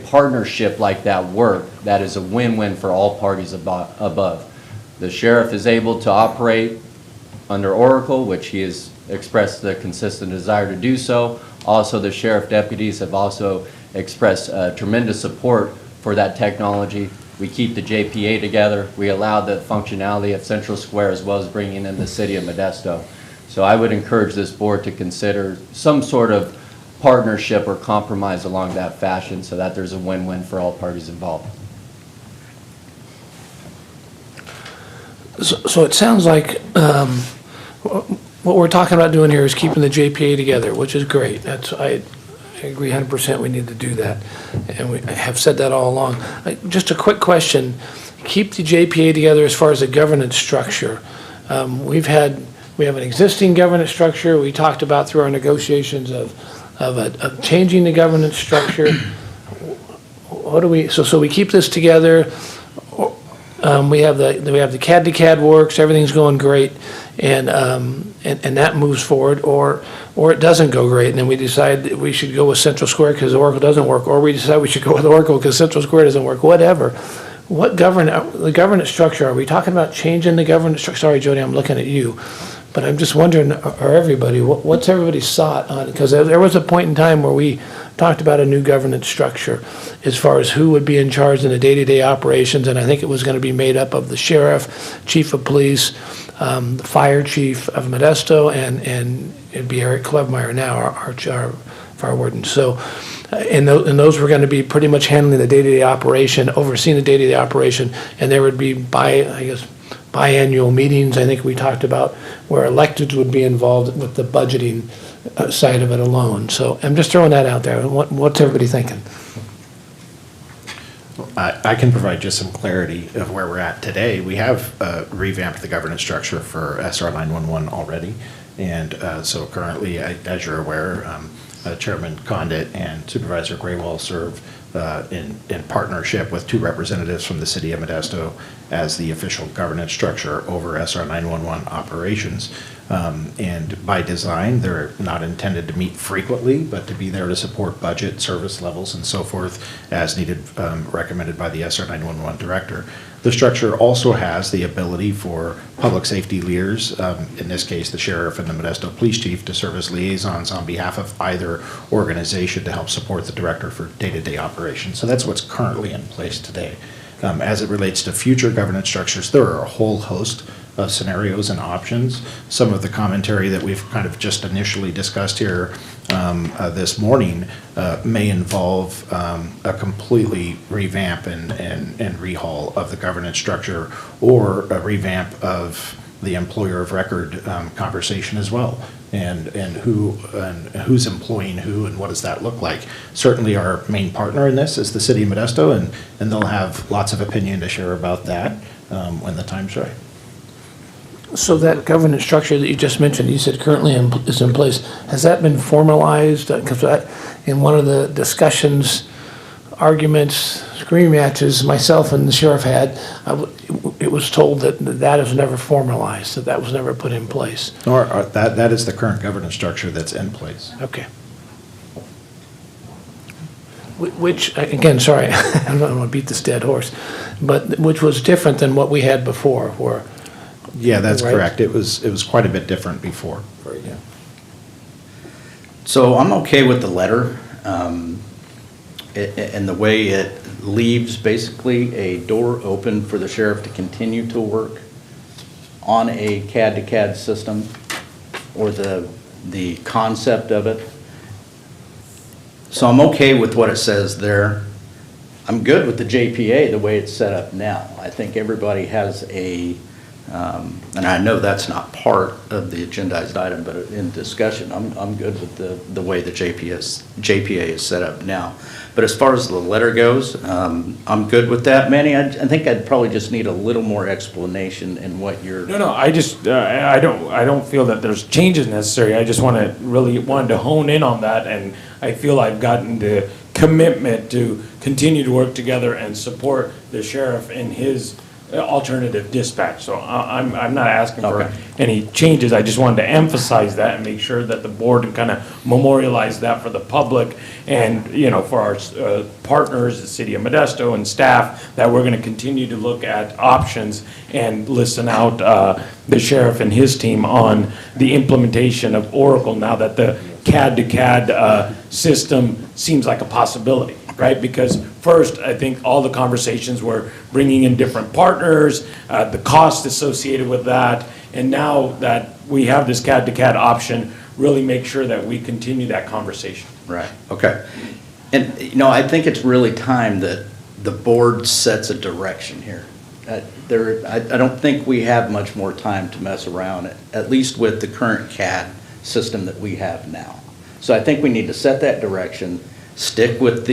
E: partnership like that work that is a win-win for all parties above. The sheriff is able to operate under Oracle, which he has expressed the consistent desire to do so. Also, the sheriff deputies have also expressed tremendous support for that technology. We keep the JPA together. We allow the functionality of Central Square as well as bringing in the city of Modesto. So I would encourage this board to consider some sort of partnership or compromise along that fashion so that there's a win-win for all parties involved.
H: So it sounds like what we're talking about doing here is keeping the JPA together, which is great. I agree 100% we need to do that, and we have said that all along. Just a quick question. Keep the JPA together as far as the governance structure. We have an existing governance structure. We talked about through our negotiations of changing the governance structure. What do we? So we keep this together. We have the CAD to CAD works. Everything's going great, and that moves forward. Or it doesn't go great, and then we decide that we should go with Central Square because Oracle doesn't work, or we decide we should go with Oracle because Central Square doesn't work. Whatever. What the governance structure? Are we talking about changing the governance structure? Sorry, Jody, I'm looking at you. But I'm just wondering, or everybody, what's everybody's thought on it? Because there was a point in time where we talked about a new governance structure as far as who would be in charge in the day-to-day operations, and I think it was going to be made up of the sheriff, chief of police, the fire chief of Modesto, and it'd be Eric Klevmeyer now, our fire warden. So, and those were going to be pretty much handling the day-to-day operation, overseeing the day-to-day operation, and there would be biannual meetings, I think we talked about, where electeds would be involved with the budgeting side of it alone. So I'm just throwing that out there. What's everybody thinking?
F: I can provide just some clarity of where we're at today. We have revamped the governance structure for SR 911 already. And so currently, as you're aware, Chairman Condit and Supervisor Graywall serve in partnership with two representatives from the city of Modesto as the official governance structure over SR 911 operations. And by design, they're not intended to meet frequently, but to be there to support budget, service levels, and so forth as needed, recommended by the SR 911 director. The structure also has the ability for public safety leaders, in this case the sheriff and the Modesto police chief, to serve as liaisons on behalf of either organization to help support the director for day-to-day operations. So that's what's currently in place today. As it relates to future governance structures, there are a whole host of scenarios and options. Some of the commentary that we've kind of just initially discussed here this morning may involve a completely revamp and rehaul of the governance structure, or a revamp of the employer of record conversation as well, and who's employing who and what does that look like. Certainly our main partner in this is the city of Modesto, and they'll have lots of opinion to share about that when the time's right.
H: So that governance structure that you just mentioned, you said currently is in place, has that been formalized? Because in one of the discussions arguments, scream matches myself and the sheriff had, it was told that that is never formalized, that was never put in place.
F: Or that is the current governance structure that's in place.
H: Okay. Which, again, sorry, I don't want to beat this dead horse, but which was different than what we had before, where.
F: Yeah, that's
H: Right?
F: correct. It was quite a bit different before.
H: Yeah.
A: So I'm okay with the letter, and the way it leaves basically a door open for the sheriff to continue to work on a CAD to CAD system, or the concept of it. So I'm okay with what it says there. I'm good with the JPA, the way it's set up now. I think everybody has and I know that's not part of the agendized item, but in discussion, I'm good with the way the JPA is set up now. But as far as the letter goes, I'm good with that. Manny, I think I'd probably just need a little more explanation in what you're.
B: No, I just, I don't feel that there's changes necessary. I just wanted to hone in on that, and I feel I've gotten the commitment to continue to work together and support the sheriff in his alternative dispatch. So I'm not asking for any changes. I just wanted to emphasize that and make sure that the board can kind of memorialize that for the public and, for our partners, the city of Modesto and staff, that we're going to continue to look at options and listen out the sheriff and his team on the implementation of Oracle now that the CAD to CAD system seems like a possibility. Right, because first, I think all the conversations were bringing in different partners, the cost associated with that, and now that we have this CAD to CAD option, really make sure that we continue that conversation.
A: Right, okay. And, I think it's really time that the board sets a direction here. I don't think we have much more time to mess around, at least with the current CAD system that we have now. So I think we need to set that direction. Stick with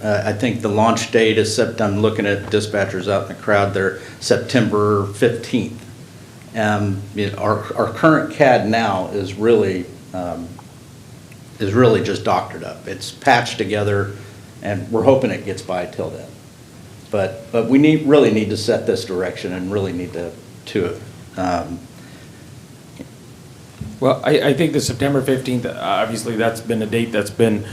A: I think the launch date is I'm looking at dispatchers out in the crowd there, September 15th. Our current CAD now is really just doctored up. It's patched together, and we're hoping it gets by till then. But we really need to set this direction and really need to
B: Well, I think the September 15th, obviously that's been a date that's been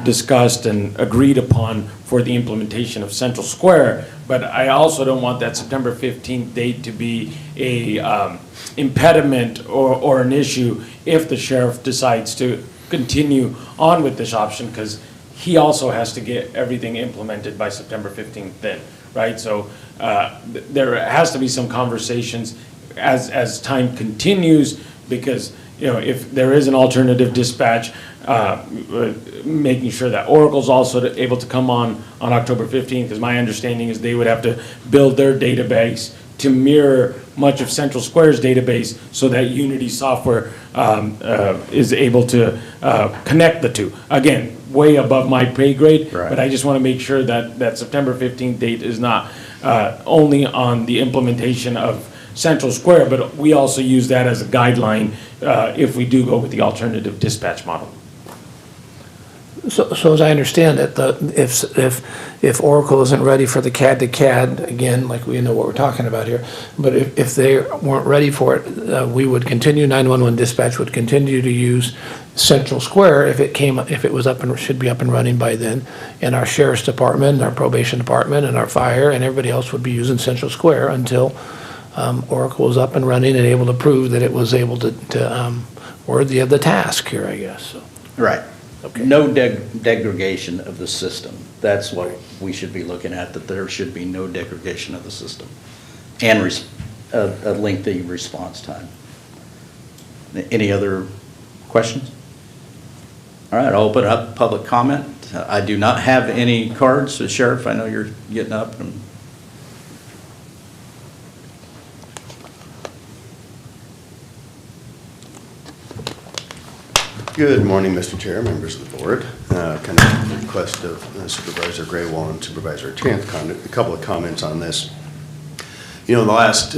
B: discussed and agreed upon for the implementation of Central Square, but I also don't want that September 15th date to be a impediment or an issue if the sheriff decides to continue on with this option, because he also has to get everything implemented by September 15th then, right? So there has to be some conversations as time continues, because if there is an alternative dispatch, making sure that Oracle's also able to come on October 15th, because my understanding is they would have to build their database to mirror much of Central Square's database so that Unity software is able to connect the two. Again, way above my pay grade,
A: Right.
B: but I just want to make sure that September 15th date is not only on the implementation of Central Square, but we also use that as a guideline if we do go with the alternative dispatch model.
H: So as I understand it, if Oracle isn't ready for the CAD to CAD, again, like we know what we're talking about here, but if they weren't ready for it, we would continue, 911 dispatch would continue to use Central Square if it was up and should be up and running by then, and our sheriff's department, our probation department, and our fire, and everybody else would be using Central Square until Oracle was up and running and able to prove that it was able to worthy of the task here, I guess. So.
A: Right. Okay. No degradation of the system. That's what we should be looking at, that there should be no degradation of the system. And a lengthy response time. Any other questions? All right, I'll open up public comment. I do not have any cards, so Sheriff, I know you're getting up.
C: Good morning, Mr. Chair, members of the board. Kind of a request of Supervisor Graywall and Supervisor Chanthcon, a couple of comments on this. In the last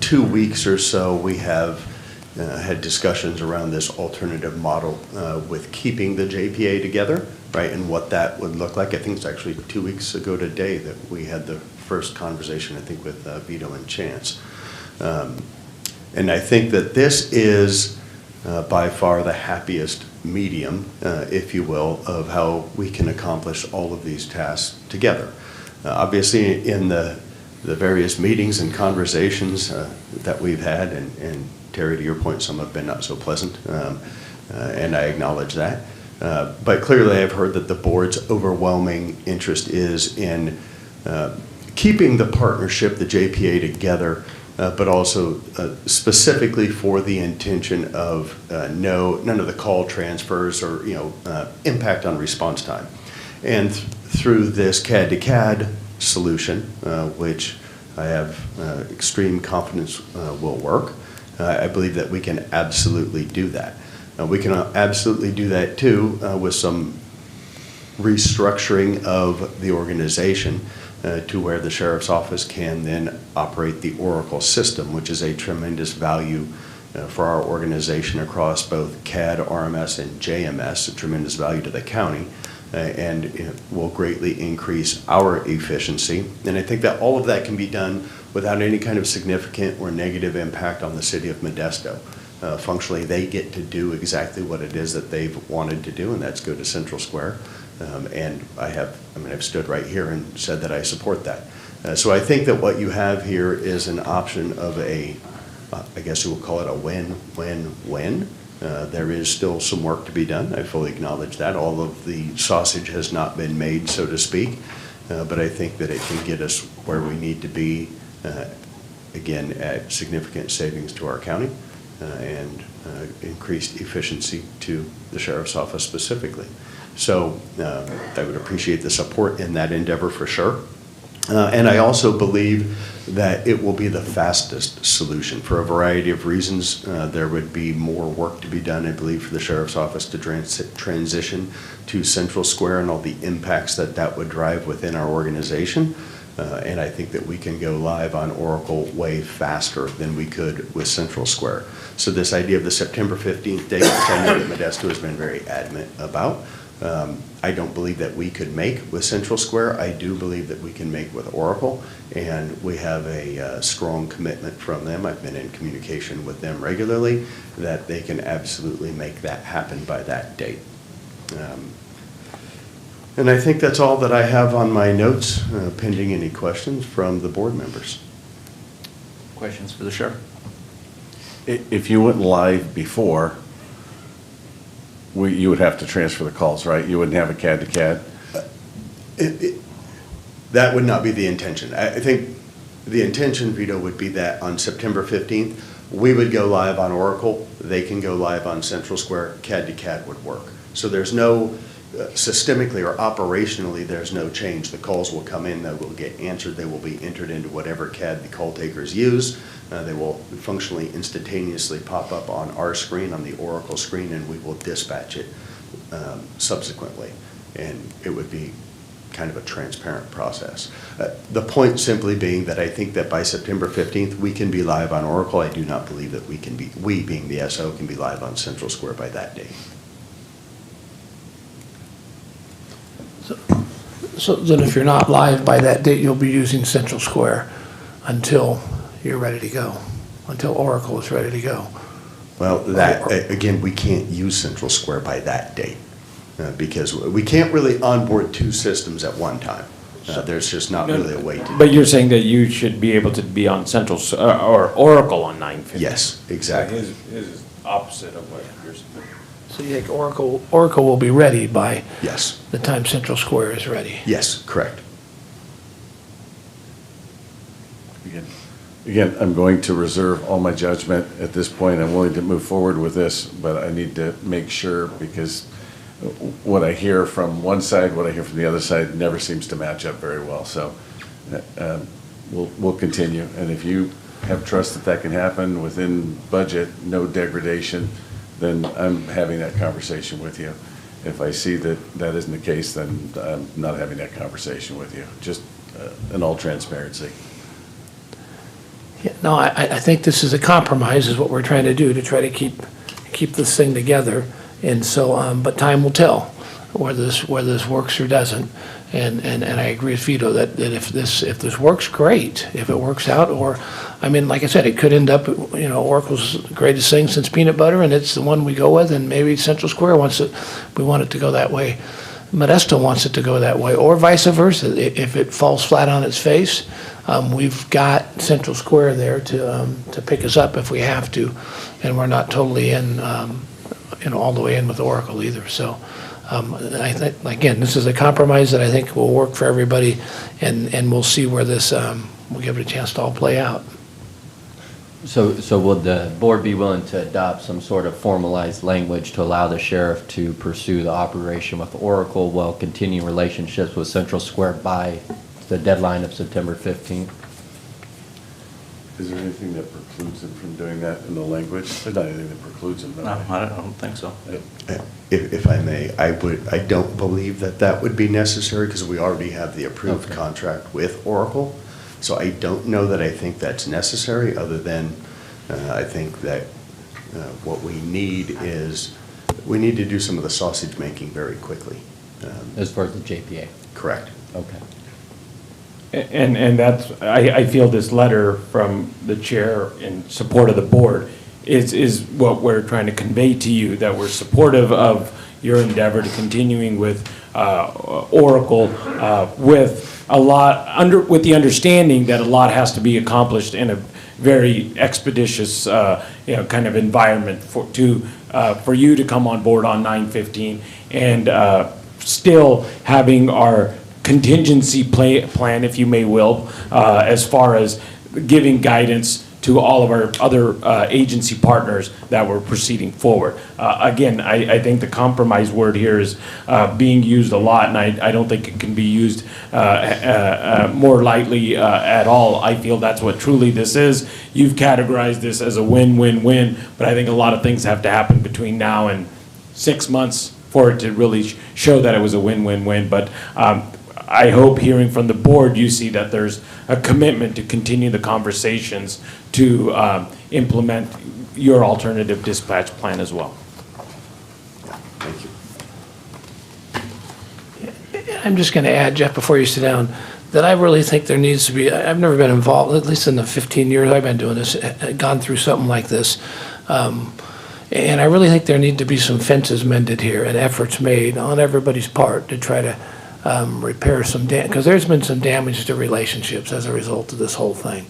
C: 2 weeks or so, we have had discussions around this alternative model with keeping the JPA together right, and what that would look like. I think it's actually 2 weeks ago today that we had the first conversation, I think, with Vito and Chance. And I think that this is by far the happiest medium, if you will, of how we can accomplish all of these tasks together. Obviously, in the various meetings and conversations that we've had, and Terry, to your point, some have been not so pleasant, and I acknowledge that. But clearly, I've heard that the board's overwhelming interest is in keeping the partnership, the JPA, together, but also specifically for the intention of none of the call transfers or impact on response time. And through this CAD to CAD solution, which I have extreme confidence will work, I believe that we can absolutely do that. We can absolutely do that too with some restructuring of the organization to where the sheriff's office can then operate the Oracle system, which is a tremendous value for our organization across both CAD, RMS, and JMS, a tremendous value to the county, and it will greatly increase our efficiency. And I think that all of that can be done without any kind of significant or negative impact on the city of Modesto. Functionally, they get to do exactly what it is that they've wanted to do, and that's go to Central Square. And I've stood right here and said that I support that. So I think that what you have here is an option of I guess you will call it a win-win-win. There is still some work to be done. I fully acknowledge that. All of the sausage has not been made, so to speak. But I think that it can get us where we need to be, again, at significant savings to our county and increased efficiency to the sheriff's office specifically. So I would appreciate the support in that endeavor for sure. And I also believe that it will be the fastest solution for a variety of reasons. There would be more work to be done, I believe, for the sheriff's office to transition to Central Square and all the impacts that that would drive within our organization. And I think that we can go live on Oracle way faster than we could with Central Square. So this idea of the September 15th date, which I know that Modesto has been very adamant about, I don't believe that we could make with Central Square. I do believe that we can make with Oracle, and we have a strong commitment from them. I've been in communication with them regularly that they can absolutely make that happen by that date. And I think that's all that I have on my notes, pending any questions from the board members.
A: Questions for the sheriff?
J: If you went live before, you would have to transfer the calls, right? You wouldn't have a CAD to CAD?
C: That would not be the intention. I think the intention, Vito, would be that on September 15th, we would go live on Oracle. They can go live on Central Square. CAD to CAD would work. So there's no, systemically or operationally, there's no change. The calls will come in, they will get answered, they will be entered into whatever CAD the call takers use. They will functionally instantaneously pop up on our screen, on the Oracle screen, and we will dispatch it subsequently. And it would be kind of a transparent process. The point simply being that I think that by September 15th, we can be live on Oracle. I do not believe that we being the SO, can be live on Central Square by that date.
H: So then if you're not live by that date, you'll be using Central Square until you're ready to go, until Oracle is ready to go.
C: Well, that, again, we can't use Central Square by that date because we can't really onboard two systems at one time. There's just not really a way to do it.
B: But you're saying that you should be able to be on Central, or Oracle on 9/15?
C: Yes, exactly.
B: His is opposite of what you're saying.
H: So you think Oracle will be ready by
C: yes
H: the time Central Square is ready?
C: Yes, correct.
J: Again, I'm going to reserve all my judgment at this point. I'm willing to move forward with this, but I need to make sure because what I hear from one side, what I hear from the other side never seems to match up very well. So we'll continue. And if you have trust that that can happen within budget, no degradation, then I'm having that conversation with you. If I see that that isn't the case, then I'm not having that conversation with you. Just in all transparency.
H: Yeah, no, I think this is a compromise, is what we're trying to do, to try to keep this thing together. And so, but time will tell. whether this works or doesn't. And I agree with Vito that if this works, great. If it works out, or, I mean, like I said, it could end up, you know, Oracle's the greatest thing since peanut butter, and it's the one we go with, and maybe Central Square we want it to go that way. Modesto wants it to go that way, or vice versa. If it falls flat on its face, we've got Central Square there to pick us up if we have to, and we're not totally in, you know, all the way in with Oracle either. So I think, again, this is a compromise that I think will work for everybody, and we'll see where this, we'll give it a chance to all play out.
E: So would the board be willing to adopt some sort of formalized language to allow the sheriff to pursue the operation with Oracle while continuing relationships with Central Square by the deadline of September 15th?
J: Is there anything that precludes him from doing that in the language? There's not anything that precludes him.
A: No, I don't think so.
C: If I may, I don't believe that would be necessary because we already have the approved contract with Oracle. So I don't know that I think that's necessary, other than I think that what we need is, we need to do some of the sausage making very quickly.
E: As far as the JPA?
C: Correct.
E: Okay.
B: And that's, I feel this letter from the chair in support of the board is what we're trying to convey to you, that we're supportive of your endeavor to continuing with Oracle with with the understanding that a lot has to be accomplished in a very expeditious kind of environment for you to come on board on 9/15, and still having our contingency plan, if you may will, as far as giving guidance to all of our other agency partners that we're proceeding forward. Again, I think the compromise word here is being used a lot, and I don't think it can be used more lightly at all. I feel that's what truly this is. You've categorized this as a win-win-win, but I think a lot of things have to happen between now and 6 months for it to really show that it was a win-win-win. But I hope, hearing from the board, you see that there's a commitment to continue the conversations to implement your alternative dispatch plan as well.
C: Thank you.
H: I'm just going to add, Jeff, before you sit down, that I really think there needs to be, I've never been involved, at least in the 15 years I've been doing this, gone through something like this. And I really think there need to be some fences mended here and efforts made on everybody's part to try to repair some damage, because there's been some damage to relationships as a result of this whole thing.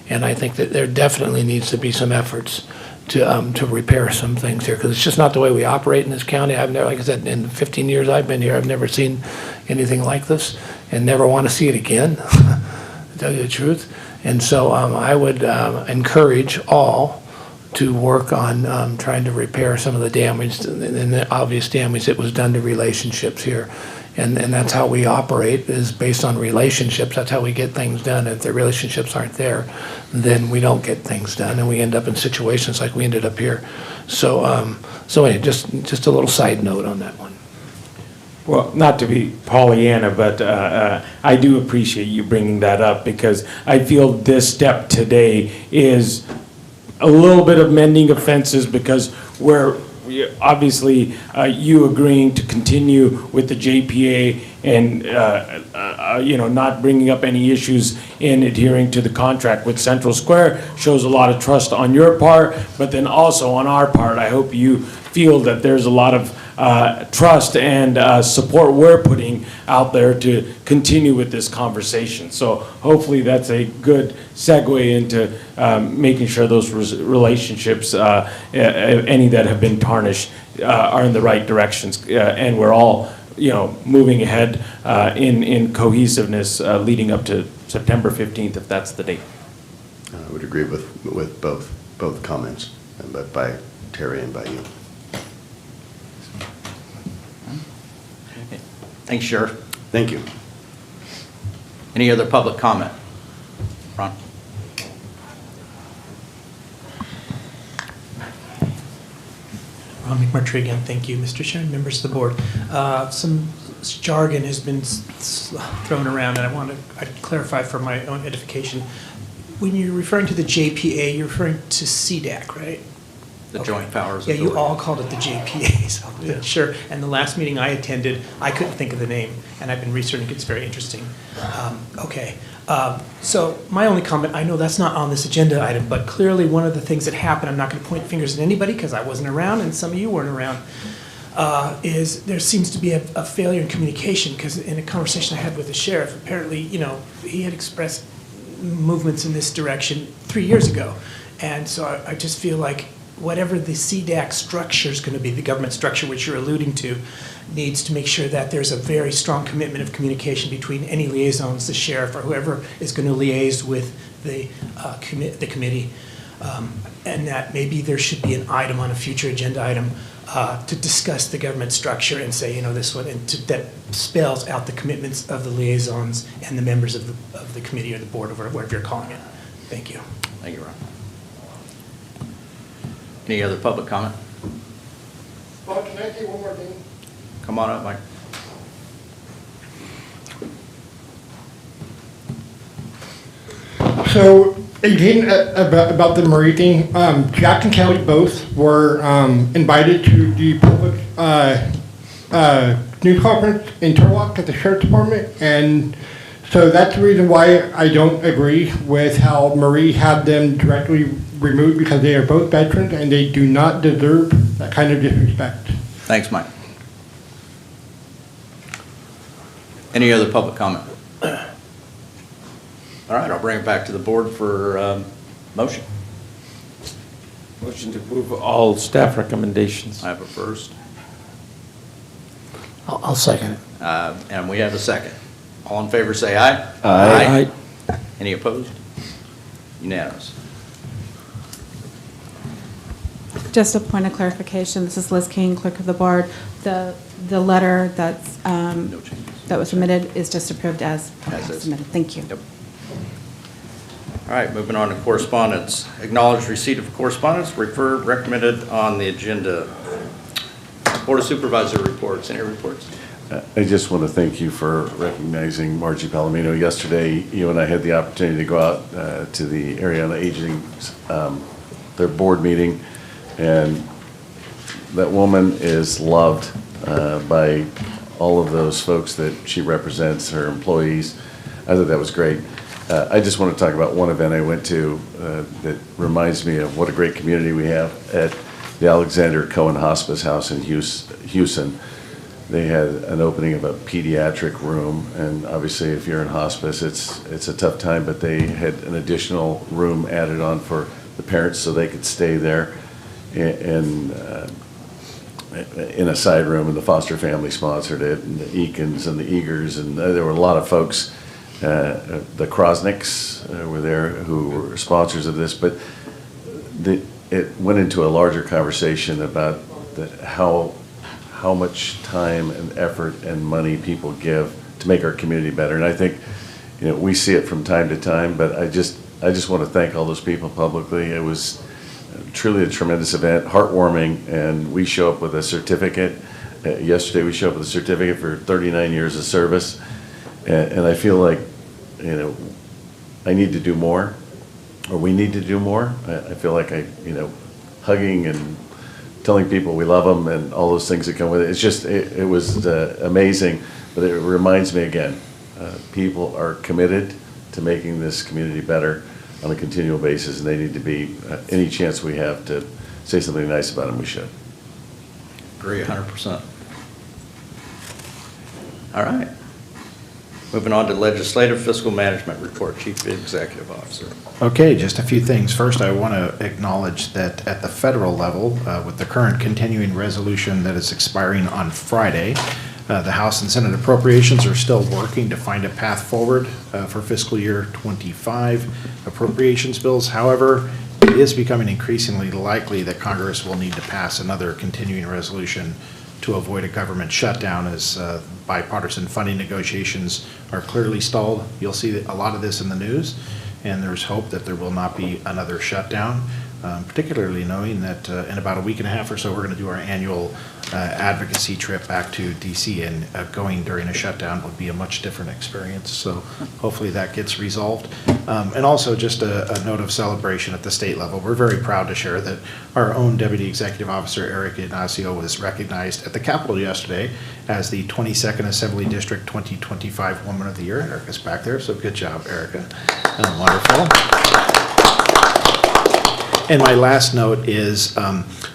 H: And I think that there definitely needs to be some efforts to repair some things here, because it's just not the way we operate in this county. I've never, like I said, in the 15 years I've been here, I've never seen anything like this, and never want to see it again, to tell you the truth. And so I would encourage all to work on trying to repair some of the damage and the obvious damage that was done to relationships here. And that's how we operate, is based on relationships. That's how we get things done. If the relationships aren't there, then we don't get things done, and we end up in situations like we ended up here. So anyway, just a little side note on that one.
B: Well, not to be Pollyanna, but I do appreciate you bringing that up, because I feel this step today is a little bit of mending of fences, because obviously you agreeing to continue with the JPA and not bringing up any issues in adhering to the contract with Central Square shows a lot of trust on your part, but then also on our part. I hope you feel that there's a lot of trust and support we're putting out there to continue with this conversation. So hopefully that's a good segue into making sure those relationships, any that have been tarnished, are in the right directions, and we're all moving ahead in cohesiveness leading up to September 15th, if that's the date.
C: I would agree with both comments, but by Terry and by you.
A: Thanks, Sheriff.
C: Thank you.
A: Any other public comment? Ron?
U: Ron McMurtry again. Thank you, Mr. Chair and members of the board. Some jargon has been thrown around, and I want to clarify for my own edification. When you're referring to the JPA, you're referring to CDAC, right?
A: The Joint Powers
U: Yeah,
A: Authority.
U: you all called it the JPA, so yeah, sure. And the last meeting I attended, I couldn't think of the name, and I've been researching, it's very interesting. Okay, so my only comment, I know that's not on this agenda item, but clearly one of the things that happened, I'm not gonna point fingers at anybody, because I wasn't around, and some of you weren't around, is there seems to be a failure in communication, because in a conversation I had with the sheriff, apparently, you know, he had expressed movements in this direction 3 years ago. And so I just feel like whatever the CDAC structure is going to be, the government structure which you're alluding to, needs to make sure that there's a very strong commitment of communication between any liaisons, the sheriff, or whoever is going to liaise with the committee, and that maybe there should be an item on a future agenda item to discuss the government structure and say, you know, this one, and that spells out the commitments of the liaisons and the members of the committee or the board, or whatever you're calling it. Thank you.
A: Thank you, Ron. Any other public comment?
G: Bob, can I say one more thing?
A: Come on up, Mike.
G: So again, about the Marie thing, Jack and Kelly both were invited to the public news conference in Turlock at the Sheriff's Department, and so that's the reason why I don't agree with how Marie had them directly removed, because they are both veterans and they do not deserve that kind of disrespect.
A: Thanks, Mike. Any other public comment? All right, I'll bring it back to the board for motion.
B: Motion to approve all staff recommendations.
A: I have a first.
H: I'll second it.
A: And we have a second. All in favor, say aye.
B: Aye.
A: Any opposed? Unanimous.
V: Just a point of clarification, this is Liz King, Clerk of the Board. The letter that's, that was submitted is just approved as
A: is.
V: submitted. Thank you.
A: Yep. All right, moving on to correspondence. Acknowledge receipt of correspondence, referred, recommended on the agenda. Board of Supervisor reports. Any reports?
J: I just want to thank you for recognizing Margie Palomino. Yesterday, you and I had the opportunity to go out to the Area on Aging, their board meeting, and that woman is loved by all of those folks that she represents, her employees. I thought that was great. I just want to talk about one event I went to that reminds me of what a great community we have at the Alexander Cohen Hospice House in Houston. They had an opening of a pediatric room, and obviously if you're in hospice, it's a tough time, but they had an additional room added on for the parents so they could stay there in a side room, and the foster family sponsored it, and the Eakins and the Eagers, and there were a lot of folks. The Krosnicks were there who were sponsors of this, but it went into a larger conversation about how much time and effort and money people give to make our community better. And I think, you know, we see it from time to time, but I just want to thank all those people publicly. It was truly a tremendous event, heartwarming, and we show up with a certificate. Yesterday we showed up with a certificate for 39 years of service, and I feel like, you know, I need to do more, or we need to do more. I feel like hugging and telling people we love them and all those things that come with it. It's just, it was amazing, but it reminds me again, people are committed to making this community better on a continual basis, and they need to be, any chance we have to say something nice about them, we should.
A: Agree 100%. All right. Moving on to legislative fiscal management report, Chief Executive Officer.
F: Okay, just a few things. First, I want to acknowledge that at the federal level, with the current continuing resolution that is expiring on Friday, the House and Senate appropriations are still working to find a path forward for fiscal year 25 appropriations bills. However, it is becoming increasingly likely that Congress will need to pass another continuing resolution to avoid a government shutdown, as bipartisan funding negotiations are clearly stalled. You'll see a lot of this in the news, and there's hope that there will not be another shutdown. particularly knowing that in about a week and a half or so, we're going to do our annual advocacy trip back to DC, and going during a shutdown would be a much different experience. So hopefully that gets resolved. And also just a note of celebration at the state level. We're very proud to share that our own Deputy Executive Officer, Erica Ignacio, was recognized at the Capitol yesterday as the 22nd Assembly District 2025 Woman of the Year. Erica's back there, so good job, Erica. Wonderful. And my last note is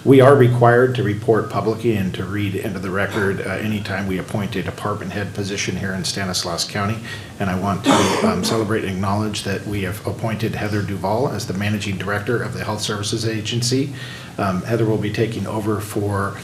F: we are required to report publicly and to read into the record anytime we appoint a department head position here in Stanislaus County. And I want to celebrate and acknowledge that we have appointed Heather Duval as the Managing Director of the Health Services Agency. Heather will be taking over for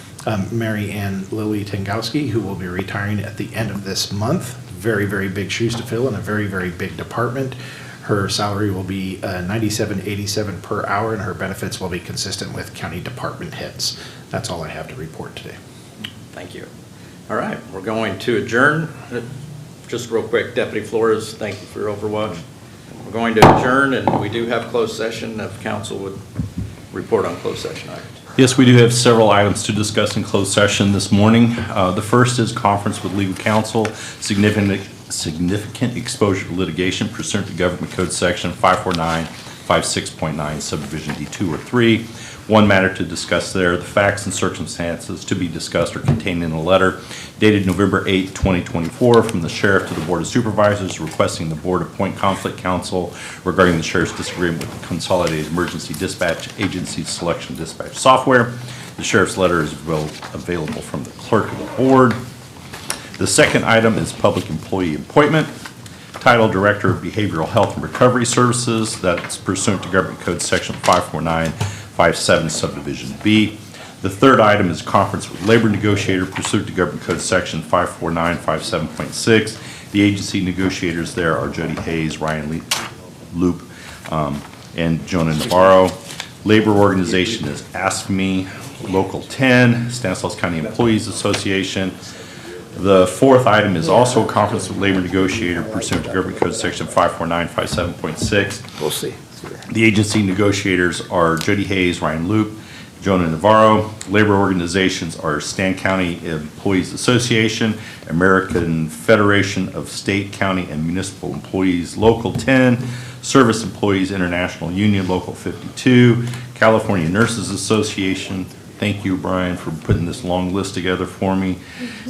F: Mary Ann Lily Tengowski, who will be retiring at the end of this month. Very, very big shoes to fill in a very, very big department. Her salary will be $97.87 per hour, and her benefits will be consistent with county department heads. That's all I have to report today.
A: Thank you. All right, we're going to adjourn. Just real quick, Deputy Flores, thank you for your overwatch. We're going to adjourn, and we do have closed session. If council would report on closed session items.
I: Yes, we do have several items to discuss in closed session this morning. The first is conference with legal counsel, significant exposure to litigation pursuant to Government Code Section 549.56.9, subdivision D2 or 3. One matter to discuss there, the facts and circumstances to be discussed are contained in a letter dated November 8, 2024 from the Sheriff to the Board of Supervisors requesting the Board appoint conflict counsel regarding the Sheriff's disagreement with the Consolidated Emergency Dispatch Agency's selection dispatch software. The Sheriff's letter is available from the Clerk of the Board. The second item is public employee appointment. Title Director of Behavioral Health and Recovery Services. That's pursuant to Government Code Section 549.57 subdivision B. The third item is conference with labor negotiator pursuant to Government Code Section 549.57.6. The agency negotiators there are Jody Hayes, Ryan Loop, and Jonah Navarro. Labor organization is AFSCME, Local 10, Stanislaus County Employees Association. The fourth item is also a conference with labor negotiator pursuant to Government Code Section 549.57.6.
H: We'll see.
I: The agency negotiators are Jody Hayes, Ryan Loop, Jonah Navarro. Labor organizations are Stan County Employees Association, American Federation of State, County, and Municipal Employees, Local 10, Service Employees International Union, Local 52, California Nurses Association. Thank you, Brian, for putting this long list together for me.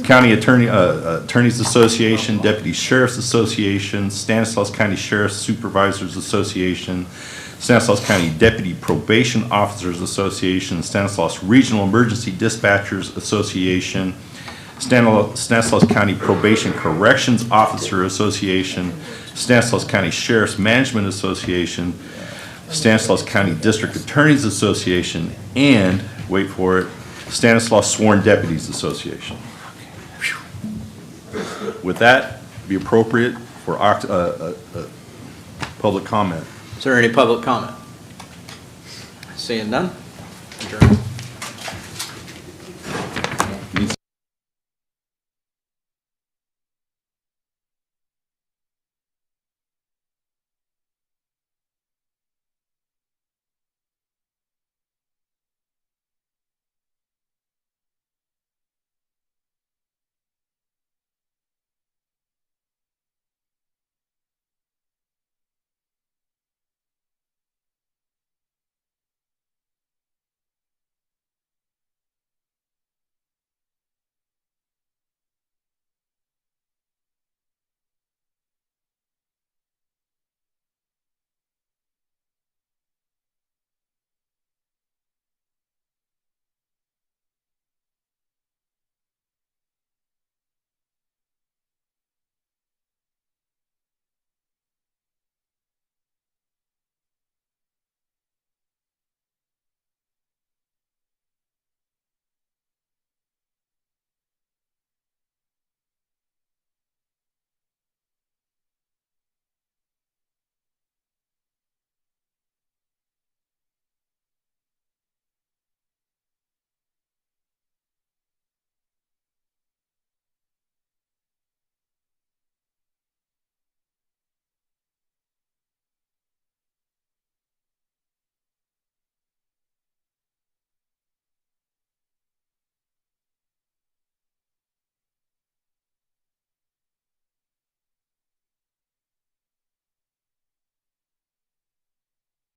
I: County Attorneys Association, Deputy Sheriff's Association, Stanislaus County Sheriff's Supervisors Association, Stanislaus County Deputy Probation Officers Association, Stanislaus Regional Emergency Dispatchers Association, Stanislaus County Probation Corrections Officer Association, Stanislaus County Sheriff's Management Association, Stanislaus County District Attorneys Association, and, wait for it, Stanislaus Sworn Deputies Association. With that, be appropriate for public comment.
A: Is there any public comment? Seeing none? Adjourn.